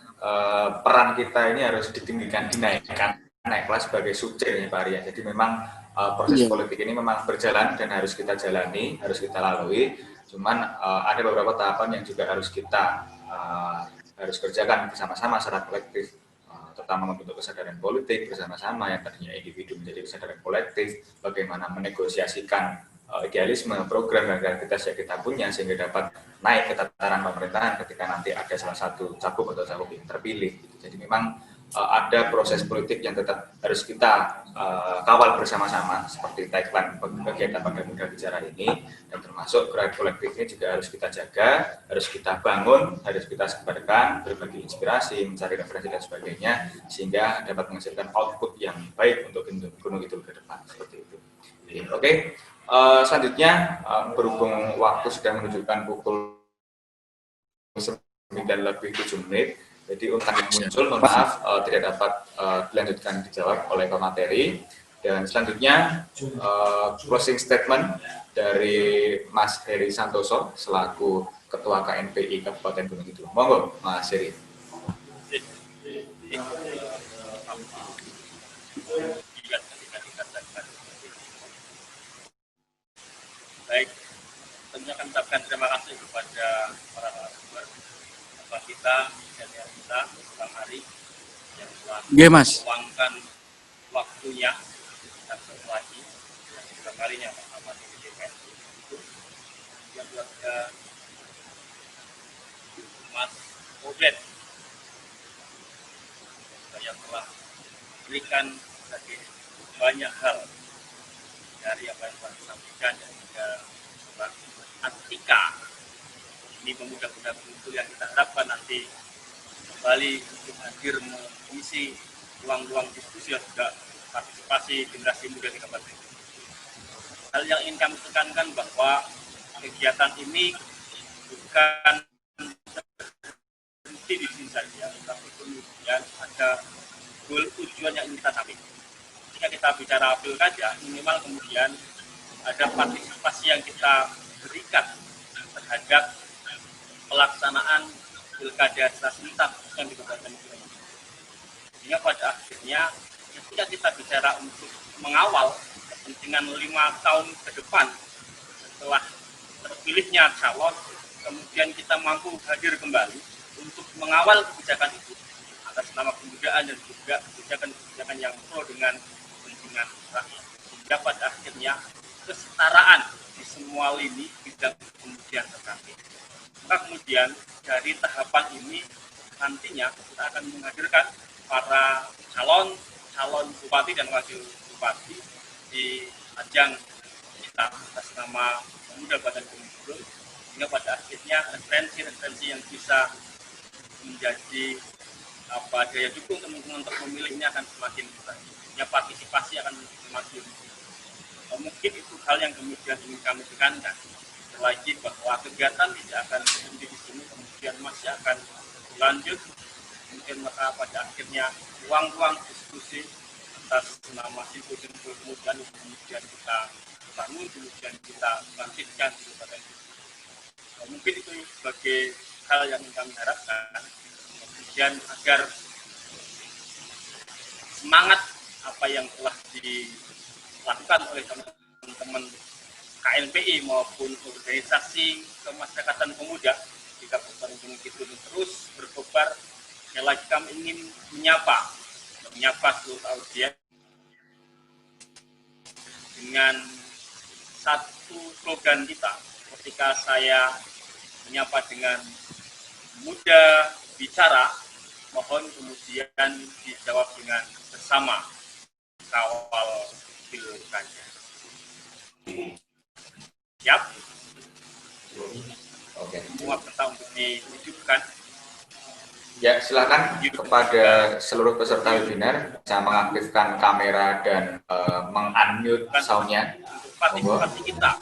peran kita ini harus ditinggikan, dinaikkan, naik kelas sebagai subjek ya Pak Arya. Jadi memang proses politik ini memang berjalan dan harus kita jalani, harus kita lalui. Cuman ada beberapa tahapan yang juga harus kita harus kerjakan bersama-sama secara kolektif, terutama membentuk kesadaran politik bersama-sama yang tadinya individu menjadi kesadaran kolektif, bagaimana menegosiasikan idealisme, program dan realitas yang kita punya sehingga dapat naik ke tataran pemerintahan ketika nanti ada salah satu cagup atau cagup yang terpilih. Jadi memang ada proses politik yang tetap harus kita kawal bersama-sama seperti tagline kegiatan pada muda bicara ini, dan termasuk gerak kolektif ini juga harus kita jaga, harus kita bangun, harus kita sebarkan, berbagi inspirasi, mencari referensi dan sebagainya sehingga dapat menghasilkan output yang baik untuk Gunung Kidul ke depan seperti itu. Oke. Selanjutnya berhubung waktu sudah menunjukkan pukul 9:07. Jadi untuk yang muncul, mohon maaf tidak dapat dilanjutkan dijawab oleh pemateri. Dan selanjutnya closing statement dari Mas Heri Santoso selaku Ketua KNPI Kabupaten Gunung Kidul. Monggo, Mas Heri. Baik, tentunya akan ucapkan terima kasih kepada para narasumber, Bapak kita, senior kita, Bang Ari, yang telah meluangkan waktunya dan lagi dan juga kalinya bersama di DPR. Yang juga Mas Obed yang telah berikan banyak hal dari apa yang telah disampaikan dan juga Mbak Atika. Ini pemuda-pemuda Gunung yang kita harapkan nanti kembali untuk hadir mengisi ruang-ruang diskusi dan juga partisipasi generasi muda di Kabupaten. Hal yang ingin kami tekankan bahwa kegiatan ini bukan berhenti di sini saja, tapi kemudian ada goal tujuan yang ingin kita capai. Jika kita bicara pilkada, minimal kemudian ada partisipasi yang kita berikan terhadap pelaksanaan pilkada serentak yang di Kabupaten Gunung. Sehingga pada akhirnya ketika kita bicara untuk mengawal kepentingan 5 tahun ke depan setelah terpilihnya calon, kemudian kita mampu hadir kembali untuk mengawal kebijakan itu atas nama kebudayaan dan juga kebijakan-kebijakan yang pro dengan kepentingan rakyat. Sehingga pada akhirnya kesetaraan di semua lini bisa kemudian tercapai. Maka kemudian dari tahapan ini nantinya kita akan menghadirkan para calon bupati dan wakil bupati di ajang kita atas nama Pemuda Badan Gunung, sehingga pada akhirnya referensi yang bisa menjadi daya dukung teman-teman untuk memilihnya akan semakin besar. Ya, partisipasi akan semakin. Mungkin itu hal yang kemudian ingin kami tekankan. Lagi bahwa kegiatan tidak akan berhenti di sini, kemudian masih akan berlanjut. Mungkin maka pada akhirnya ruang-ruang diskusi atas nama simposium kemudian kita bangun, kemudian kita bangkitkan di Kabupaten Gunung. Mungkin itu sebagai hal yang kami harapkan, kemudian agar semangat apa yang telah dilakukan oleh teman-teman KNPI maupun organisasi kemasyarakatan pemuda di Kabupaten Gunung Kidul terus berkobar. Sekali lagi kami ingin menyapa seluruh audiens dengan satu slogan kita ketika saya menyapa dengan muda bicara, mohon kemudian dijawab dengan bersama kawal pilkada. Siap? Oke. Semua peserta untuk diwujudkan. Ya, silakan kepada seluruh peserta webinar bisa mengaktifkan kamera dan meng-unmute sound-nya. Partisipasi kita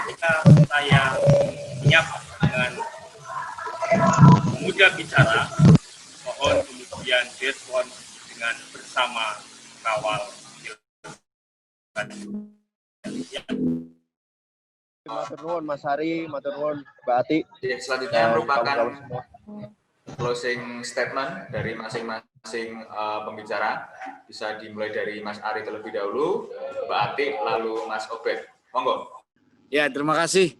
ketika saya menyapa dengan muda bicara, mohon kemudian respon dengan bersama kawal pilkada. Matur nuwun Mas Hari, matur nuwun Mbak Ati. Selanjutnya merupakan closing statement dari masing-masing pembicara. Bisa dimulai dari Mas Ari terlebih dahulu, Mbak Ati, lalu Mas Obed. Monggo. Ya, terima kasih.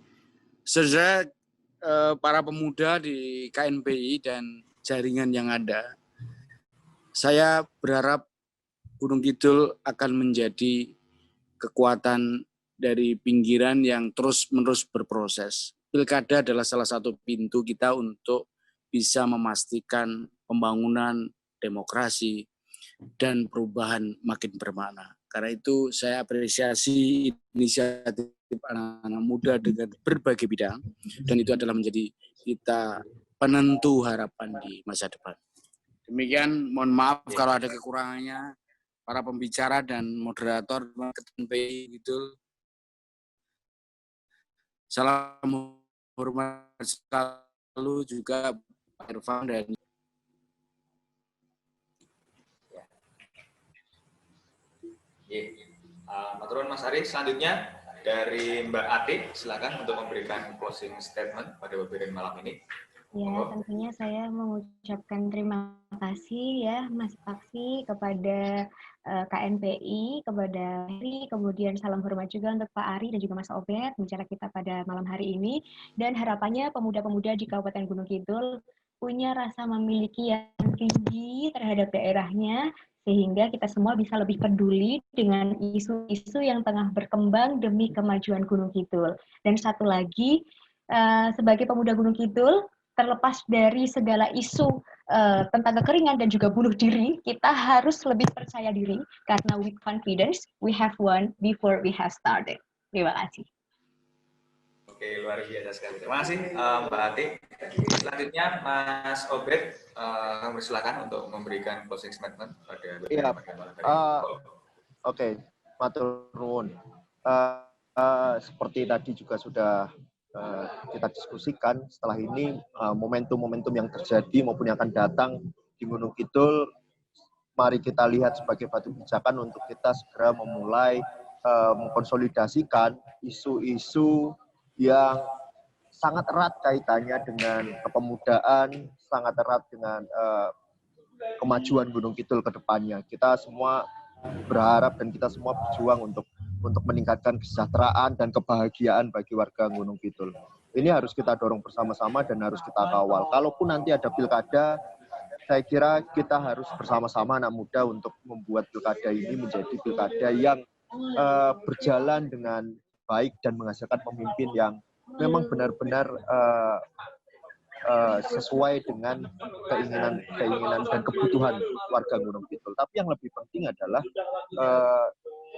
Saudara para pemuda di KNPI dan jaringan yang ada. Saya berharap Gunung Kidul akan menjadi kekuatan dari pinggiran yang terus-menerus berproses. Pilkada adalah salah satu pintu kita untuk bisa memastikan pembangunan demokrasi dan perubahan makin bermakna. Karena itu saya apresiasi inisiatif anak-anak muda dengan berbagai bidang, dan itu adalah menjadi kita penentu harapan di masa depan. Demikian, mohon maaf kalau ada kekurangannya para pembicara dan moderator KNPI gitu. Salam hormat selalu juga Pak Irfan dan Maturun Mas Ari, selanjutnya dari Mbak Ati, silakan untuk memberikan closing statement pada webinar malam ini. Ya, tentunya saya mengucapkan terima kasih ya Mas Paksi kepada KNPI, kepada Heri, kemudian salam hormat juga untuk Pak Ari dan juga Mas Obed, bicara kita pada malam hari ini. Dan harapannya pemuda-pemuda di Kabupaten Gunung Kidul punya rasa memiliki yang tinggi terhadap daerahnya, sehingga kita semua bisa lebih peduli dengan isu-isu yang tengah berkembang demi kemajuan Gunung Kidul. Dan satu lagi, sebagai pemuda Gunung Kidul, terlepas dari segala isu tentang kekeringan dan juga bunuh diri, kita harus lebih percaya diri karena with confidence we have won before we have started. Terima kasih. Oke, luar biasa sekali. Terima kasih Mbak Ati. Selanjutnya Mas Obed, kami silakan untuk memberikan closing statement pada Iya. malam hari ini. Oke, matur nuwun. Seperti tadi juga sudah kita diskusikan, setelah ini momentum-momentum yang terjadi maupun yang akan datang di Gunung Kidul, mari kita lihat sebagai batu pijakan untuk kita segera memulai mengkonsolidasikan isu-isu yang sangat erat kaitannya dengan kepemudaan, sangat erat dengan kemajuan Gunung Kidul ke depannya. Kita semua berharap dan kita semua berjuang untuk meningkatkan kesejahteraan dan kebahagiaan bagi warga Gunung Kidul. Ini harus kita dorong bersama-sama dan harus kita kawal. Kalaupun nanti ada pilkada, saya kira kita harus bersama-sama anak muda untuk membuat pilkada ini menjadi pilkada yang berjalan dengan baik dan menghasilkan pemimpin yang memang benar-benar sesuai dengan keinginan dan kebutuhan warga Gunung Kidul. Tapi yang lebih penting adalah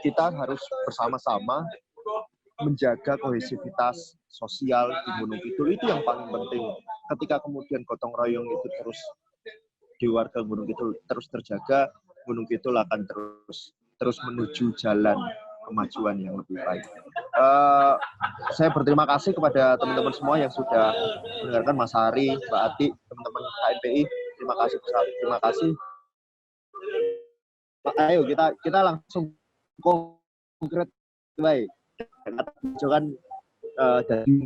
kita harus bersama-sama menjaga kohesivitas sosial di Gunung Kidul. Itu yang paling penting. Ketika kemudian gotong royong itu terus di warga Gunung Kidul terus terjaga, Gunung Kidul akan terus menuju jalan kemajuan yang lebih baik. Saya berterima kasih kepada teman-teman semua yang sudah mendengarkan, Mas Hari, Mbak Ati, teman-teman KNPI. Terima kasih besar. Terima kasih. Ayo kita langsung konkret baik. Jangan dari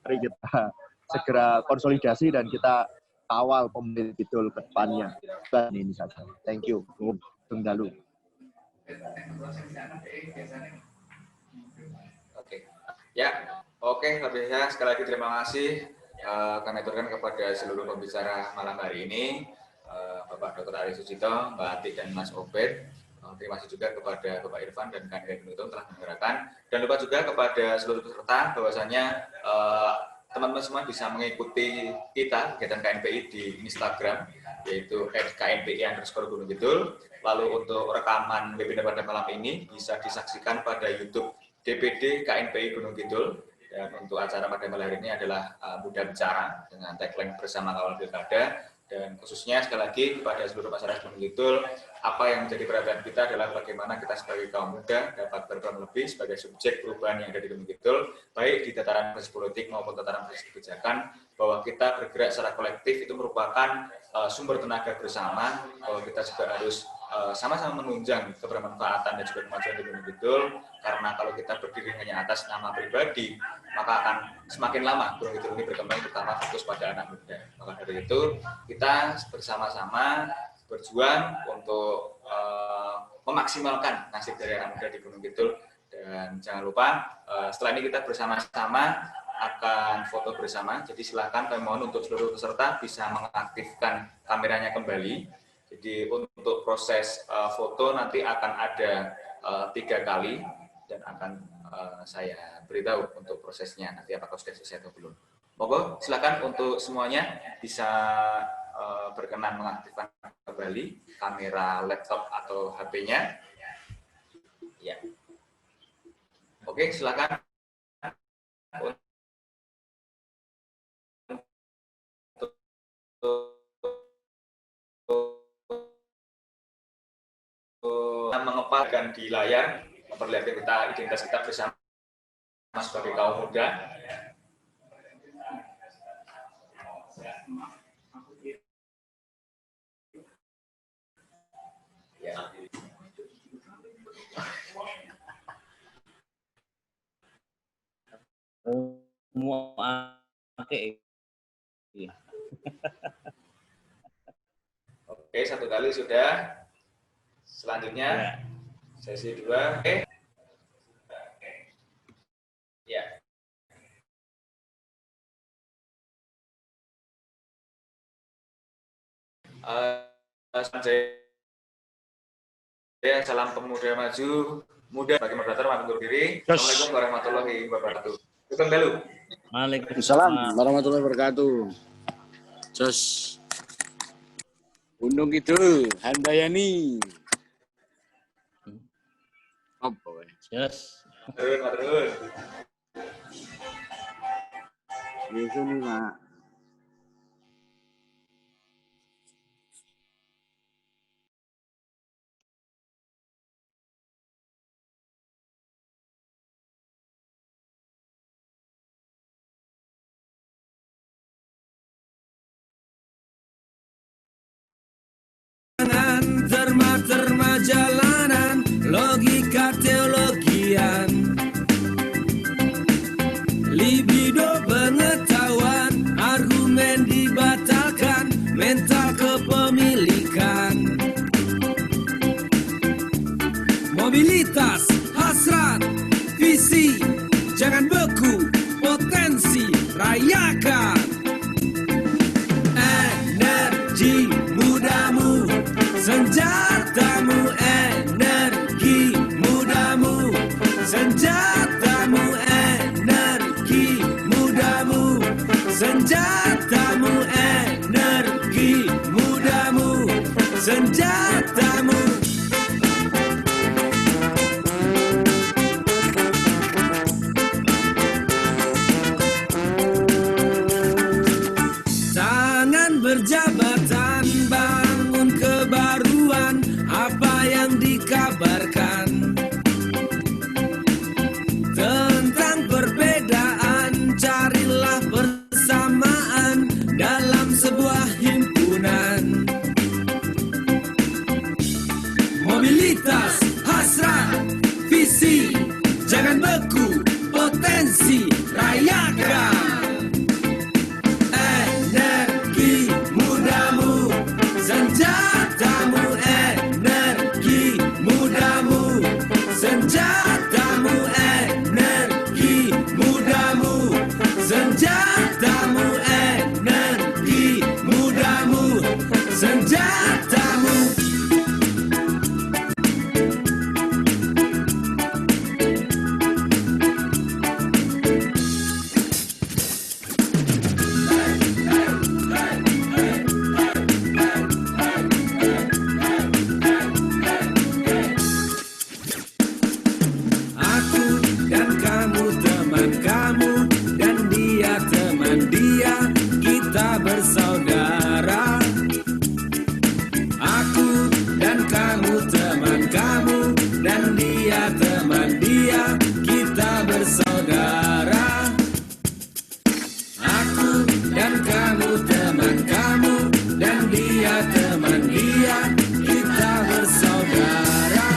mari kita segera konsolidasi dan kita kawal pemimpin Kidul ke depannya. Ini saja. Thank you. Tunggalu. Oke, habis saya sekali lagi terima kasih kami aturkan kepada seluruh pembicara malam hari ini, Bapak Dr. Ari Sucito, Mbak Ati dan Mas Obed. Terima kasih juga kepada Bapak Irfan dan KNPI Gunung telah mendengarkan. Dan lupa juga kepada seluruh peserta bahwasanya teman-teman semua bisa mengikuti kita kegiatan KNPI di Instagram, yaitu @knpi_Gunung Kidul. Lalu untuk rekaman webinar pada malam ini bisa disaksikan pada YouTube DPD KNPI Gunung Kidul. Dan untuk acara pada malam hari ini adalah Muda Bicara dengan tagline bersama kawal pilkada. Dan khususnya sekali lagi kepada seluruh masyarakat Gunung Kidul, apa yang menjadi perhatian kita adalah bagaimana kita sebagai kaum muda dapat berperan lebih sebagai subjek perubahan yang ada di Gunung Kidul, baik di tataran proses politik maupun tataran proses kebijakan, bahwa kita bergerak secara kolektif itu merupakan sumber tenaga bersama, bahwa kita juga harus sama-sama menunjang kebermanfaatan dan juga kemajuan di Gunung Kidul, karena kalau kita berdiri hanya atas nama pribadi, maka akan semakin lama Gunung Kidul ini berkembang, terutama fokus pada anak muda. Maka dari itu kita bersama-sama berjuang untuk memaksimalkan nasib dari anak muda di Gunung Kidul. Dan jangan lupa setelah ini kita bersama-sama akan foto bersama. Jadi silakan kami mohon untuk seluruh peserta bisa mengaktifkan kameranya kembali. Jadi untuk proses foto nanti akan ada 3 kali dan akan saya beritahu untuk prosesnya nanti apakah sudah selesai atau belum. Monggo silakan untuk semuanya bisa berkenan mengaktifkan kembali kamera laptop atau HP-nya. Ya. Oke, silakan. Mengepalkan di layar, memperlihatkan kita identitas kita bersama sebagai kaum muda. Ya. Oke, satu kali sudah. Selanjutnya sesi 2. Oke. Ya. Salam pemuda maju, muda bagi moderator matur diri. Assalamualaikum warahmatullahi wabarakatuh. Sugeng dalu. Waalaikumsalam warahmatullahi wabarakatuh. Jos. Gunung Kidul, Handayani. Apa wae? Jos. Terus. Itu nih, Pak. Terma-terma jalanan, logika teologian, libido pengetahuan, argumen dibatalkan, mental kepemilikan, mobilitas, hasrat, visi, jangan beku, potensi, rayakan, energi mudamu, senjatamu, energi mudamu, senjatamu, energi mudamu, senjatamu, energi mudamu, senjatamu. Tangan berjabatan, bangun kebaruan, apa yang dikabarkan tentang perbedaan, carilah persamaan dalam sebuah himpunan. Mobilitas, hasrat, visi, jangan beku, potensi, rayakan. Energi mudamu, senjatamu, energi mudamu, senjatamu, energi mudamu, senjatamu, energi mudamu, senjatamu. Bersaudara, aku dan kamu teman kamu, dan dia teman dia, kita bersaudara. Aku dan kamu teman kamu, dan dia teman dia, kita bersaudara.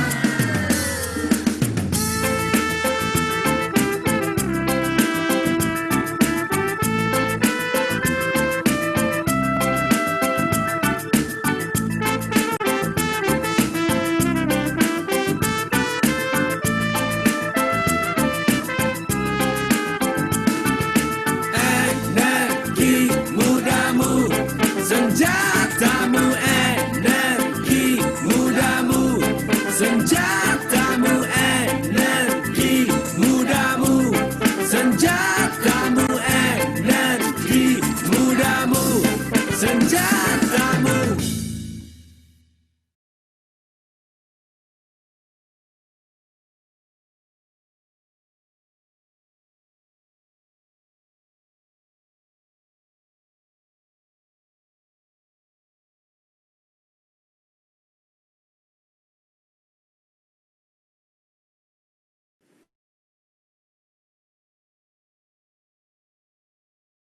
senja